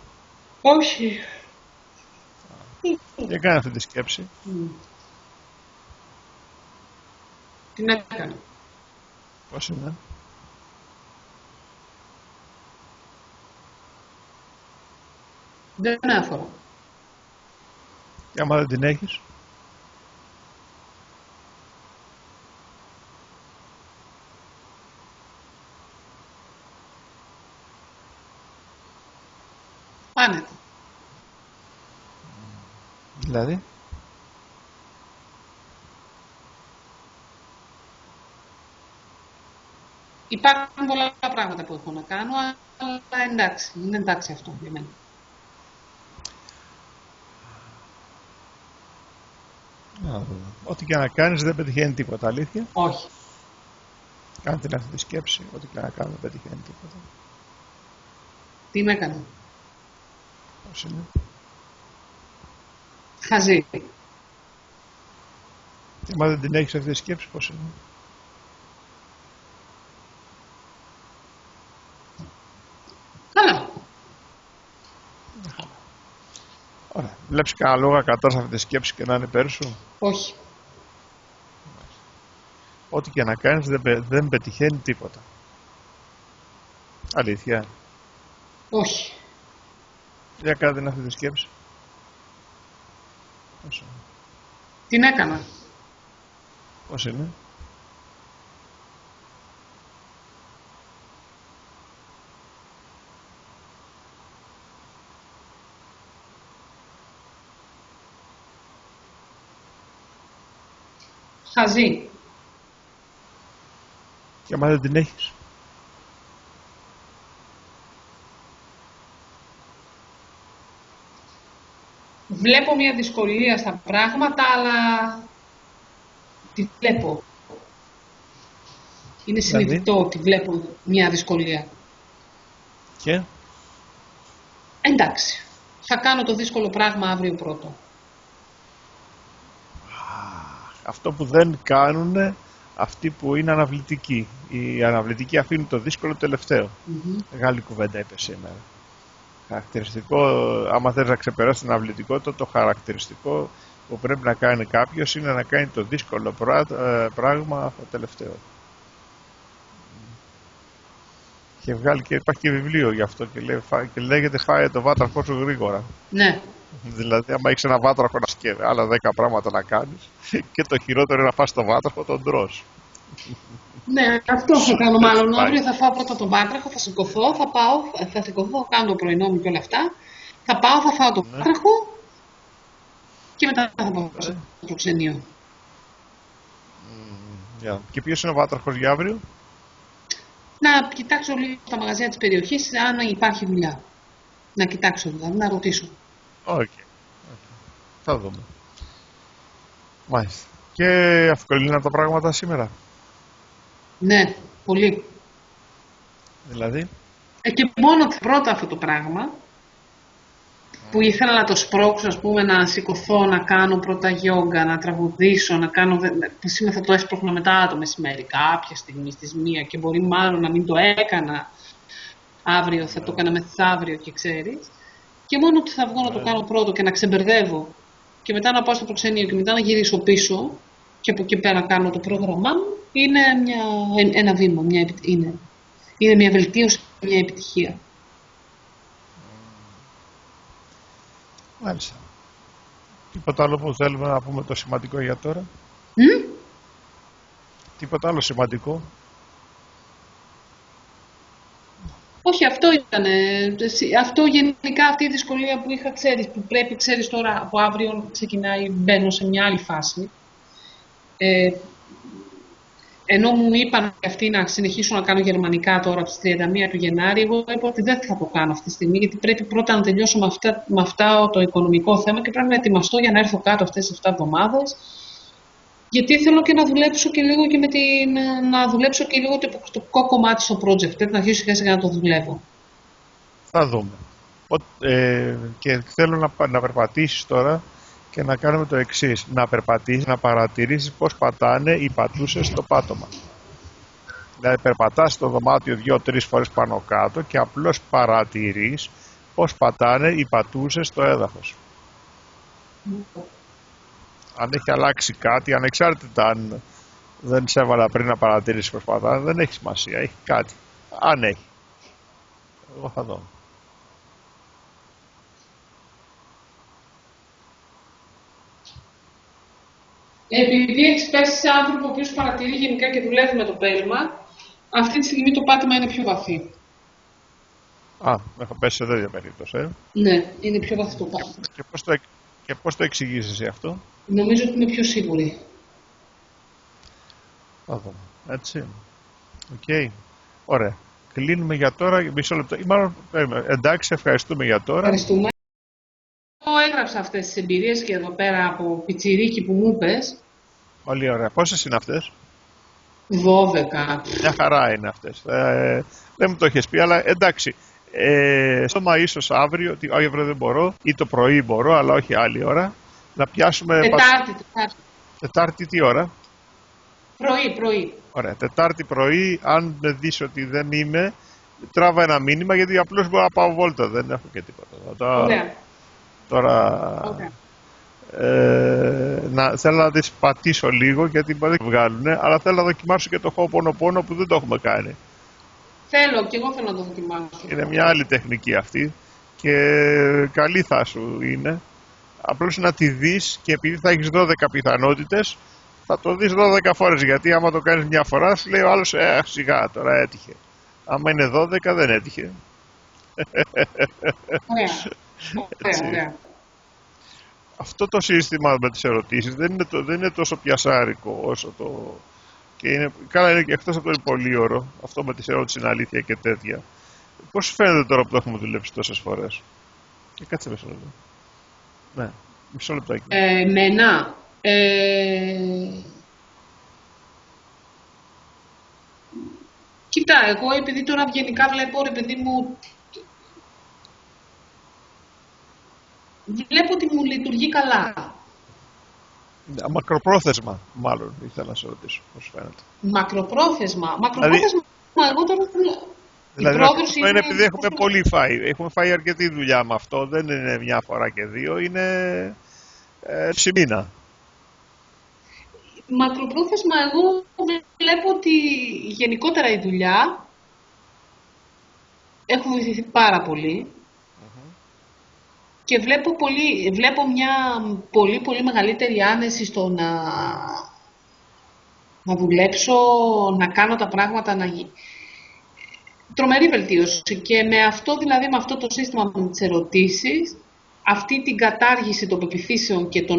Όχι. Δεν κάνει αυτή τη σκέψη. Την έκανε. Πώς είναι? Δεν αφορά. Και άμα δεν την έχεις? Άνετα. Δηλαδή? Υπάρχουν πολλά πράγματα που έχω να κάνω, αλλά εντάξει, είναι εντάξει αυτό για μένα. Ό,τι και να κάνεις δεν πετυχαίνει τίποτα, αλήθεια. Όχι. Κάντε αυτή τη σκέψη, ό,τι και να κάνω δεν πετυχαίνει τίποτα. Τι με έκανε? Πώς είναι? Χαζή. Και άμα δεν την έχεις αυτή τη σκέψη, πώς είναι? Καλά. Ωραία. Βλέπεις κανένα λόγο κατά σε αυτή τη σκέψη και να είναι υπέρ σου? Όχι. Ό,τι και να κάνεις δεν πετυχαίνει τίποτα. Αλήθεια. Όχι. Για κάντε αυτή τη σκέψη. Πώς είναι? Την έκανα. Πώς είναι? Χαζή. Και άμα δεν την έχεις? Βλέπω μια δυσκολία στα πράγματα, αλλά τη βλέπω. Είναι συνειδητό ότι βλέπω μια δυσκολία. Και? Εντάξει. Θα κάνω το δύσκολο πράγμα αύριο πρώτο. Αυτό που δεν κάνουν αυτοί που είναι αναβλητικοί. Οι αναβλητικοί αφήνουν το δύσκολο τελευταίο. Μεγάλη κουβέντα είπε σήμερα. Χαρακτηριστικό, άμα θέλεις να ξεπεράσεις την αναβλητικότητα, το χαρακτηριστικό που πρέπει να κάνει κάποιος είναι να κάνει το δύσκολο πράγμα αυτό το τελευταίο. Και βγάλει και υπάρχει και βιβλίο γι' αυτό και λέγεται «Φάε το βάτραχο σου γρήγορα». Ναι. Δηλαδή, άμα έχεις ένα βάτραχο να σκέφτεσαι άλλα 10 πράγματα να κάνεις και το χειρότερο είναι να φας το βάτραχο, τον τρως. Ναι, αυτό θα κάνω μάλλον. Αύριο θα φάω πρώτα τον βάτραχο, θα σηκωθώ, θα κάνω το πρωινό μου και όλα αυτά. Θα πάω, θα φάω το βάτραχο και μετά θα πάω στο προξενείο. Και ποιος είναι ο βάτραχος για αύριο? Να κοιτάξω λίγο στα μαγαζιά της περιοχής αν υπάρχει δουλειά. Να κοιτάξω δηλαδή, να ρωτήσω. Okay. Θα δούμε. Μάλιστα. Και ευκολύναν τα πράγματα σήμερα? Ναι, πολύ. Δηλαδή? Και μόνο πρώτα αυτό το πράγμα που ήθελα να το σπρώξω, ας πούμε, να σηκωθώ, να κάνω πρώτα γιόγκα, να τραγουδήσω, να κάνω... Σήμερα θα το έσπρωχνα μετά το μεσημέρι, κάποια στιγμή στις 1 και μπορεί μάλλον να μην το έκανα αύριο, θα το έκανα μεθαύριο και ξέρεις. Και μόνο ότι θα βγω να το κάνω πρώτο και να ξεμπερδεύω και μετά να πάω στο προξενείο και μετά να γυρίσω πίσω και από εκεί πέρα να κάνω το πρόγραμμά μου, είναι ένα βήμα, είναι μια βελτίωση, μια επιτυχία. Μάλιστα. Τίποτα άλλο που θέλουμε να πούμε το σημαντικό για τώρα? Τίποτα άλλο σημαντικό? Όχι, αυτό ήταν. Αυτό γενικά, αυτή η δυσκολία που είχα, ξέρεις, που πρέπει, ξέρεις τώρα, από αύριο ξεκινάει, μπαίνω σε μια άλλη φάση. Ενώ μου είπαν αυτοί να συνεχίσω να κάνω γερμανικά τώρα από τις 31 του Γενάρη, εγώ είπα ότι δεν θα το κάνω αυτή τη στιγμή, γιατί πρέπει πρώτα να τελειώσω με αυτά το οικονομικό θέμα και πρέπει να ετοιμαστώ για να έρθω κάτω αυτές τις 7 εβδομάδες. Γιατί θέλω και να δουλέψω και λίγο και να δουλέψω και λίγο το υποχρεωτικό κομμάτι στο project. Πρέπει να αρχίσω σιγά σιγά να το δουλεύω. Θα δούμε. Και θέλω να περπατήσεις τώρα και να κάνουμε το εξής. Να περπατήσεις, να παρατηρήσεις πώς πατάνε οι πατούσες στο πάτωμα. Δηλαδή περπατάς στο δωμάτιο 2-3 φορές πάνω κάτω και απλώς παρατηρείς πώς πατάνε οι πατούσες στο έδαφος. Αν έχει αλλάξει κάτι, ανεξάρτητα αν δεν σε έβαλα πριν να παρατηρήσεις πώς πατάνε, δεν έχει σημασία, έχει κάτι. Αν έχει. Εγώ θα δω. Επειδή έχεις πέσει σε άνθρωπο ο οποίος παρατηρεί γενικά και δουλεύει με το πέλμα, αυτή τη στιγμή το πάτημα είναι πιο βαθύ. Α, έχω πέσει σε τέτοια περίπτωση. Ναι, είναι πιο βαθύ το πάτημα. Και πώς το εξηγείς εσύ αυτό? Νομίζω ότι είμαι πιο σίγουρη. Θα δούμε. Έτσι. Οκ. Ωραία. Κλείνουμε για τώρα. Μισό λεπτό. Εντάξει, ευχαριστούμε για τώρα. Ευχαριστούμε. Εγώ έγραψα αυτές τις εμπειρίες και εδώ πέρα από πιτσιρίκι που μου είπες. Πολύ ωραία. Πόσες είναι αυτές? 12. Μια χαρά είναι αυτές. Δεν μου το έχεις πει, αλλά εντάξει. Στόμα ίσως αύριο, αύριο δεν μπορώ, ή το πρωί μπορώ, αλλά όχι άλλη ώρα. Να πιάσουμε... Τετάρτη τι ώρα? Πρωί. Ωραία. Τετάρτη πρωί, αν με δεις ότι δεν είμαι, τράβα ένα μήνυμα, γιατί απλώς μπορώ να πάω βόλτα, δεν έχω και τίποτα. Ωραία. Τώρα... Okay. Θέλω να τις πατήσω λίγο, γιατί δεν βγάλουνε, αλλά θέλω να δοκιμάσω και το Ho'oponopono που δεν το έχουμε κάνει. Και εγώ θέλω να το δοκιμάσω. Είναι μια άλλη τεχνική αυτή και καλή θα σου είναι. Απλώς να τη δεις, και επειδή θα έχεις 12 πιθανότητες, θα το δεις 12 φορές, γιατί άμα το κάνεις μια φορά σου λέει ο άλλος σιγά τώρα έτυχε. Άμα είναι 12 δεν έτυχε. Ωραία. Αυτό το σύστημα με τις ερωτήσεις δεν είναι τόσο πιασάρικο όσο το... Και είναι, καλά είναι και εκτός από το είναι πολύ ωραίο, αυτό με τις ερωτήσεις είναι αλήθεια και τέτοια. Πώς σου φαίνεται τώρα που το έχουμε δουλέψει τόσες φορές? Και κάτσε μισό λεπτό. Ναι, μισό λεπτάκι. Εμένα, κοίτα, εγώ επειδή τώρα γενικά βλέπω, ρε παιδί μου, βλέπω ότι μου λειτουργεί καλά. Μακροπρόθεσμα, μάλλον, ήθελα να σε ρωτήσω, πώς φαίνεται. Μακροπρόθεσμα, εγώ τώρα... Δηλαδή, είναι επειδή έχουμε πολύ φάει. Έχουμε φάει αρκετή δουλειά με αυτό, δεν είναι μια φορά και δύο, είναι μήνα. Μακροπρόθεσμα, εγώ βλέπω ότι γενικότερα η δουλειά έχω βοηθηθεί πάρα πολύ. Και βλέπω μια πολύ μεγαλύτερη άνεση στο να δουλέψω, να κάνω τα πράγματα, τρομερή βελτίωση. Και με αυτό, δηλαδή με αυτό το σύστημα με τις ερωτήσεις, αυτή την κατάργηση των πεποιθήσεων και το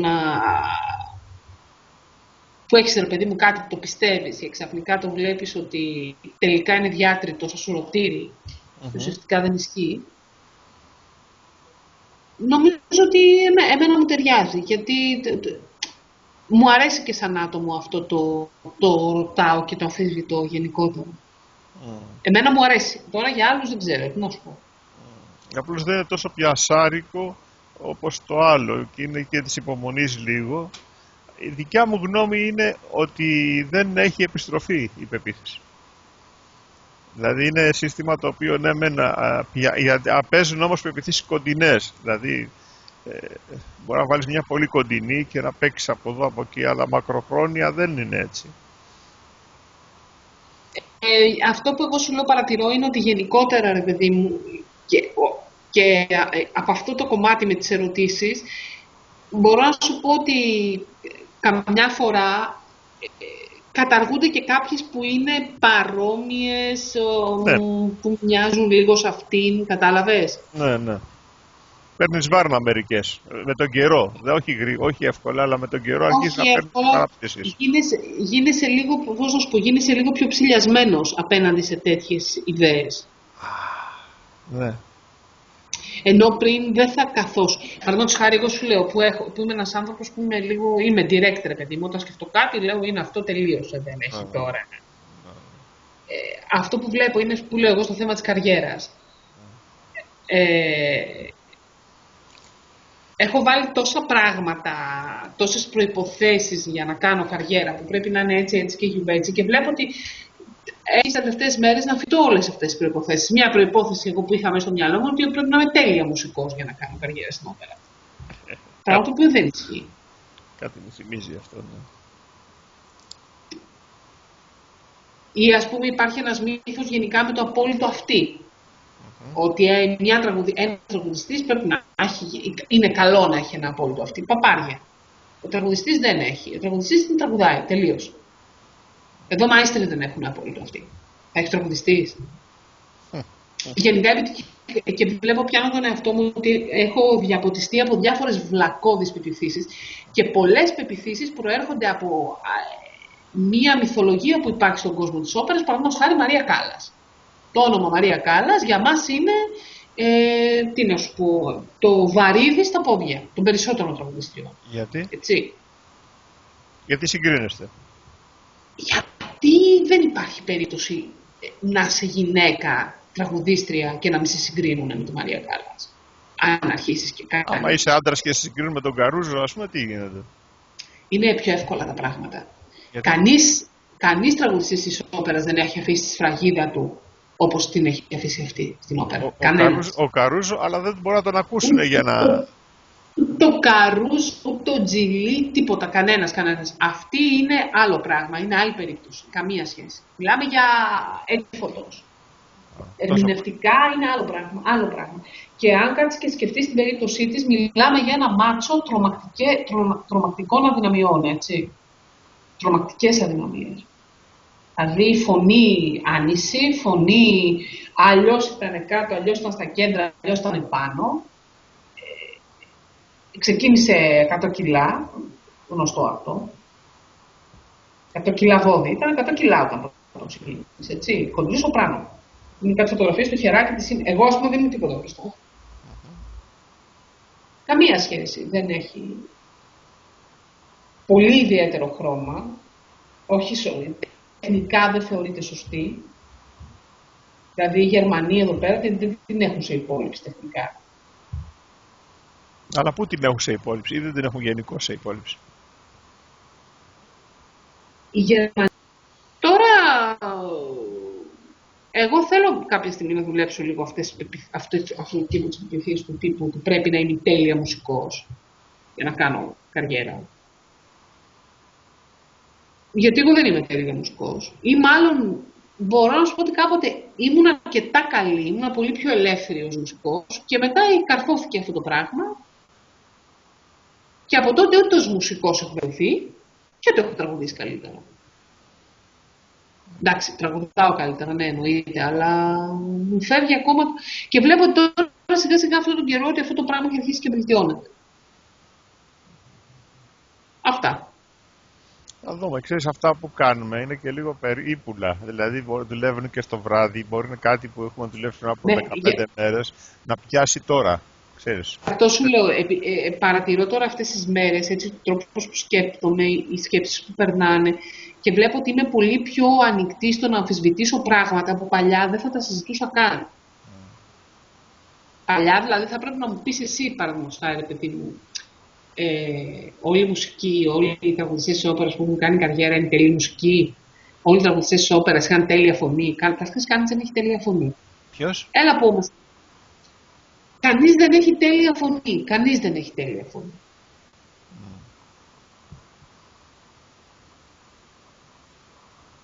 που έχεις, ρε παιδί μου, κάτι που το πιστεύεις και ξαφνικά το βλέπεις ότι τελικά είναι διάτριτο, σαν σουρωτήρι, ουσιαστικά δεν ισχύει. Νομίζω ότι εμένα μου ταιριάζει, γιατί μου αρέσει και σαν άτομο αυτό το ρωτάω και το αμφισβητώ γενικότερα. Εμένα μου αρέσει. Τώρα για άλλους δεν ξέρω, τι να σου πω. Απλώς δεν είναι τόσο πιασάρικο όπως το άλλο και είναι και της υπομονής λίγο. Η δικιά μου γνώμη είναι ότι δεν έχει επιστροφή η πεποίθηση. Δηλαδή είναι σύστημα το οποίο ναι παίζουν όμως πεποιθήσεις κοντινές. Δηλαδή μπορεί να βάλεις μια πολύ κοντινή και να παίξεις από εδώ από εκεί, αλλά μακροχρόνια δεν είναι έτσι. Αυτό που εγώ σου λέω παρατηρώ είναι ότι γενικότερα, ρε παιδί μου, και από αυτό το κομμάτι με τις ερωτήσεις, μπορώ να σου πω ότι καμιά φορά καταργούνται και κάποιες που είναι παρόμοιες, ναι, που μοιάζουν λίγο σε αυτήν, κατάλαβες. Ναι. Παίρνεις βάρνα μερικές, με τον καιρό, όχι εύκολα, αλλά με τον καιρό αρχίζεις να παίρνεις παραπτήσεις. Γίνεσαι λίγο πιο ψηλιασμένος απέναντι σε τέτοιες ιδέες. Ναι. Ενώ πριν δεν θα καθώς. Παραδείγματος χάρη, εγώ σου λέω που είμαι ένας άνθρωπος που είμαι direct, ρε παιδί μου. Όταν σκεφτώ κάτι, λέω είναι αυτό, τελείωσε, δεν έχει τώρα. Αυτό που βλέπω είναι που λέω εγώ στο θέμα της καριέρας. Έχω βάλει τόσα πράγματα, τόσες προϋποθέσεις για να κάνω καριέρα που πρέπει να είναι έτσι και γιουβέτσι και βλέπω ότι έχει τις τελευταίες μέρες να φυτώ όλες αυτές τις προϋποθέσεις. Μια προϋπόθεση εγώ που είχα μέσα στο μυαλό μου ότι πρέπει να είμαι τέλεια μουσικός για να κάνω καριέρα στην όπερα. Πράγμα το οποίο δεν ισχύει. Κάτι μου θυμίζει αυτό, ναι. Ή ας πούμε υπάρχει ένας μύθος γενικά με το απόλυτο αυτή. Ότι ένας τραγουδιστής πρέπει να έχει, είναι καλό να έχει ένα απόλυτο αυτή. Παπάρια. Ο τραγουδιστής δεν έχει. Ο τραγουδιστής δεν τραγουδάει. Τελείως. Εδώ μάιστεροι δεν έχουν απόλυτο αυτή. Θα έχει τραγουδιστής. Γενικά και βλέπω πιάνω τον εαυτό μου ότι έχω διαποτιστεί από διάφορες βλακώδεις πεποιθήσεις και πολλές πεποιθήσεις προέρχονται από μία μυθολογία που υπάρχει στον κόσμο της όπερας, παραδείγματος χάρη Μαρία Κάλλας. Το όνομα Μαρία Κάλλας για μας είναι, τι να σου πω, το βαρύδι στα πόδια των περισσότερων τραγουδιστριών. Γιατί? Έτσι. Γιατί συγκρίνεστε? Γιατί δεν υπάρχει περίπτωση να είσαι γυναίκα τραγουδίστρια και να μην σε συγκρίνουν με τη Μαρία Κάλλας. Αν αρχίσεις και κάνεις. Άμα είσαι άντρας και σε συγκρίνουν με τον Καρούζο, ας πούμε, τι γίνεται? Είναι πιο εύκολα τα πράγματα. Γιατί? Κανείς τραγουδιστής της όπερας δεν έχει αφήσει τη σφραγίδα του όπως την έχει αφήσει αυτή στην όπερα. Ο Καρούζο, αλλά δεν μπορεί να τον ακούσουν για να... Το Καρούζο, το Τζιλί, τίποτα, κανένας. Αυτή είναι άλλο πράγμα, είναι άλλη περίπτωση, καμία σχέση. Μιλάμε για έφωτος. Ερμηνευτικά είναι άλλο πράγμα. Και αν κάτσεις και σκεφτείς την περίπτωσή της, μιλάμε για ένα μάτσο τρομακτικών αδυναμιών, έτσι. Τρομακτικές αδυναμίες. Δηλαδή φωνή άνηση, φωνή αλλιώς ήταν κάτω, αλλιώς ήταν στα κέντρα, αλλιώς ήταν πάνω. Ξεκίνησε 100 κιλά, γνωστό αυτό. 100 κιλά βόδι, ήταν 100 κιλά όταν πρώτο ξεκίνησε, έτσι. Κοντρή σοπράνο. Είναι κάτι φωτογραφίες στο χεράκι της. Εγώ, ας πούμε, δεν είμαι τίποτα γνωστό. Καμία σχέση. Δεν έχει πολύ ιδιαίτερο χρώμα. Όχι τεχνικά δεν θεωρείται σωστή. Δηλαδή οι Γερμανοί εδώ πέρα δεν την έχουν σε υπόλοιψη τεχνικά. Αλλά πού την έχουν σε υπόλοιψη ή δεν την έχουν γενικώς σε υπόλοιψη? Οι Γερμανοί. Τώρα, εγώ θέλω κάποια στιγμή να δουλέψω λίγο αυτού τύπου τις πεποιθήσεις του τύπου ότι πρέπει να είμαι τέλεια μουσικός για να κάνω καριέρα. Γιατί εγώ δεν είμαι τέλεια μουσικός. Ή μάλλον μπορώ να σου πω ότι κάποτε ήμουν αρκετά καλή, ήμουν πολύ πιο ελεύθερη ως μουσικός και μετά καρφώθηκε αυτό το πράγμα και από τότε ούτε ως μουσικός έχω βρεθεί και το έχω τραγουδήσει καλύτερα. Εντάξει, τραγουδάω καλύτερα, ναι, εννοείται, αλλά μου φεύγει ακόμα. Και βλέπω τώρα σιγά σιγά αυτόν τον καιρό ότι αυτό το πράγμα έχει αρχίσει και βελτιώνεται. Αυτά. Να δούμε, ξέρεις, αυτά που κάνουμε είναι και λίγο περίπουλα. Δηλαδή δουλεύουν και στο βράδυ, μπορεί να είναι κάτι που έχουμε δουλέψει από 15 μέρες να πιάσει τώρα, ξέρεις. Αυτό σου λέω, παρατηρώ τώρα αυτές τις μέρες, έτσι, τον τρόπο που σκέπτομαι, οι σκέψεις που περνάνε και βλέπω ότι είμαι πολύ πιο ανοιχτή στο να αμφισβητήσω πράγματα που παλιά δεν θα τα συζητούσα καν. Παλιά δηλαδή θα πρέπει να μου πεις εσύ, παραδείγματος χάρη, ρε παιδί μου, όλη η μουσική, όλοι οι τραγουδιστές της όπερας που έχουν κάνει καριέρα είναι τέλειοι μουσικοί. Όλοι οι τραγουδιστές της όπερας είχαν τέλεια φωνή. Καθώς κανείς δεν έχει τέλεια φωνή. Ποιος? Έλα πω όμως. Κανείς δεν έχει τέλεια φωνή. Κανείς δεν έχει τέλεια φωνή.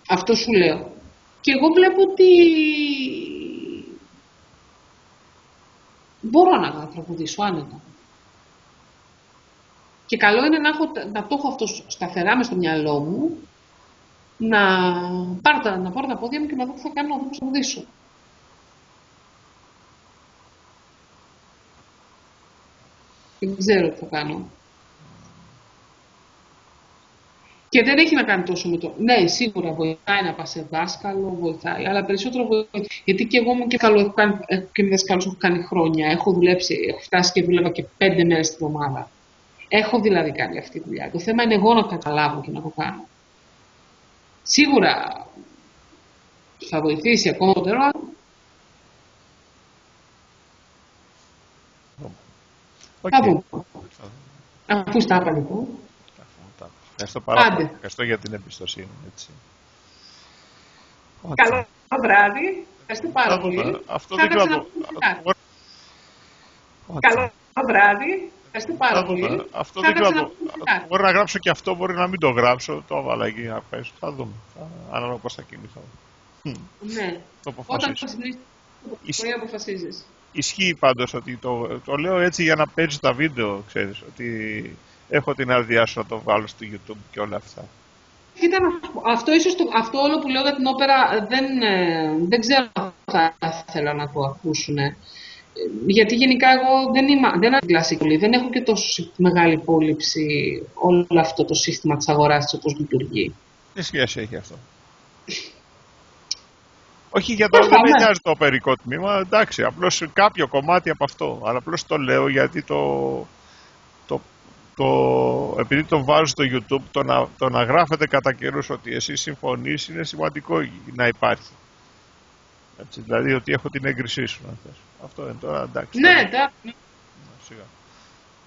Αυτό σου λέω. Και εγώ βλέπω ότι μπορώ να τραγουδήσω άνετα. Και καλό είναι να το έχω αυτό σταθερά μες στο μυαλό μου, να πάρω τα πόδια μου και να δω τι θα κάνω, να δω πώς θα τραγουδήσω. Δεν ξέρω τι θα κάνω. Και δεν έχει να κάνει τόσο με το. Ναι, σίγουρα βοηθάει να πας σε δάσκαλο, βοηθάει, αλλά περισσότερο βοηθάει. Γιατί και εγώ μου και καλό, έχω και με δασκάλους έχω κάνει χρόνια. Έχω δουλέψει, έχω φτάσει και δούλευα και 5 μέρες την εβδομάδα. Έχω δηλαδή κάνει αυτή τη δουλειά. Το θέμα είναι εγώ να καταλάβω και να το κάνω. Σίγουρα θα βοηθήσει ακόμα περισσότερο. Θα δούμε. Αφού στα είπα λοιπόν. Ευχαριστώ πάρα πολύ. Ευχαριστώ για την εμπιστοσύνη. Έτσι. Καλό βράδυ. Ευχαριστώ πάρα πολύ. Αυτό δεν ξέρω. Καλό βράδυ. Ευχαριστώ πάρα πολύ. Αυτό δεν ξέρω. Μπορεί να γράψω και αυτό, μπορεί να μην το γράψω. Το έβαλα εκεί να πέσω. Θα δούμε. Ανάλογα πώς θα κινηθώ. Ναι. Όταν αποφασίζεις. Ισχύει πάντως ότι το λέω έτσι για να παίζει τα βίντεο, ξέρεις, ότι έχω την άδειά σου να το βάλω στο YouTube και όλα αυτά. Αυτό όλο που λέω για την όπερα δεν ξέρω αν θα ήθελα να το ακούσουν. Γιατί γενικά εγώ δεν είμαι κλασική, δεν έχω και τόσο μεγάλη υπόλοιψη όλο αυτό το σύστημα της αγοράς, όπως λειτουργεί. Τι σχέση έχει αυτό? Όχι, για το δεν με νοιάζει το οπερικό τμήμα, εντάξει, απλώς κάποιο κομμάτι από αυτό. Αλλά απλώς το λέω γιατί επειδή το βάζω στο YouTube, το να γράφετε κατά καιρούς ότι εσείς συμφωνείς είναι σημαντικό να υπάρχει. Έτσι, δηλαδή ότι έχω την έγκρισή σου, να θες. Αυτό είναι τώρα, εντάξει. Ναι, εντάξει. Σιγά.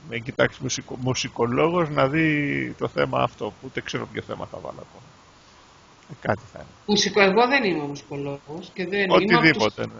Με κοιτάξει μουσικολόγος να δει το θέμα αυτό, που ούτε ξέρω ποιο θέμα θα βάλω ακόμα. Κάτι θα είναι. Εγώ δεν είμαι μουσικολόγος και δεν Οτιδήποτε, ναι.